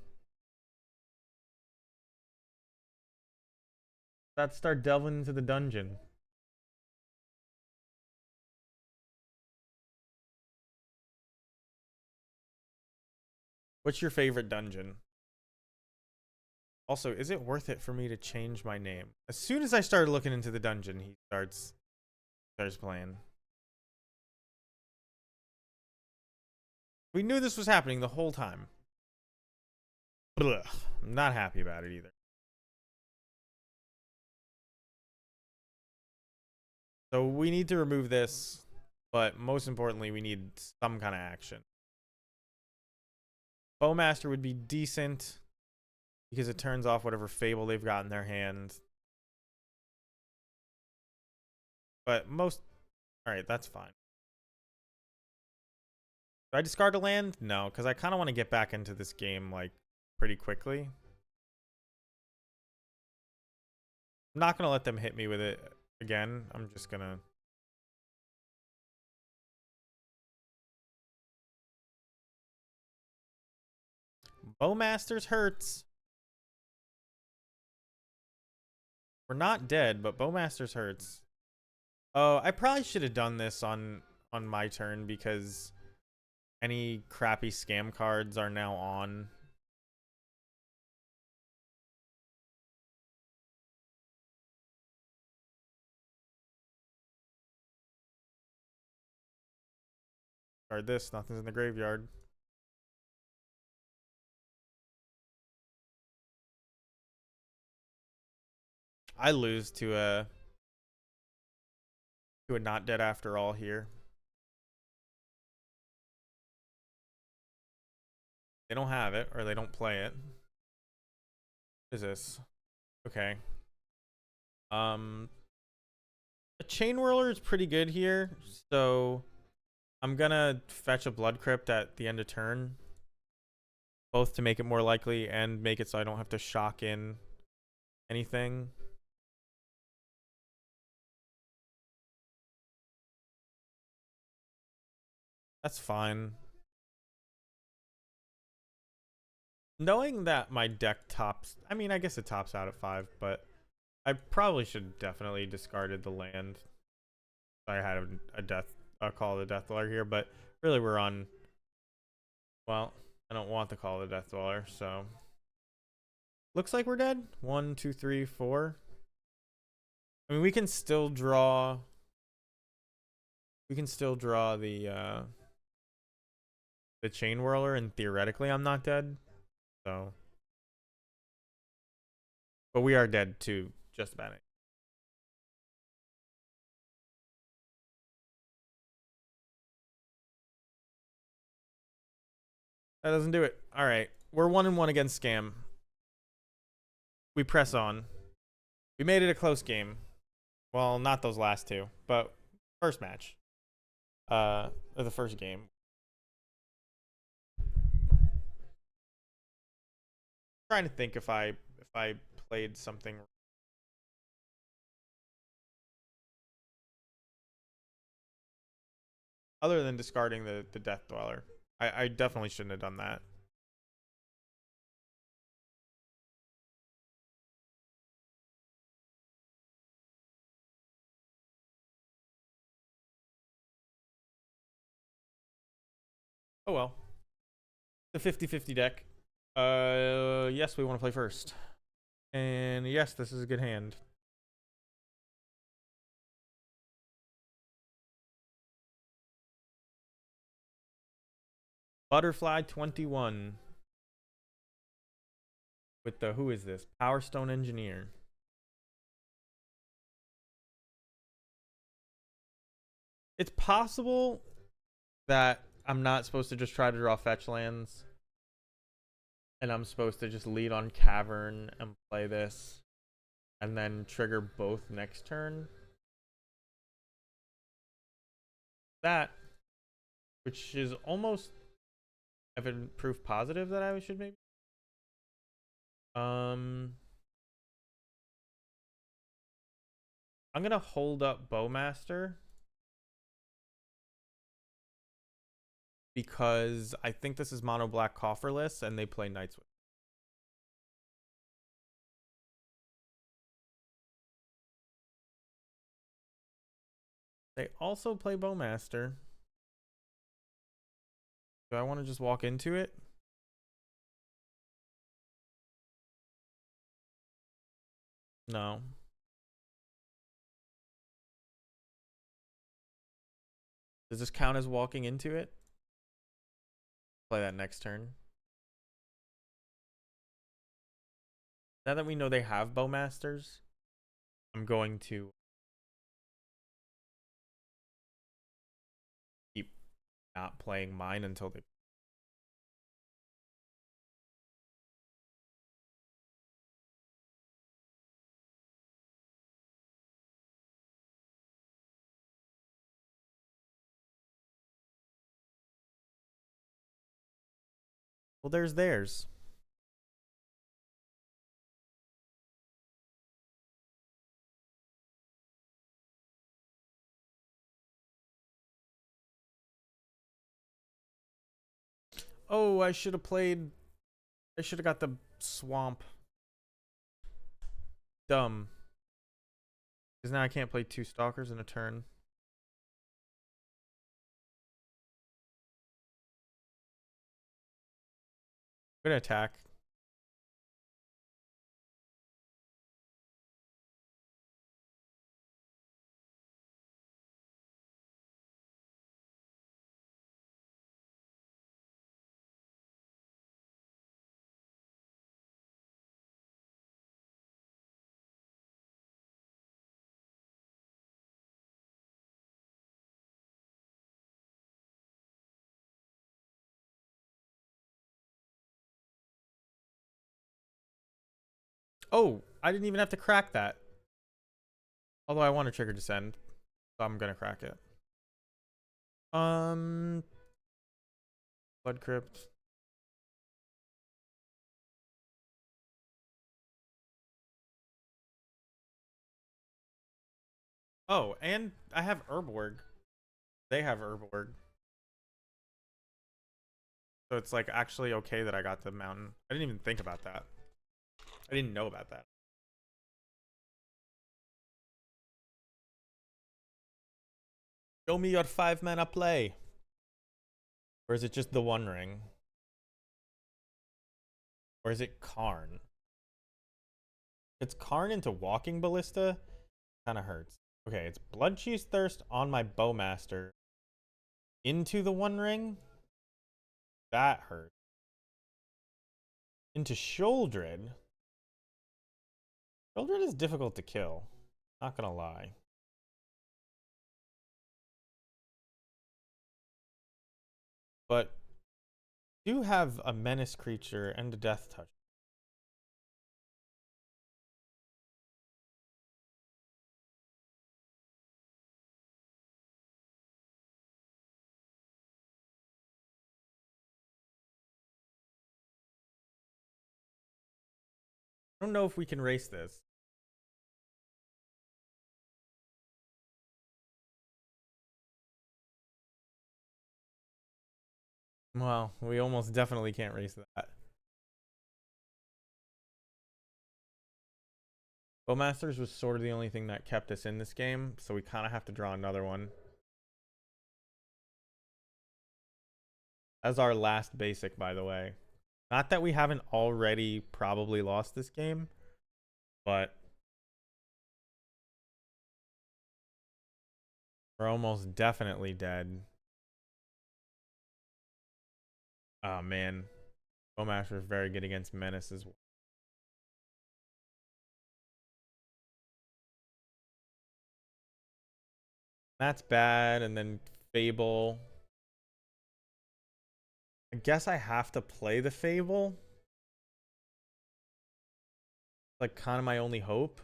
Let's start delving into the dungeon. What's your favorite dungeon? Also, is it worth it for me to change my name? As soon as I started looking into the dungeon, he starts playing. We knew this was happening the whole time. Ugh, I'm not happy about it either. So we need to remove this, but most importantly, we need some kind of action. Bowmaster would be decent because it turns off whatever Fable they've got in their hand. But alright, that's fine. Do I discard a land? No, because I kind of want to get back into this game like pretty quickly. I'm not going to let them hit me with it again. I'm just going to... Bowmasters hurts. We're not dead, but Bowmasters hurts. Oh, I probably should have done this on my turn because any crappy scam cards are now on. Guard this, nothing's in the graveyard. I lose to a not dead after all here. They don't have it, or they don't play it. What is this? Okay. A Chain Whirler is pretty good here, so I'm gonna fetch a Blood Crypt at the end of turn, both to make it more likely and make it so I don't have to shock in anything. That's fine. Knowing that my deck tops, I mean, I guess it tops out at 5, but I probably should definitely discarded the land. I had a Call of the Death Dweller here, but really we're on, well, I don't want the Call of the Death Dweller, so looks like we're dead. 1, 2, 3, 4. I mean, we can still draw the Chain Whirler, and theoretically I'm not dead. So, but we are dead too, just about it. That doesn't do it. All right, we're 1-1 against Scam. We press on. We made it a close game. Well, not those last two, but first match. Or the first game. Trying to think if I played something other than discarding the Death Dweller. I definitely shouldn't have done that. Oh well. The 50-50 deck. Yes, we want to play first. And yes, this is a good hand. Butterfly 21. With the, who is this? Power Stone Engineer. It's possible that I'm not supposed to just try to draw fetch lands. And I'm supposed to just lead on Cavern and play this. And then trigger both next turn. That, which is almost evident proof positive that I should maybe. I'm gonna hold up Bowmaster because I think this is mono black cofferless and they play Knights with. They also play Bowmaster. Do I want to just walk into it? No. Does this count as walking into it? Play that next turn. Now that we know they have Bowmasters, I'm going to keep not playing mine until they. Well, there's theirs. Oh, I should have played. I should have got the swamp. Dumb. Because now I can't play 2 stalkers in a turn. I'm gonna attack. Oh, I didn't even have to crack that. Although I want to trigger descend, so I'm gonna crack it. Blood crypt. Oh, and I have Herborg. They have Herborg. So it's like actually okay that I got the mountain. I didn't even think about that. I didn't know about that. Show me your 5-mana play. Or is it just the One Ring? Or is it Karn? It's Karn into Walking Ballista. Kind of hurts. Okay, it's Bloodchief's Thirst on my Bowmaster. Into the One Ring? That hurt. Into Sholdred. Sholdred is difficult to kill. Not gonna lie. But do have a menace creature and a death touch. I don't know if we can race this. Well, we almost definitely can't race that. Bowmasters was sort of the only thing that kept us in this game, so we kind of have to draw another one. As our last basic, by the way. Not that we haven't already probably lost this game, but we're almost definitely dead. Oh, man. Bowmaster is very good against Menace as well. That's bad, and then Fable. I guess I have to play the Fable. Like, kind of my only hope.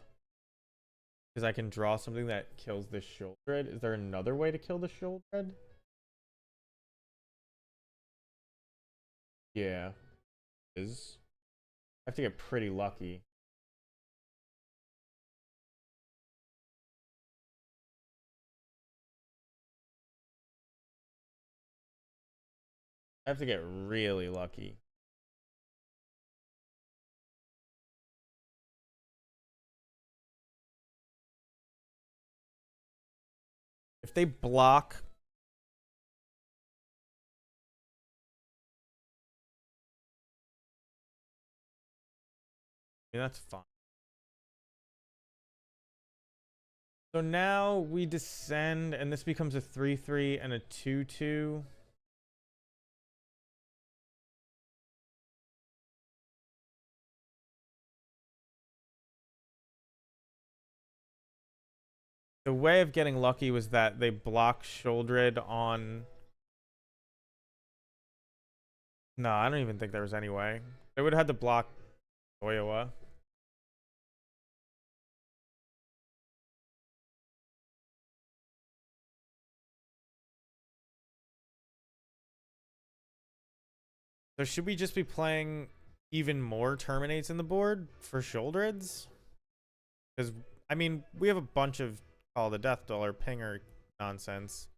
Because I can draw something that kills the Shieldred. Is there another way to kill the Shieldred? Yeah. Is. I have to get pretty lucky. I have to get really lucky. If they block... I mean, that's fine. So now we descend, and this becomes a 3/3 and a 2/2. The way of getting lucky was that they block Shieldred on... No, I don't even think there was any way. They would have had to block Oyowa. So should we just be playing even more Terminates in the board for Shouldreds? Because, I mean, we have a bunch of Call the Death Dollar Pinger nonsense.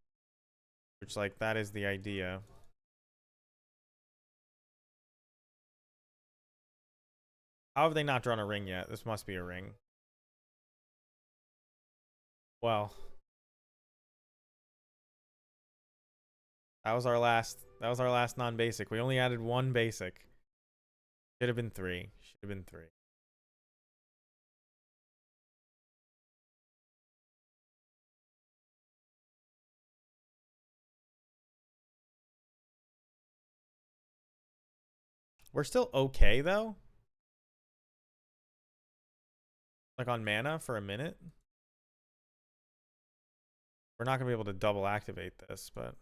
Which, like, that is the idea. How have they not drawn a ring yet? This must be a ring. Well, that was our last non-basic. We only added one basic. Should have been three. Should have been three. We're still okay though. Like on mana for a minute. We're not gonna be able to double activate this, but is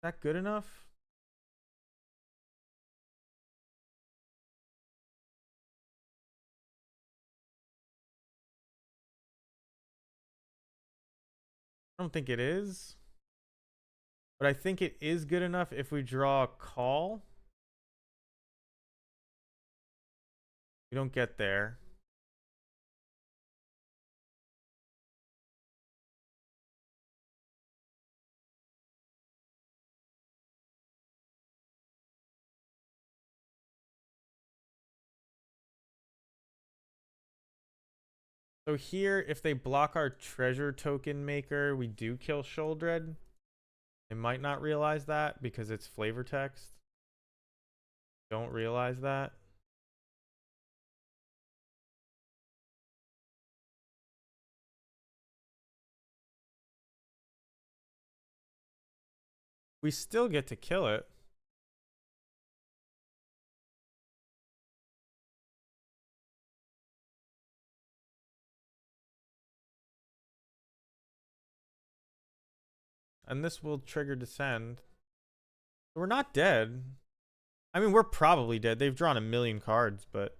that good enough? I don't think it is. But I think it is good enough if we draw a call. We don't get there. So here, if they block our treasure token maker, we do kill Sholdred. They might not realize that because it's flavor text. Don't realize that. We still get to kill it. And this will trigger descend. We're not dead. I mean, we're probably dead. They've drawn a million cards, but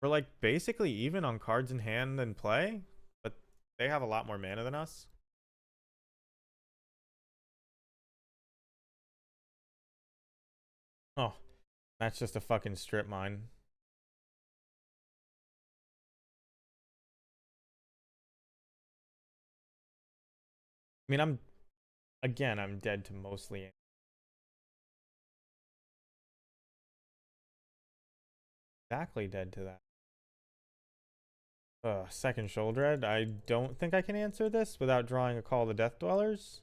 we're like basically even on cards in hand and play. But they have a lot more mana than us. Oh, that's just a fucking strip mine. I mean, I'm dead to mostly. Exactly dead to that. Second Sholdred. I don't think I can answer this without drawing a Call of the Death Dwellers.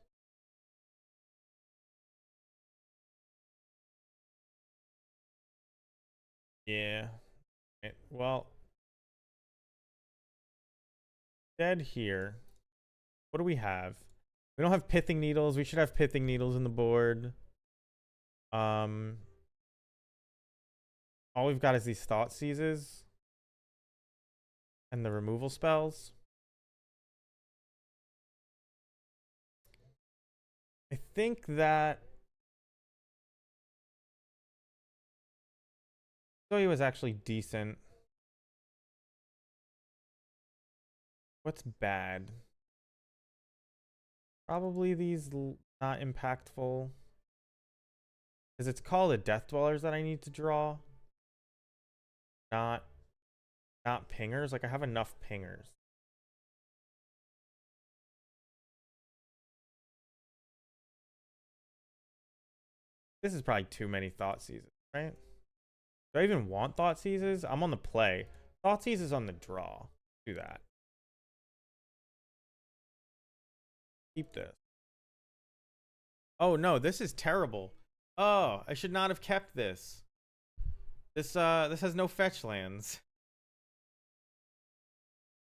Yeah. Well, dead here. What do we have? We don't have Pithing Needles. We should have Pithing Needles in the board. All we've got is these Thought Seizes and the removal spells. I think that Zoe was actually decent. What's bad? Probably these not impactful. Because it's called a Death Dwellers that I need to draw. Not pingers. Like I have enough pingers. This is probably too many Thought Seizes, right? Do I even want Thought Seizes? I'm on the play. Thought Seizes on the draw. Do that. Keep this. Oh no, this is terrible. Oh, I should not have kept this. This has no fetch lands.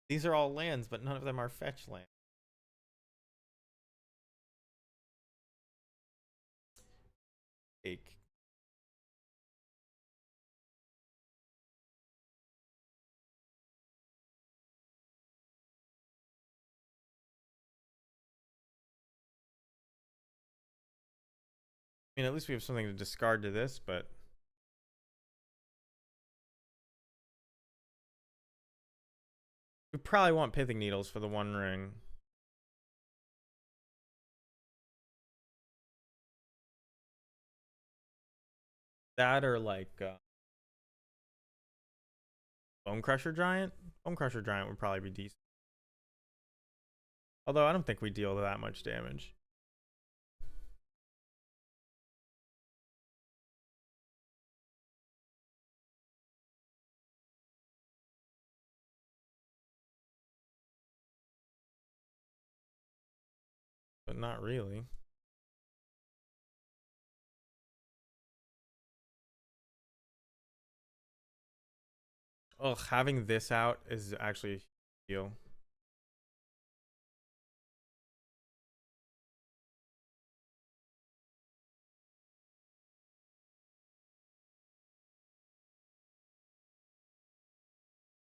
These are all lands, but none of them are fetch lands. Take. I mean, at least we have something to discard to this, but we probably want Pithing Needles for the One Ring. That or like Bone Crusher Giant. Bone Crusher Giant would probably be decent. Although I don't think we deal that much damage. not really. Ugh, having this out is actually a deal.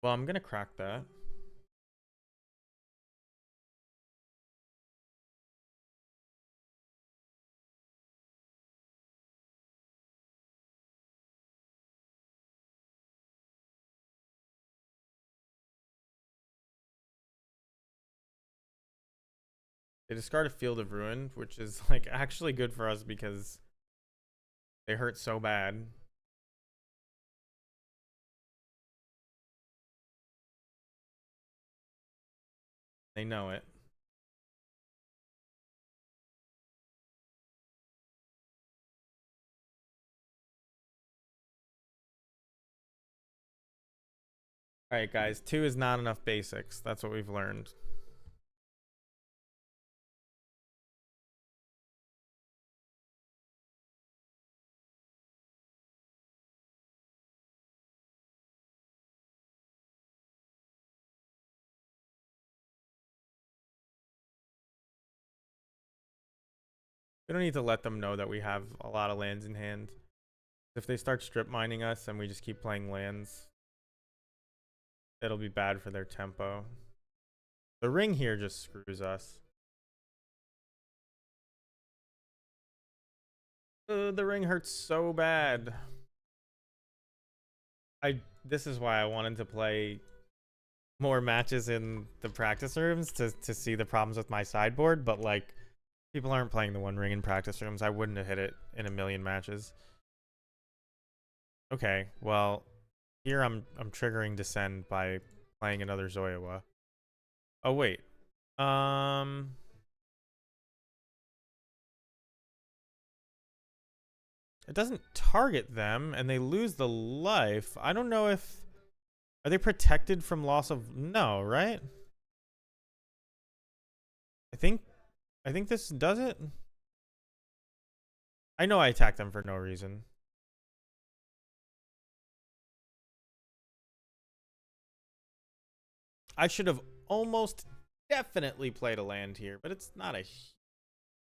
Well, I'm gonna crack that. They discard a Field of Ruin, which is like actually good for us because they hurt so bad. They know it. All right, guys, 2 is not enough basics. That's what we've learned. We don't need to let them know that we have a lot of lands in hand. If they start strip mining us and we just keep playing lands, it'll be bad for their tempo. The ring here just screws us. The ring hurts so bad. This is why I wanted to play more matches in the practice rooms to see the problems with my sideboard, but like people aren't playing the One Ring in practice rooms. I wouldn't have hit it in a million matches. Okay, well, here I'm triggering Descend by playing another Zoyawa. Oh wait. It doesn't target them and they lose the life. I don't know if are they protected from loss of no, right? I think this does it. I know I attacked them for no reason. I should have almost definitely played a land here, but it's not a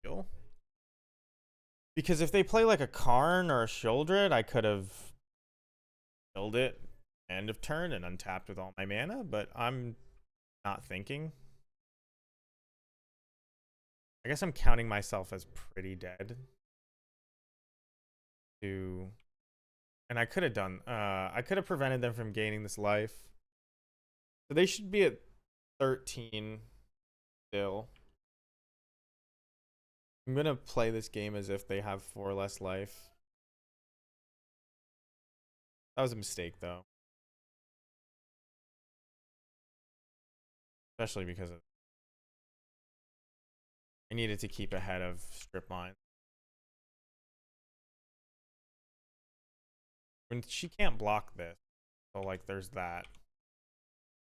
heal. Because if they play like a Karn or a Sheoldred, I could have killed it end of turn and untapped with all my mana, but I'm not thinking. I guess I'm counting myself as pretty dead. And I could have done I could have prevented them from gaining this life. So they should be at 13 still. I'm gonna play this game as if they have 4 less life. That was a mistake though. Especially because I needed to keep ahead of strip mine. When she can't block this. So like there's that.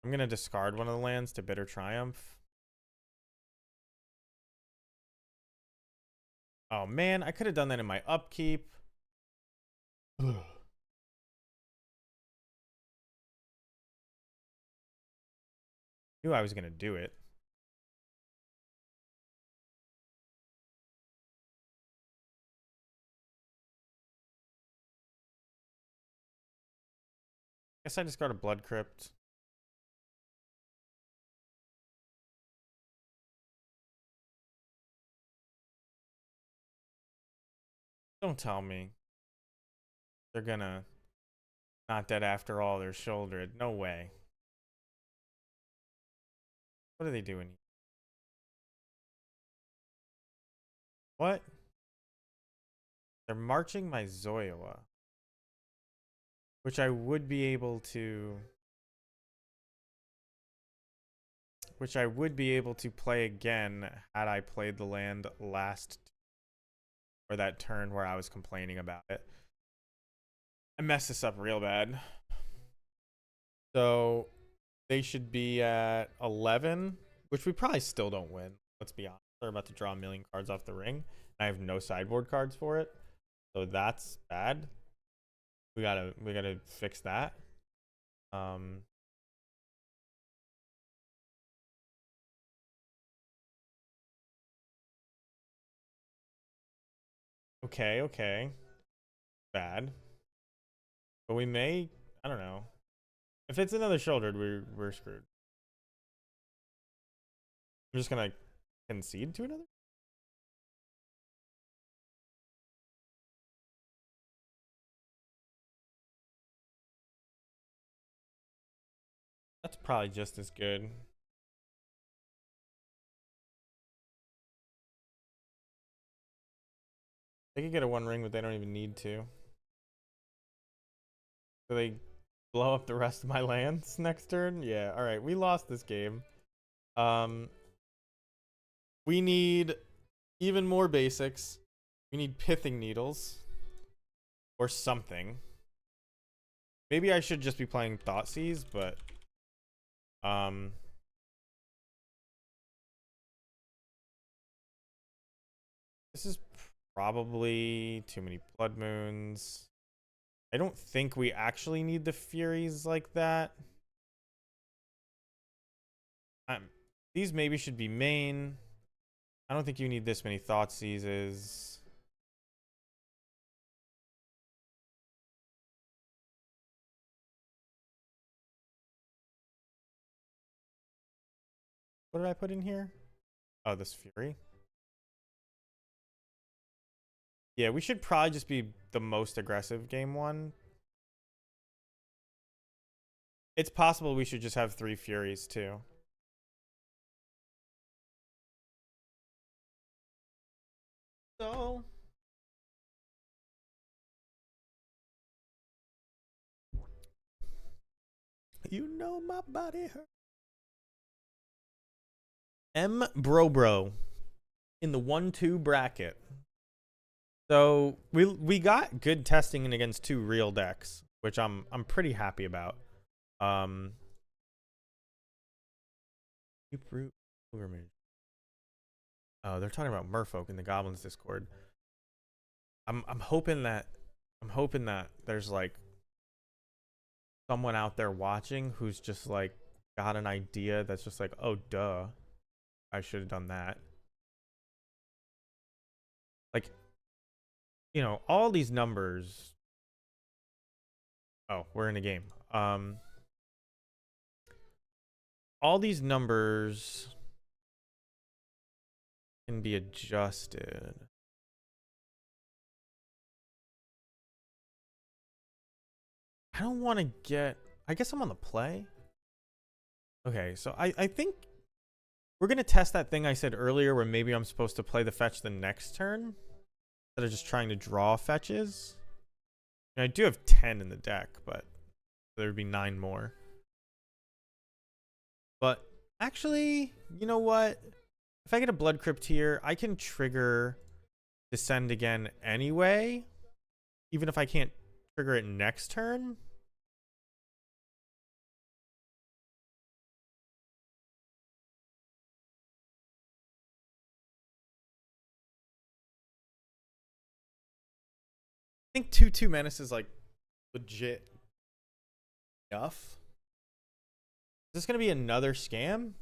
I'm gonna discard one of the lands to Bitter Triumph. Oh man, I could have done that in my upkeep. Knew I was gonna do it. Guess I just got a Blood Crypt. Don't tell me they're gonna not dead after all. They're shouldered. No way. What are they doing? What? They're marching my Zoyawa, which I would be able to play again had I played the land last or that turn where I was complaining about it. I messed this up real bad. So they should be at 11, which we probably still don't win. Let's be honest. They're about to draw a million cards off the ring. I have no sideboard cards for it, so that's bad. We gotta fix that. Um, okay, bad. But we may, I don't know. If it's another shouldered, we're screwed. I'm just gonna concede to another. That's probably just as good. They could get a one ring, but they don't even need to. So they blow up the rest of my lands next turn? Yeah, alright. We lost this game. We need even more basics. We need pithing needles. Or something. Maybe I should just be playing Thoughtseize, but this is probably too many blood moons. I don't think we actually need the Furies like that. These maybe should be main. I don't think you need this many Thoughtseizes. What did I put in here? Oh, this Fury. Yeah, we should probably just be the most aggressive game one. It's possible we should just have 3 Furies too. So you know my body hurt. M Bro in the 1-2 bracket. So we got good testing in against 2 real decks, which I'm pretty happy about. Deep Root Pilgrimage. Oh, they're talking about Merfolk in the Goblins Discord. I'm hoping that there's like someone out there watching who's just like got an idea that's just like, oh duh, I should have done that. Like, you know, all these numbers. Oh, we're in a game. All these numbers can be adjusted. I don't want to get, I guess I'm on the play. Okay, so I think we're going to test that thing I said earlier where maybe I'm supposed to play the fetch the next turn instead of just trying to draw fetches. And I do have 10 in the deck, but there would be 9 more. But actually, you know what? If I get a Blood Crypt here, I can trigger Descend again anyway, even if I can't trigger it next turn. I think 2/2 Menace is like legit enough. Is this going to be another scam?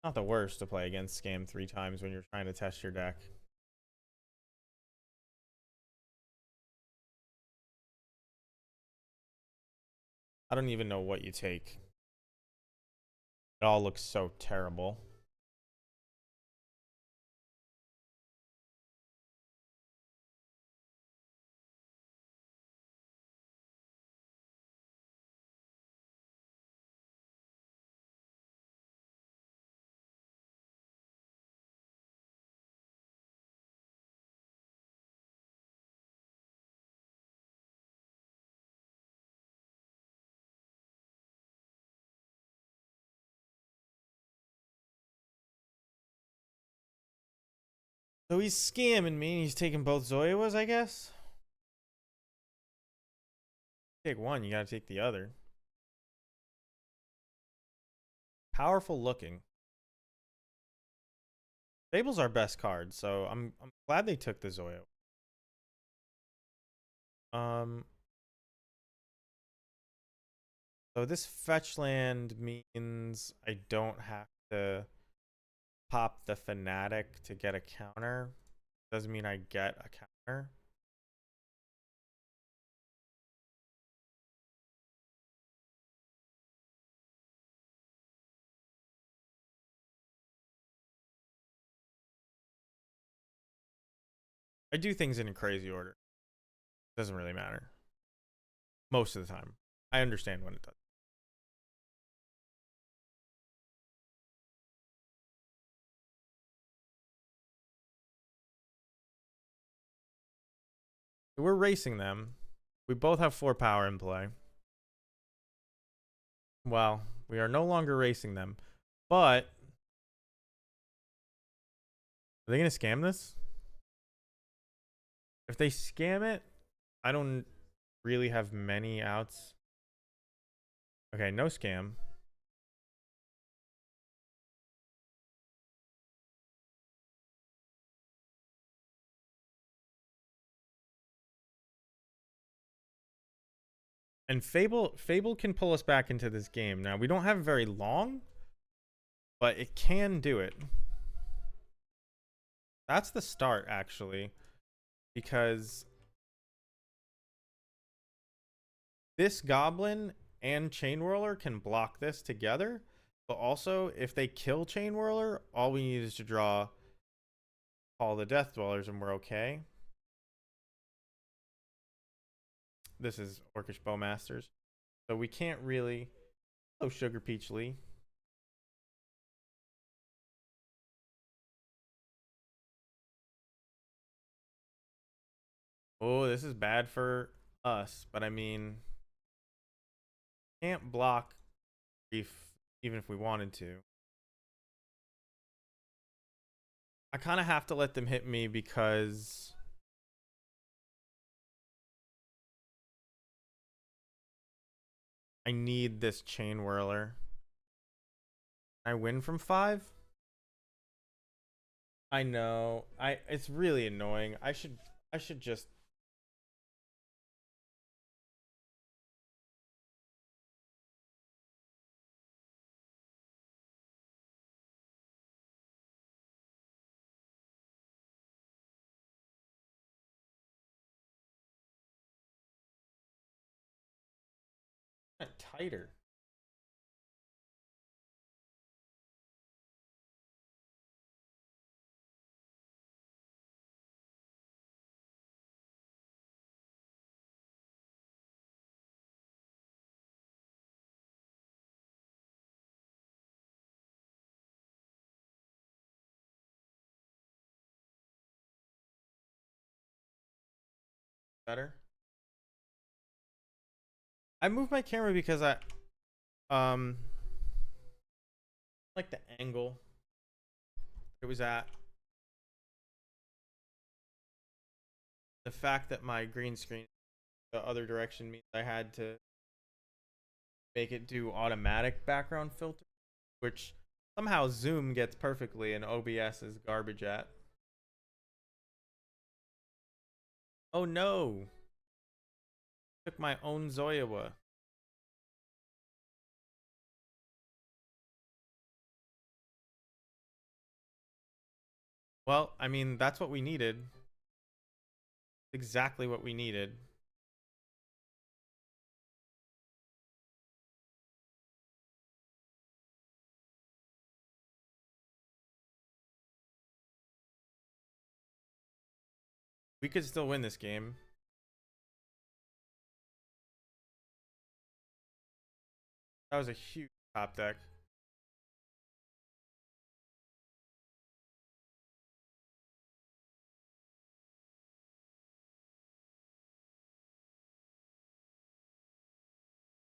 Not the worst to play against scam 3 times when you're trying to test your deck. I don't even know what you take. It all looks so terrible. So he's scamming me and he's taking both Zoyawas, I guess. Take one, you gotta take the other. Powerful looking. Fable's our best card, so I'm glad they took the Zoya. Um, so this fetch land means I don't have to pop the Fanatic to get a counter. Doesn't mean I get a counter. I do things in a crazy order. Doesn't really matter. Most of the time. I understand when it does. We're racing them. We both have 4 power in play. Well, we are no longer racing them. But are they going to scam this? If they scam it, I don't really have many outs. Okay, no scam. And Fable can pull us back into this game. Now, we don't have very long, but it can do it. That's the start, actually, because this Goblin and Chain Whirler can block this together, but also, if they kill Chain Whirler, all we need is to draw all the Death Dwellers and we're okay. This is Orcish Bowmasters. So we can't really... Oh, Sugar Peach Lee. Oh, this is bad for us, but I mean... Can't block Grief even if we wanted to. I kind of have to let them hit me because... I need this Chain Whirler. I win from 5? I know. It's really annoying. I should just... tighter. Better. I moved my camera because I like the angle it was at. The fact that my green screen the other direction means I had to make it do automatic background filter, which somehow Zoom gets perfectly and OBS is garbage at. Oh no! Took my own Zoyawa. Well, I mean, that's what we needed. Exactly what we needed. We could still win this game. That was a huge top deck.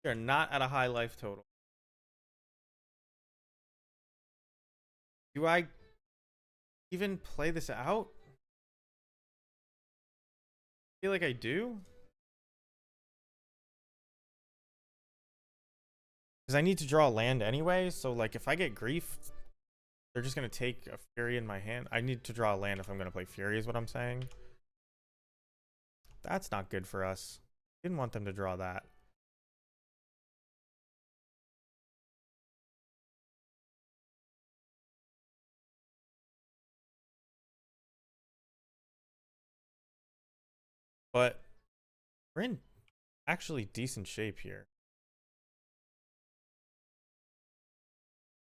We are not at a high life total. Do I even play this out? I feel like I do. Because I need to draw land anyway, so like if I get grief, They're just going to take a Fury in my hand. I need to draw a land if I'm going to play Fury is what I'm saying. That's not good for us. Didn't want them to draw that. But we're in actually decent shape here.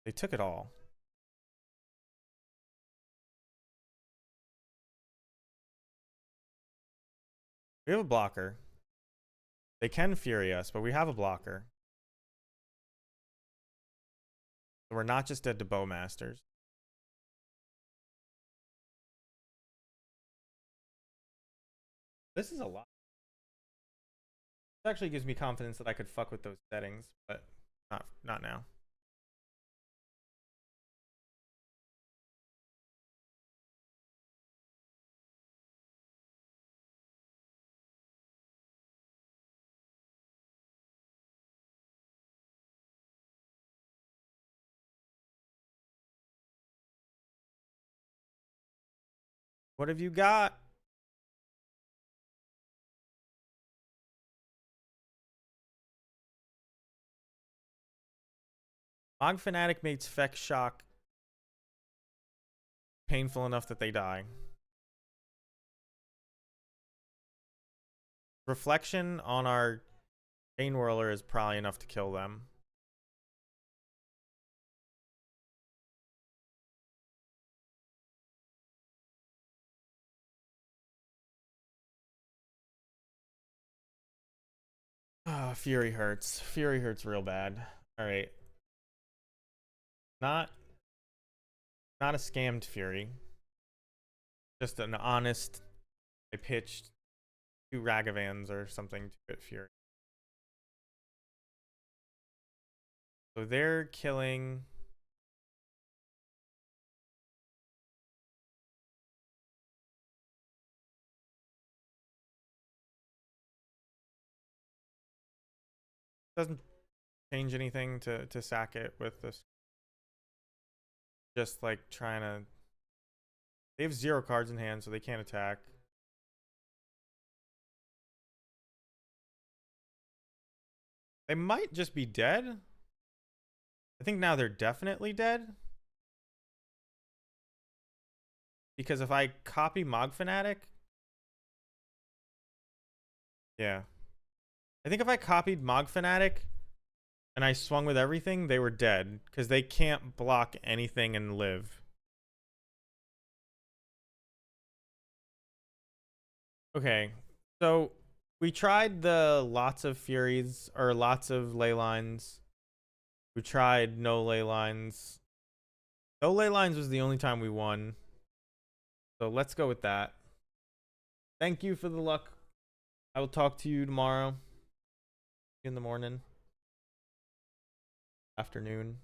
They took it all. We have a blocker. They can Fury us, but we have a blocker. So we're not just dead to Bowmasters. This is a lot. This actually gives me confidence that I could fuck with those settings, but not now. What have you got? Mog Fanatic makes Feck Shock painful enough that they die. Reflection on our Chain Whirler is probably enough to kill them. Fury hurts. Fury hurts real bad. All right. Not a scammed Fury. Just an honest. I pitched 2 Ragavans or something to get Fury. So they're killing. Doesn't change anything to sack it with this. Just like trying to. They have 0 cards in hand, so they can't attack. They might just be dead. I think now they're definitely dead. Because if I copy Mog Fanatic. Yeah. I think if I copied Mog Fanatic and I swung with everything, they were dead. Because they can't block anything and live. Okay. So we tried the lots of Furies or lots of ley lines. We tried no ley lines. No ley lines was the only time we won. So let's go with that. Thank you for the luck. I will talk to you tomorrow. In the morning. Afternoon.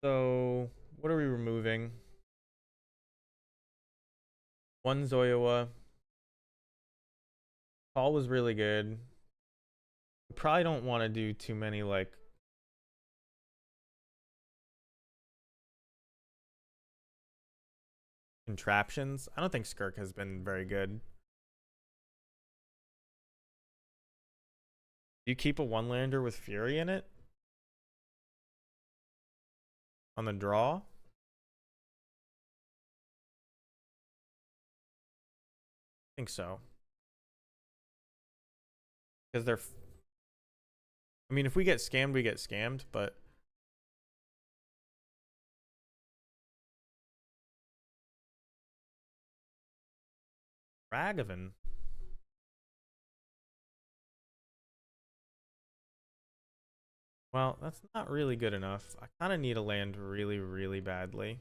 So what are we removing? 1 Zoyoa. Paul was really good. We probably don't want to do too many like contraptions. I don't think Skirk has been very good. Do you keep a 1-lander with Fury in it? On the draw? I think so. Because they're... I mean, if we get scammed, we get scammed, but... Ragavan. Well, that's not really good enough. I kind of need a land really, really badly.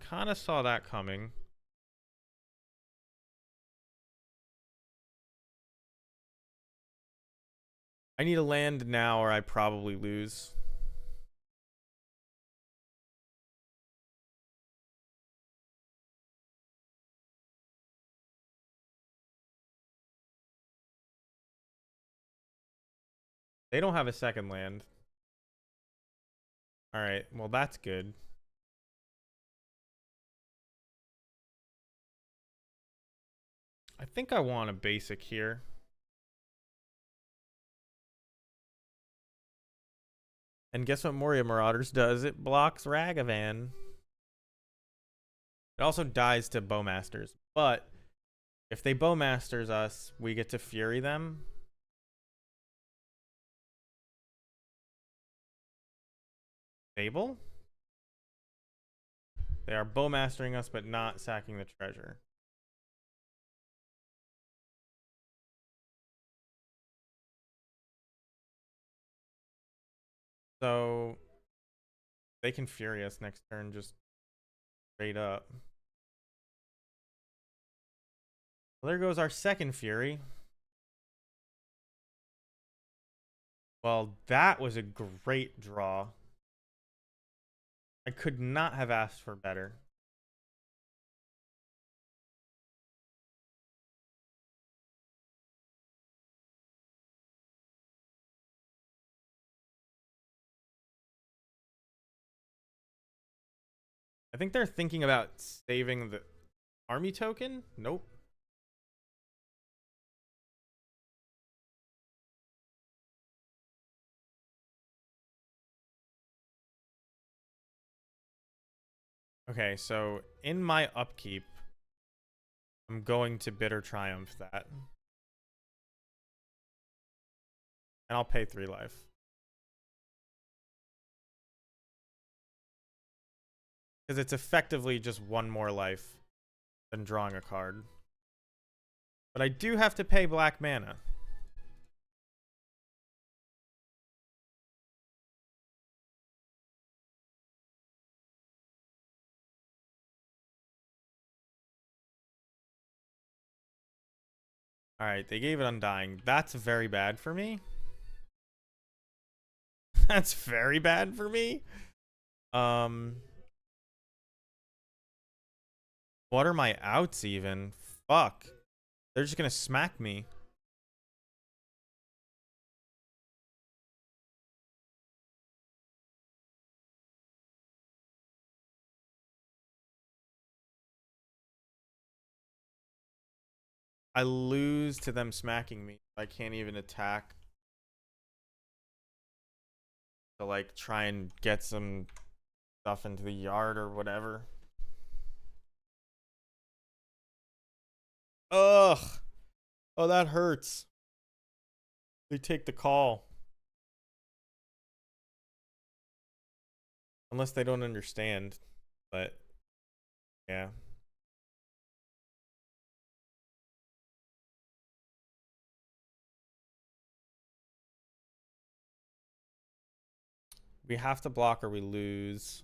Kind of saw that coming. I need a land now or I probably lose. They don't have a second land. All right, well that's good. I think I want a basic here. And guess what Moria Marauders does? It blocks Ragavan. It also dies to Bowmasters. But if they Bowmasters us, we get to Fury them. Fable? They are Bowmastering us, but not sacking the treasure. So they can Fury us next turn just straight up. Well, there goes our second Fury. Well, that was a great draw. I could not have asked for better. I think they're thinking about saving the army token. Nope. Okay, so in my upkeep, I'm going to Bitter Triumph that. And I'll pay 3 life. Because it's effectively just 1 more life than drawing a card. But I do have to pay black mana. Alright, they gave it Undying. That's very bad for me. That's very bad for me. What are my outs even? Fuck. They're just gonna smack me. I lose to them smacking me. I can't even attack to like try and get some stuff into the yard or whatever. Ugh. Oh, that hurts. They take the call. Unless they don't understand. But yeah. We have to block or we lose.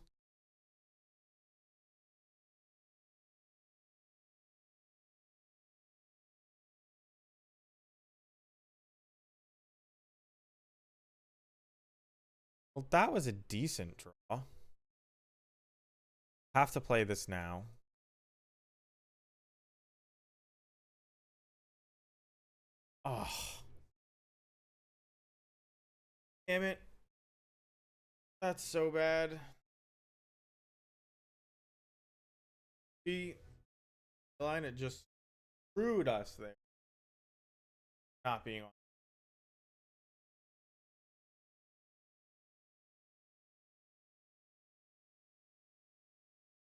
Well, that was a decent draw. Have to play this now. Oh. Damn it. That's so bad. The line it just screwed us there. Not being on.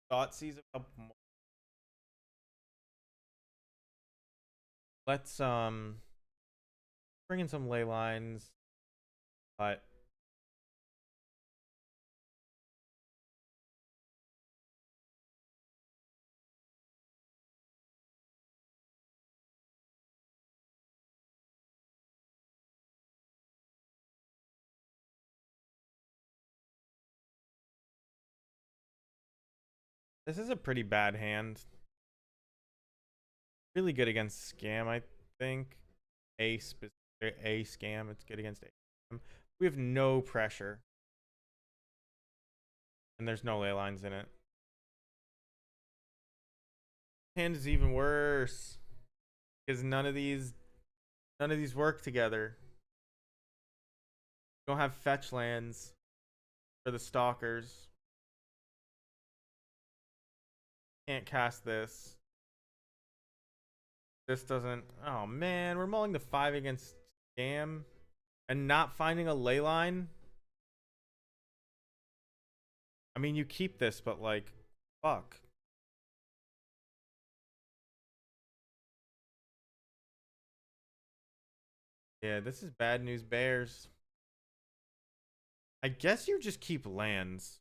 Thought sees a couple more. Let's bring in some ley lines. But this is a pretty bad hand. Really good against scam, I think. A scam. It's good against a scam. We have no pressure. And there's no ley lines in it. Hand is even worse. Because none of these work together. Don't have fetch lands for the stalkers. Can't cast this. This doesn't. Oh man, we're mulling the 5 against Scam and not finding a ley line. I mean, you keep this, but like, fuck. Yeah, this is bad news bears. I guess you just keep lands.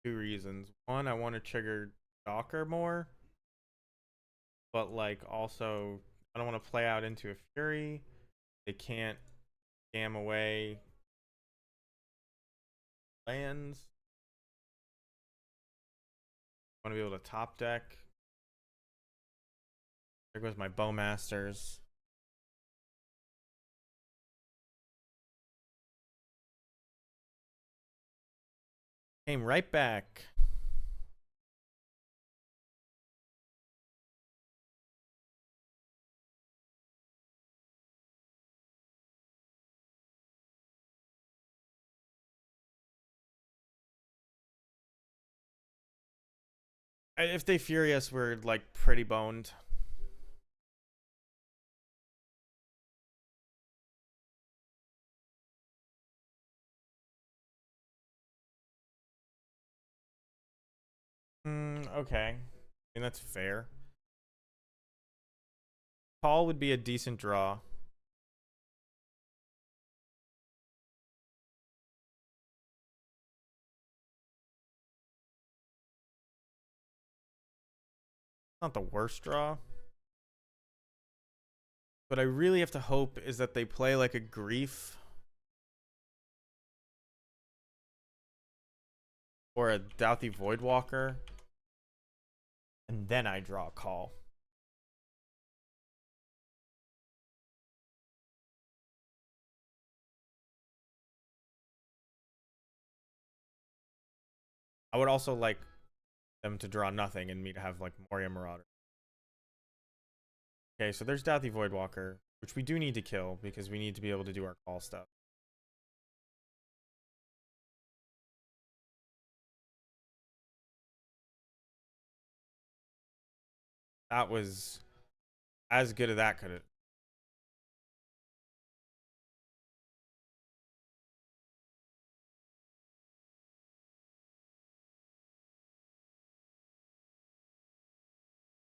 Two reasons. One, I want to trigger Stalker more. But like also I don't want to play out into a Fury. They can't scam away lands. I want to be able to top deck. There goes my Bowmasters. Came right back. If they Furious, we're like pretty boned. Okay. I mean, that's fair. Call would be a decent draw. Not the worst draw. But I really have to hope is that they play like a Grief or a Doughty Voidwalker, and then I draw a call. I would also like them to draw nothing and me to have like Moria Marauder. Okay, so there's Doughty Voidwalker, which we do need to kill because we need to be able to do our call stuff. That was as good as that could have.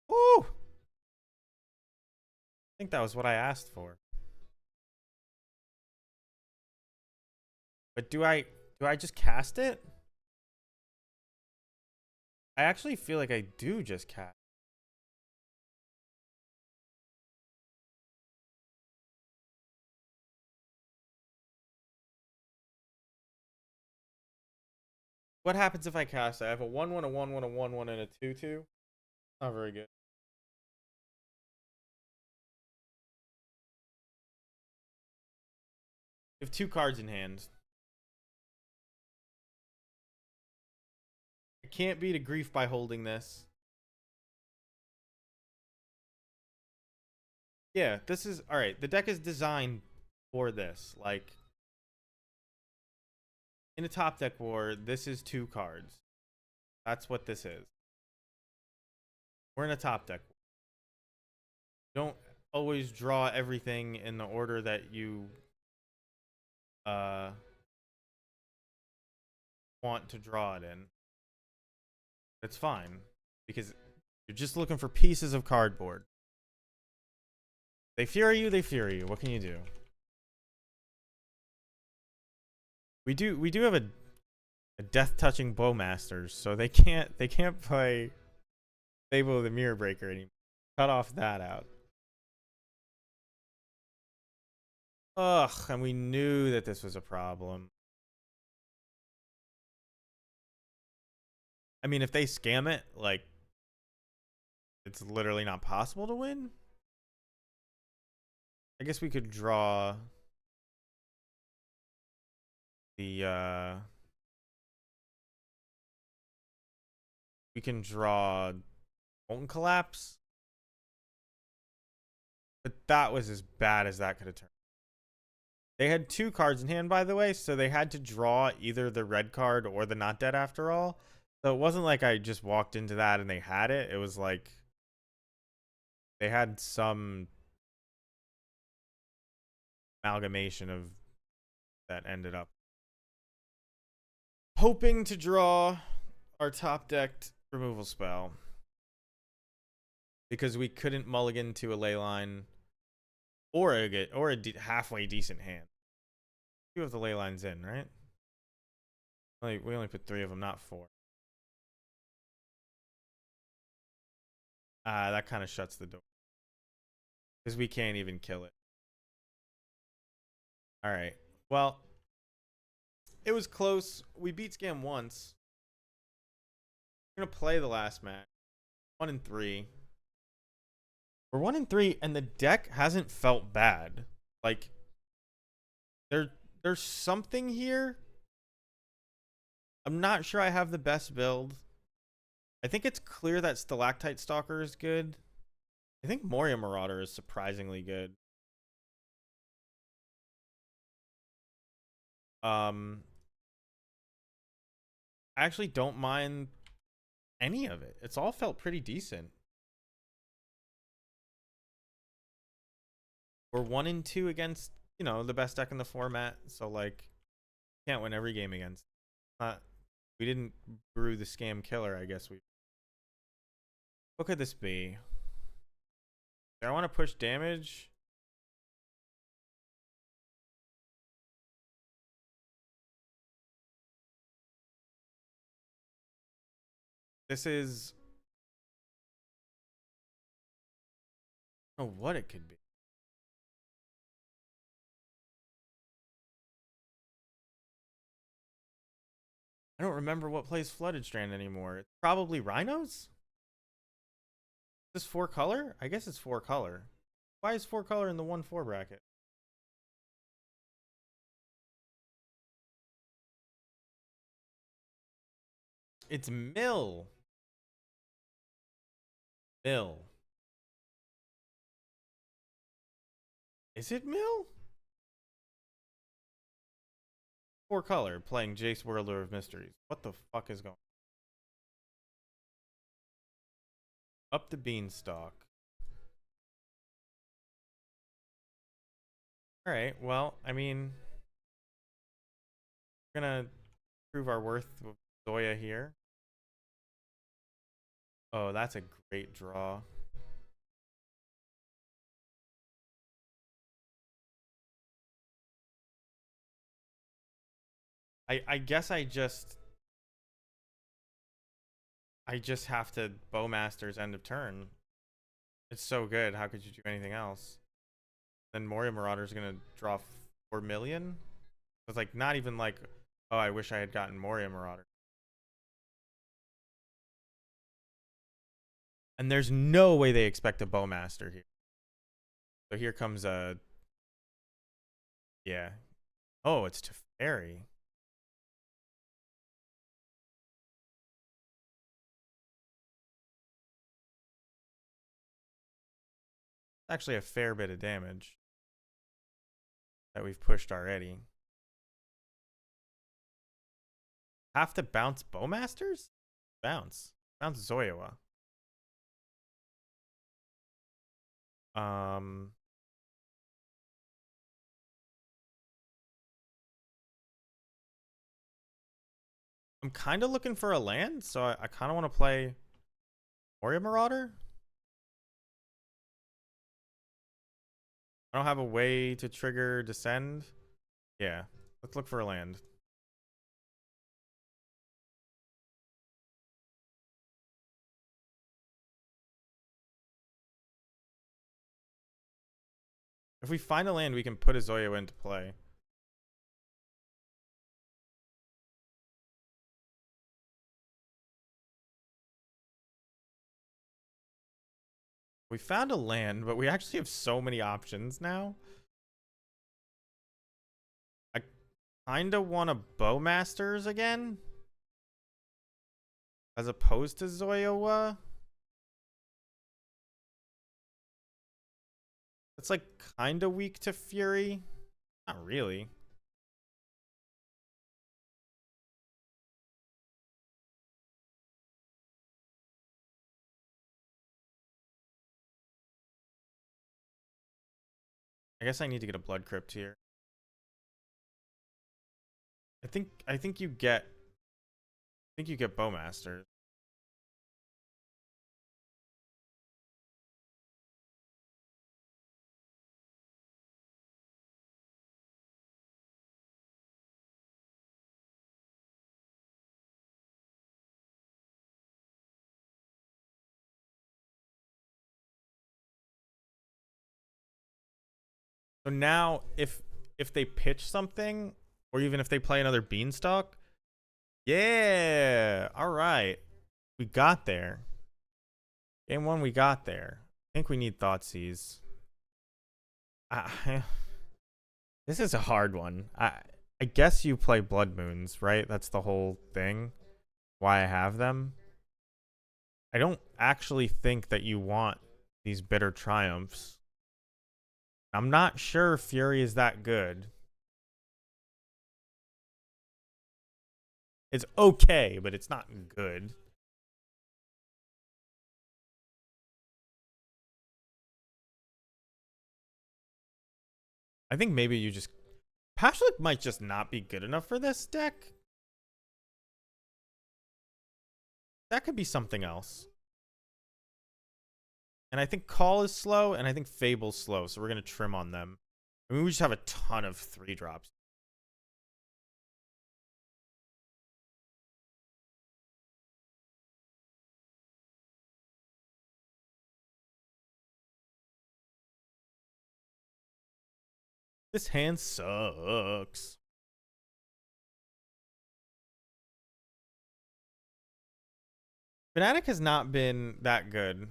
Woo! I think that was what I asked for. But do I just cast it? I actually feel like I do just cast. What happens if I cast it? I have a 1/1, a 1/1, a 1/1, and a 2/2. Not very good. You have 2 cards in hand. I can't beat a Grief by holding this. Yeah, this is all right. The deck is designed for this. Like in a top deck war, this is 2 cards. That's what this is. We're in a top deck. Don't always draw everything in the order that you want to draw it in. It's fine because you're just looking for pieces of cardboard. They fury you, they fury you. What can you do? We do have a death touching Bowmasters, so they can't play Fable of the Mirror Breaker anymore. Cut off that out. Ugh, and we knew that this was a problem. I mean, if they scam it, like it's literally not possible to win. I guess we could draw the we can draw Molten Collapse. But that was as bad as that could have turned. They had 2 cards in hand, by the way, so they had to draw either the red card or the not dead after all. So it wasn't like I just walked into that and they had it. It was like they had some amalgamation of that ended up hoping to draw our top decked removal spell because we couldn't mulligan to a ley line or a halfway decent hand. 2 of the ley lines in, right? We only put 3 of them, not 4. That kind of shuts the door because we can't even kill it. All right. Well, it was close. We beat Scam once. We're gonna play the last match. 1-3. We're 1-3, and the deck hasn't felt bad. Like there's something here. I'm not sure I have the best build. I think it's clear that Stalactite Stalker is good. I think Moria Marauder is surprisingly good. I actually don't mind any of it. It's all felt pretty decent. We're 1-2 against, you know, the best deck in the format, so like can't win every game against. We didn't brew the Scam Killer, I guess we. What could this be? Do I want to push damage? This is. I don't know what it could be. I don't remember what plays Flooded Strand anymore. It's probably Rhinos? Is this 4 color? I guess it's 4 color. Why is 4 color in the 1-4 bracket? It's Mill. Mill. Is it Mill? 4 color playing Jace Whirler of Mysteries. What the fuck is going on? Up the Beanstalk. Alright, well, I mean, we're gonna prove our worth with Zoya here. Oh, that's a great draw. I guess I just have to Bowmaster's end of turn. It's so good. How could you do anything else? Then Moria Marauder's gonna draw 4 million. It's like not even like, oh, I wish I had gotten Moria Marauder. And there's no way they expect a Bowmaster here. So here comes a, yeah. Oh, it's Teferi. Actually a fair bit of damage that we've pushed already. Have to bounce Bowmasters? Bounce Zoyawa. I'm kind of looking for a land, so I kind of want to play Moria Marauder. I don't have a way to trigger Descend. Yeah, let's look for a land. If we find a land, we can put a Zoya into play. We found a land, but we actually have so many options now. I kind of want a Bowmasters again, as opposed to Zoyawa. It's like kind of weak to Fury. Not really. I guess I need to get a Blood Crypt here. I think you get Bowmasters. So now if they pitch something, or even if they play another Beanstalk, yeah, all right, we got there. Game one, we got there. I think we need Thoughtseize. This is a hard one. I guess you play Blood Moons, right? That's the whole thing. Why I have them. I don't actually think that you want these Bitter Triumphs. I'm not sure Fury is that good. It's okay, but it's not good. I think maybe you just... Pashlik might just not be good enough for this deck. That could be something else. And I think Call is slow, and I think Fable's slow, so we're going to trim on them. I mean, we just have a ton of 3-drops. This hand sucks. Fnatic has not been that good.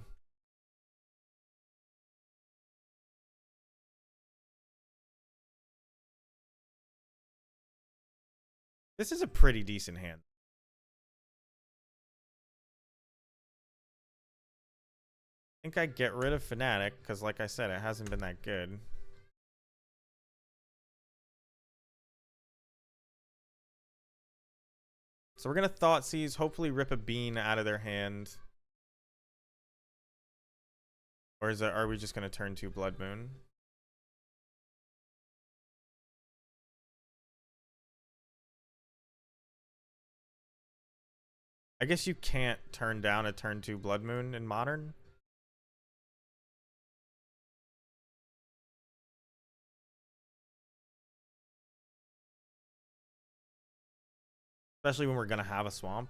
This is a pretty decent hand. I think I get rid of Fnatic, because like I said, it hasn't been that good. So we're going to Thoughtseize, hopefully rip a bean out of their hand. Or are we just going to turn 2 Blood Moon? I guess you can't turn down a turn 2 Blood Moon in Modern. Especially when we're going to have a swamp.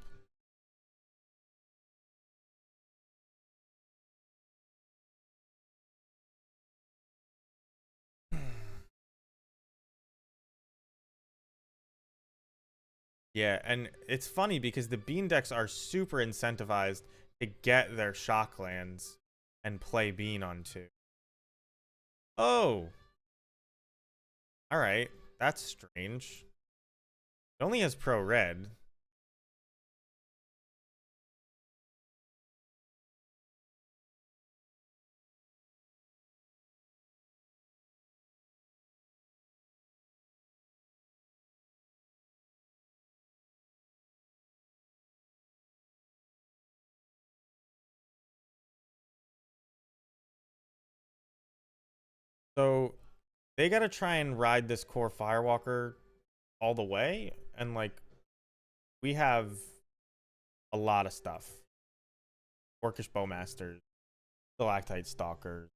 Yeah, and it's funny because the Bean decks are super incentivized to get their shock lands and play Bean on 2. Oh! Alright, that's strange. It only has pro red. So they gotta try and ride this core Firewalker all the way, and like we have a lot of stuff. Orcish Bowmasters, Stalactite Stalkers.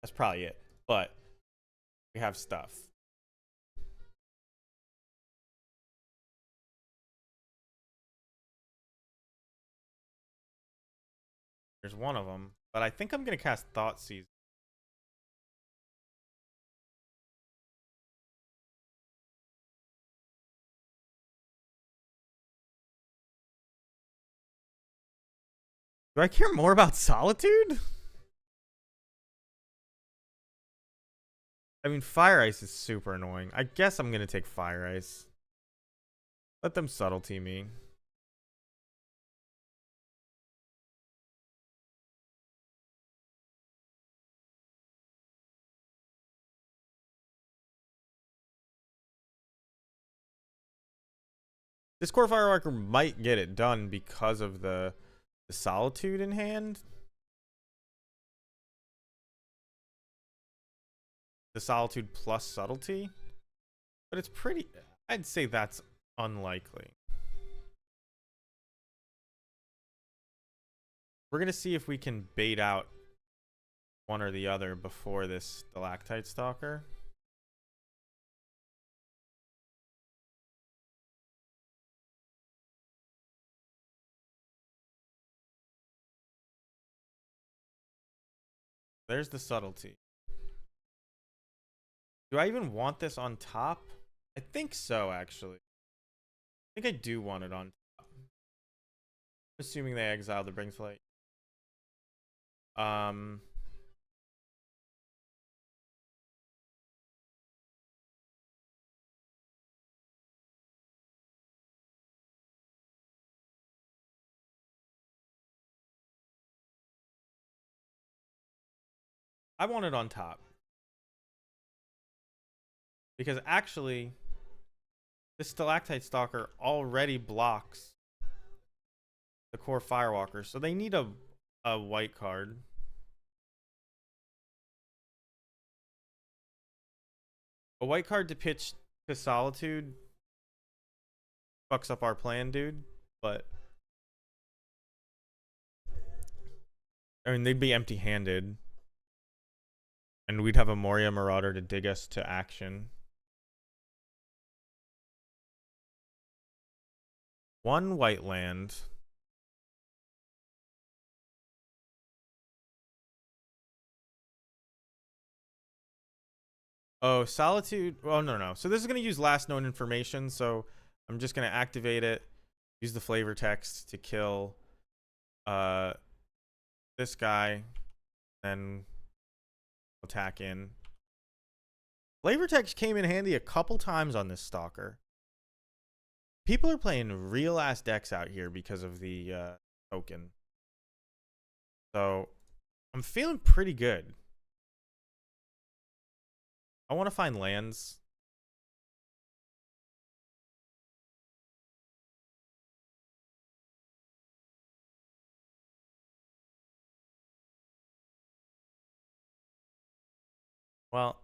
That's probably it. But we have stuff. There's one of them, but I think I'm gonna cast Thoughtseize. Do I care more about Solitude? I mean, Fire Ice is super annoying. I guess I'm gonna take Fire Ice. Let them subtlety me. This core Firewalker might get it done because of the Solitude in hand. The Solitude plus Subtlety. But it's pretty... I'd say that's unlikely. We're going to see if we can bait out one or the other before this Stalactite Stalker. There's the Subtlety. Do I even want this on top? I think so, actually. I think I do want it on top. Assuming they exile the Bringflight. I want it on top. Because actually, this Stalactite Stalker already blocks the core Firewalker. So they need a white card. A white card to pitch to Solitude fucks up our plan, dude. But I mean, they'd be empty-handed. And we'd have a Moria Marauder to dig us to action. One white land. Oh, Solitude. Oh, no. So this is going to use last known information. So I'm just going to activate it. Use the flavor text to kill this guy. Then attack in. Flavor text came in handy a couple times on this Stalker. People are playing real ass decks out here because of the token. So I'm feeling pretty good. I want to find lands. Well,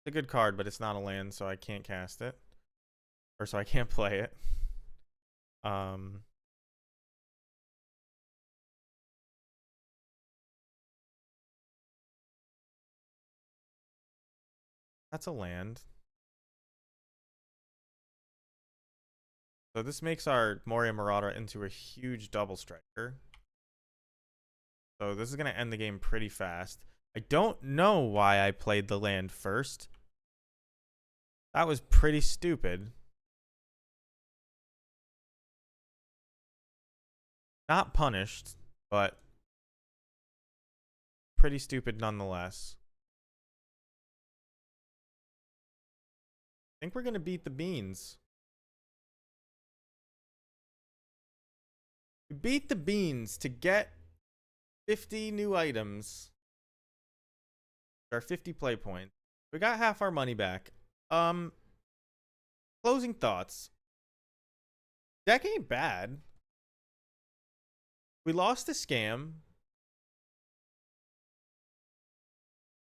it's a good card, but it's not a land, so I can't cast it. Or so I can't play it. That's a land. So this makes our Moria Marauder into a huge double striker. So this is going to end the game pretty fast. I don't know why I played the land first. That was pretty stupid. Not punished, but pretty stupid nonetheless. I think we're going to beat the beans. We beat the beans to get 50 new items. Our 50 play points. We got half our money back. Closing thoughts. Deck ain't bad. We lost the scam.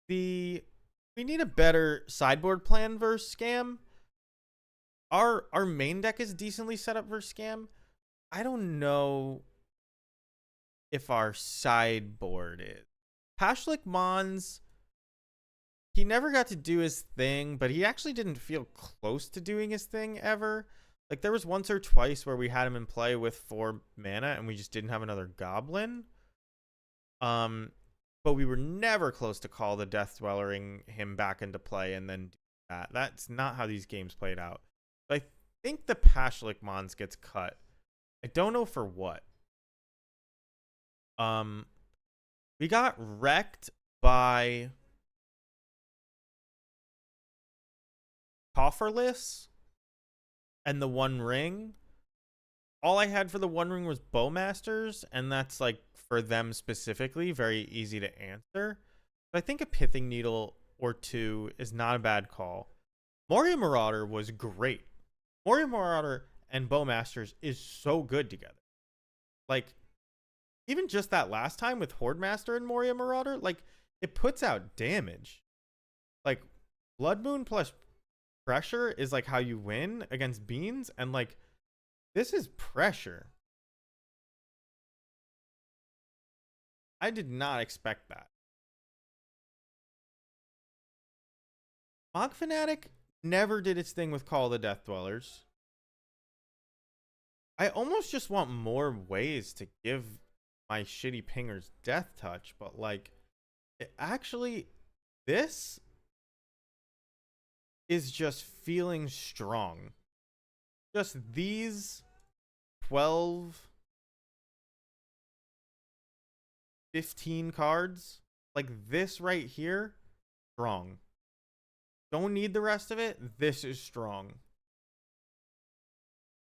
We need a better sideboard plan versus scam. Our main deck is decently set up versus scam. I don't know if our sideboard is. Pashlik Mons, he never got to do his thing, but he actually didn't feel close to doing his thing ever. Like, there was once or twice where we had him in play with 4 mana and we just didn't have another goblin. But we were never close to call the Death Dwellering him back into play and then do that. That's not how these games played out. But I think the Pashlik Mons gets cut. I don't know for what. We got wrecked by Cofferless and the One Ring. All I had for the One Ring was Bowmasters, and that's like for them specifically very easy to answer. But I think a Pithing Needle or 2 is not a bad call. Moria Marauder was great. Moria Marauder and Bowmasters is so good together. Like, even just that last time with Horde Master and Moria Marauder, like, it puts out damage. Like, Blood Moon plus pressure is like how you win against Beans, and like, this is pressure. I did not expect that. Mog Fanatic never did its thing with Call of the Death Dwellers. I almost just want more ways to give my shitty pingers death touch, but like, it actually, this is just feeling strong. Just these 12, 15 cards, like this right here, strong. Don't need the rest of it. This is strong.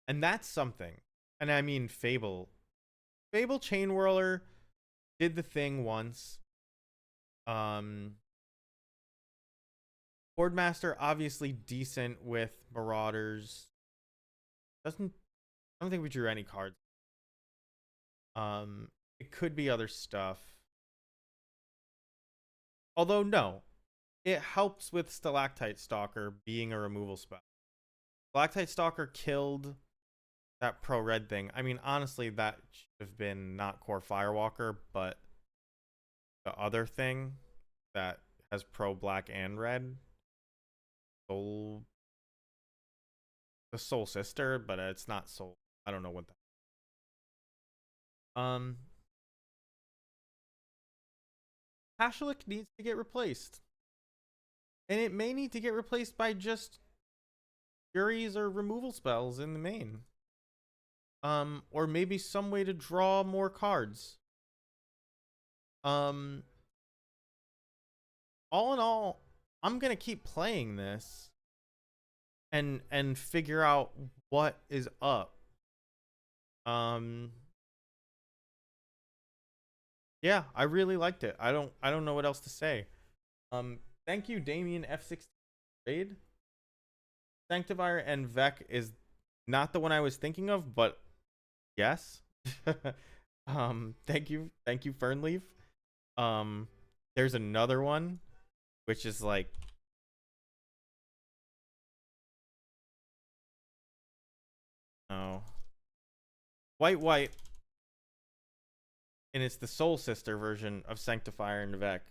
And that's something. And I mean, Fable Chain Whirler did the thing once. Horde Master obviously decent with Marauders. I don't think we drew any cards. It could be other stuff. Although no, it helps with Stalactite Stalker being a removal spell. Stalactite Stalker killed that pro red thing. I mean, honestly, that should have been not Core Firewalker, but the other thing that has pro black and red. The Soul Sister, but it's not Soul. I don't know what that. Pashalik needs to get replaced. And it may need to get replaced by just Furies or removal spells in the main. Or maybe some way to draw more cards. All in all, I'm gonna keep playing this and figure out what is up. Yeah, I really liked it. I don't know what else to say. Thank you, Damien F16 trade. Sanctifier and Vec is not the one I was thinking of, but yes. Thank you, Fernleaf. There's another one, which is like, oh, white, and it's the Soul Sister version of Sanctifier and Vec.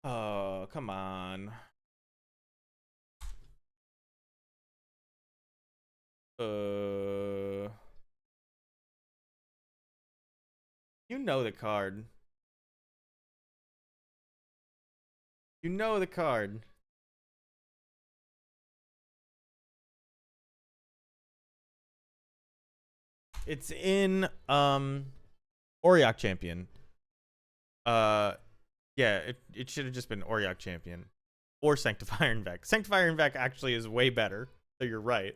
Oh, come on. You know the card. You know the card. It's in Auriok Champion. Yeah, it should have just been Auriok Champion or Sanctifier and Vec. Sanctifier and Vec actually is way better. So you're right.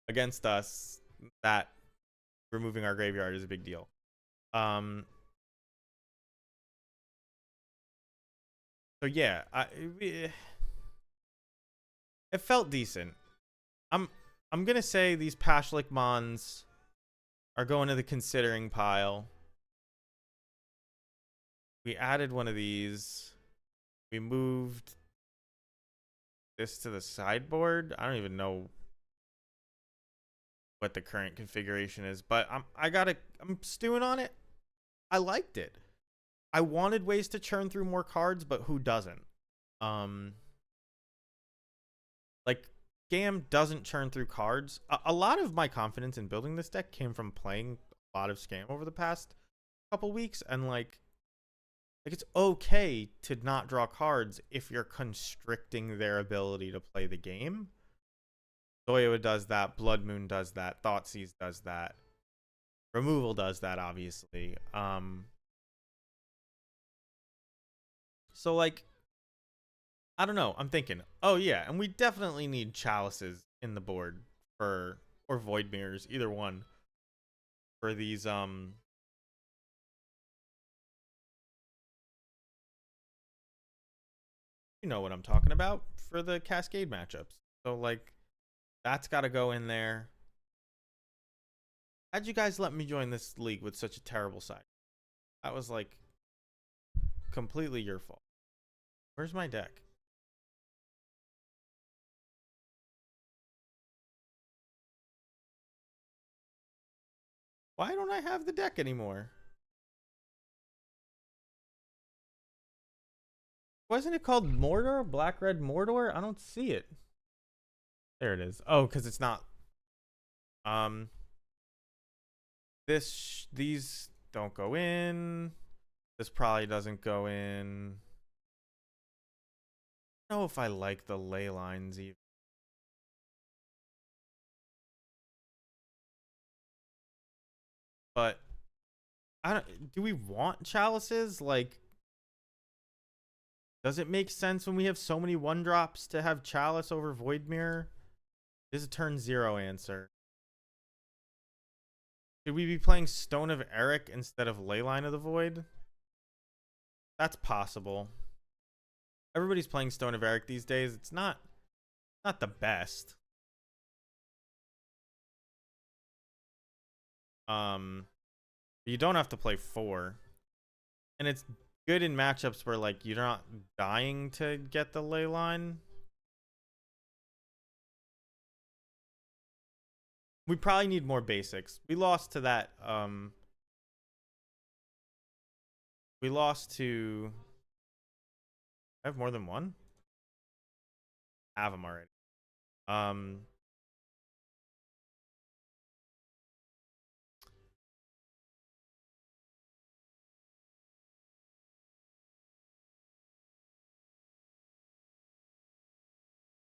Against us, that removing our graveyard is a big deal. So yeah, it felt decent. I'm gonna say these Pashlik Mons are going to the considering pile. We added one of these. We moved this to the sideboard. I don't even know what the current configuration is, but I'm stewing on it. I liked it. I wanted ways to churn through more cards, but who doesn't? Like, Scam doesn't churn through cards. A lot of my confidence in building this deck came from playing a lot of Scam over the past couple weeks, and like it's okay to not draw cards if you're constricting their ability to play the game. Zoya does that, Blood Moon does that, Thoughtseize does that, Removal does that, obviously. So like, I don't know, I'm thinking, oh yeah, and we definitely need Chalices in the board or Void Mirrors, either one, for these you know what I'm talking about, for the Cascade matchups. So like that's got to go in there. How'd you guys let me join this league with such a terrible side? That was like completely your fault. Where's my deck? Why don't I have the deck anymore? Wasn't it called Mordor? Black Red Mordor? I don't see it. There it is. Oh, because it's not. These don't go in. This probably doesn't go in. I don't know if I like the ley lines even. But I don't. Do we want chalices? Like, does it make sense when we have so many 1-drops to have chalice over Void Mirror? This is a turn 0 answer. Should we be playing Stone of Eric instead of Leyline of the Void? That's possible. Everybody's playing Stone of Eric these days. It's not the best. You don't have to play 4. And it's good in matchups where like you're not dying to get the ley line. We probably need more basics. We lost to that we lost to I have more than one? I have them already.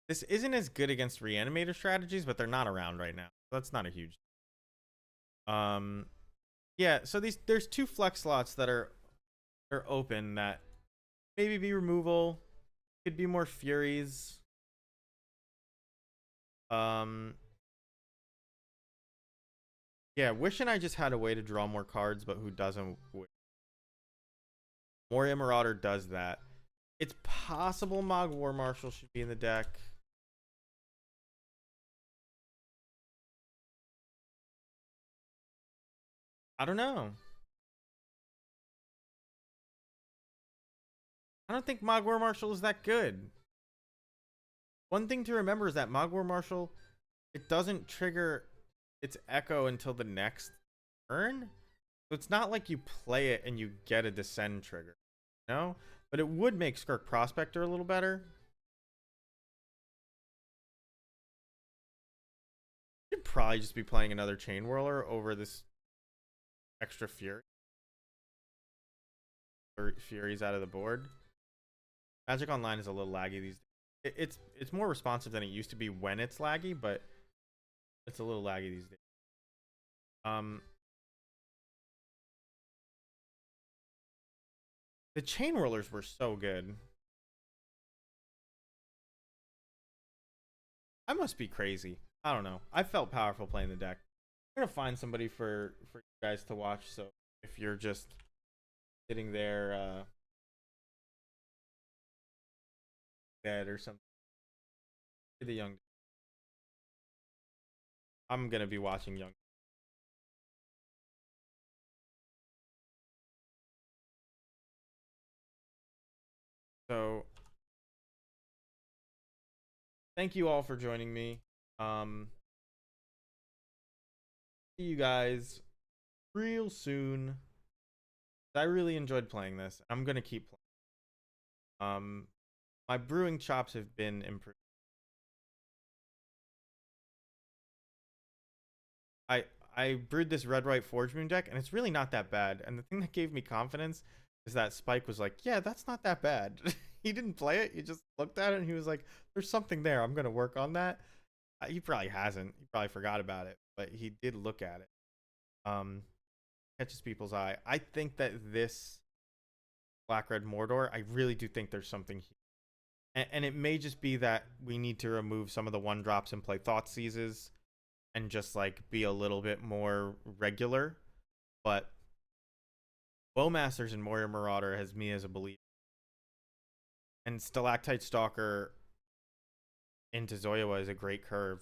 This isn't as good against reanimator strategies, but they're not around right now. So that's not a huge. Yeah, so there's 2 flex slots that are open that maybe be removal, could be more Furies. Yeah, wishing I just had a way to draw more cards, but who doesn't? Moria Marauder does that. It's possible Mog War Marshal should be in the deck. I don't know. I don't think Mog War Marshal is that good. One thing to remember is that Mog War Marshal, it doesn't trigger its echo until the next turn. So it's not like you play it and you get a descend trigger. No? But it would make Skirk Prospector a little better. You'd probably just be playing another Chain Whirler over this extra Fury. Or Furies out of the board. Magic Online is a little laggy these days. It's more responsive than it used to be when it's laggy, but it's a little laggy these days. The Chain Whirlers were so good. I must be crazy. I don't know. I felt powerful playing the deck. I'm gonna find somebody for you guys to watch. So if you're just sitting there dead or something, the young. I'm gonna be watching young. So thank you all for joining me. See you guys real soon. I really enjoyed playing this. I'm gonna keep playing. My brewing chops have been improved. I brewed this red white Forge Moon deck, and it's really not that bad. And the thing that gave me confidence is that Spike was like, "Yeah, that's not that bad." He didn't play it. He just looked at it and he was like, "There's something there. I'm gonna work on that." He probably hasn't. He probably forgot about it, but he did look at it. Catches people's eye. I think that this Black Red Mordor, I really do think there's something here. And it may just be that we need to remove some of the 1-drops and play Thought Seizes and just like be a little bit more regular. But Bowmasters and Moria Marauder has me as a believer. And Stalactite Stalker into Zoyoa is a great curve.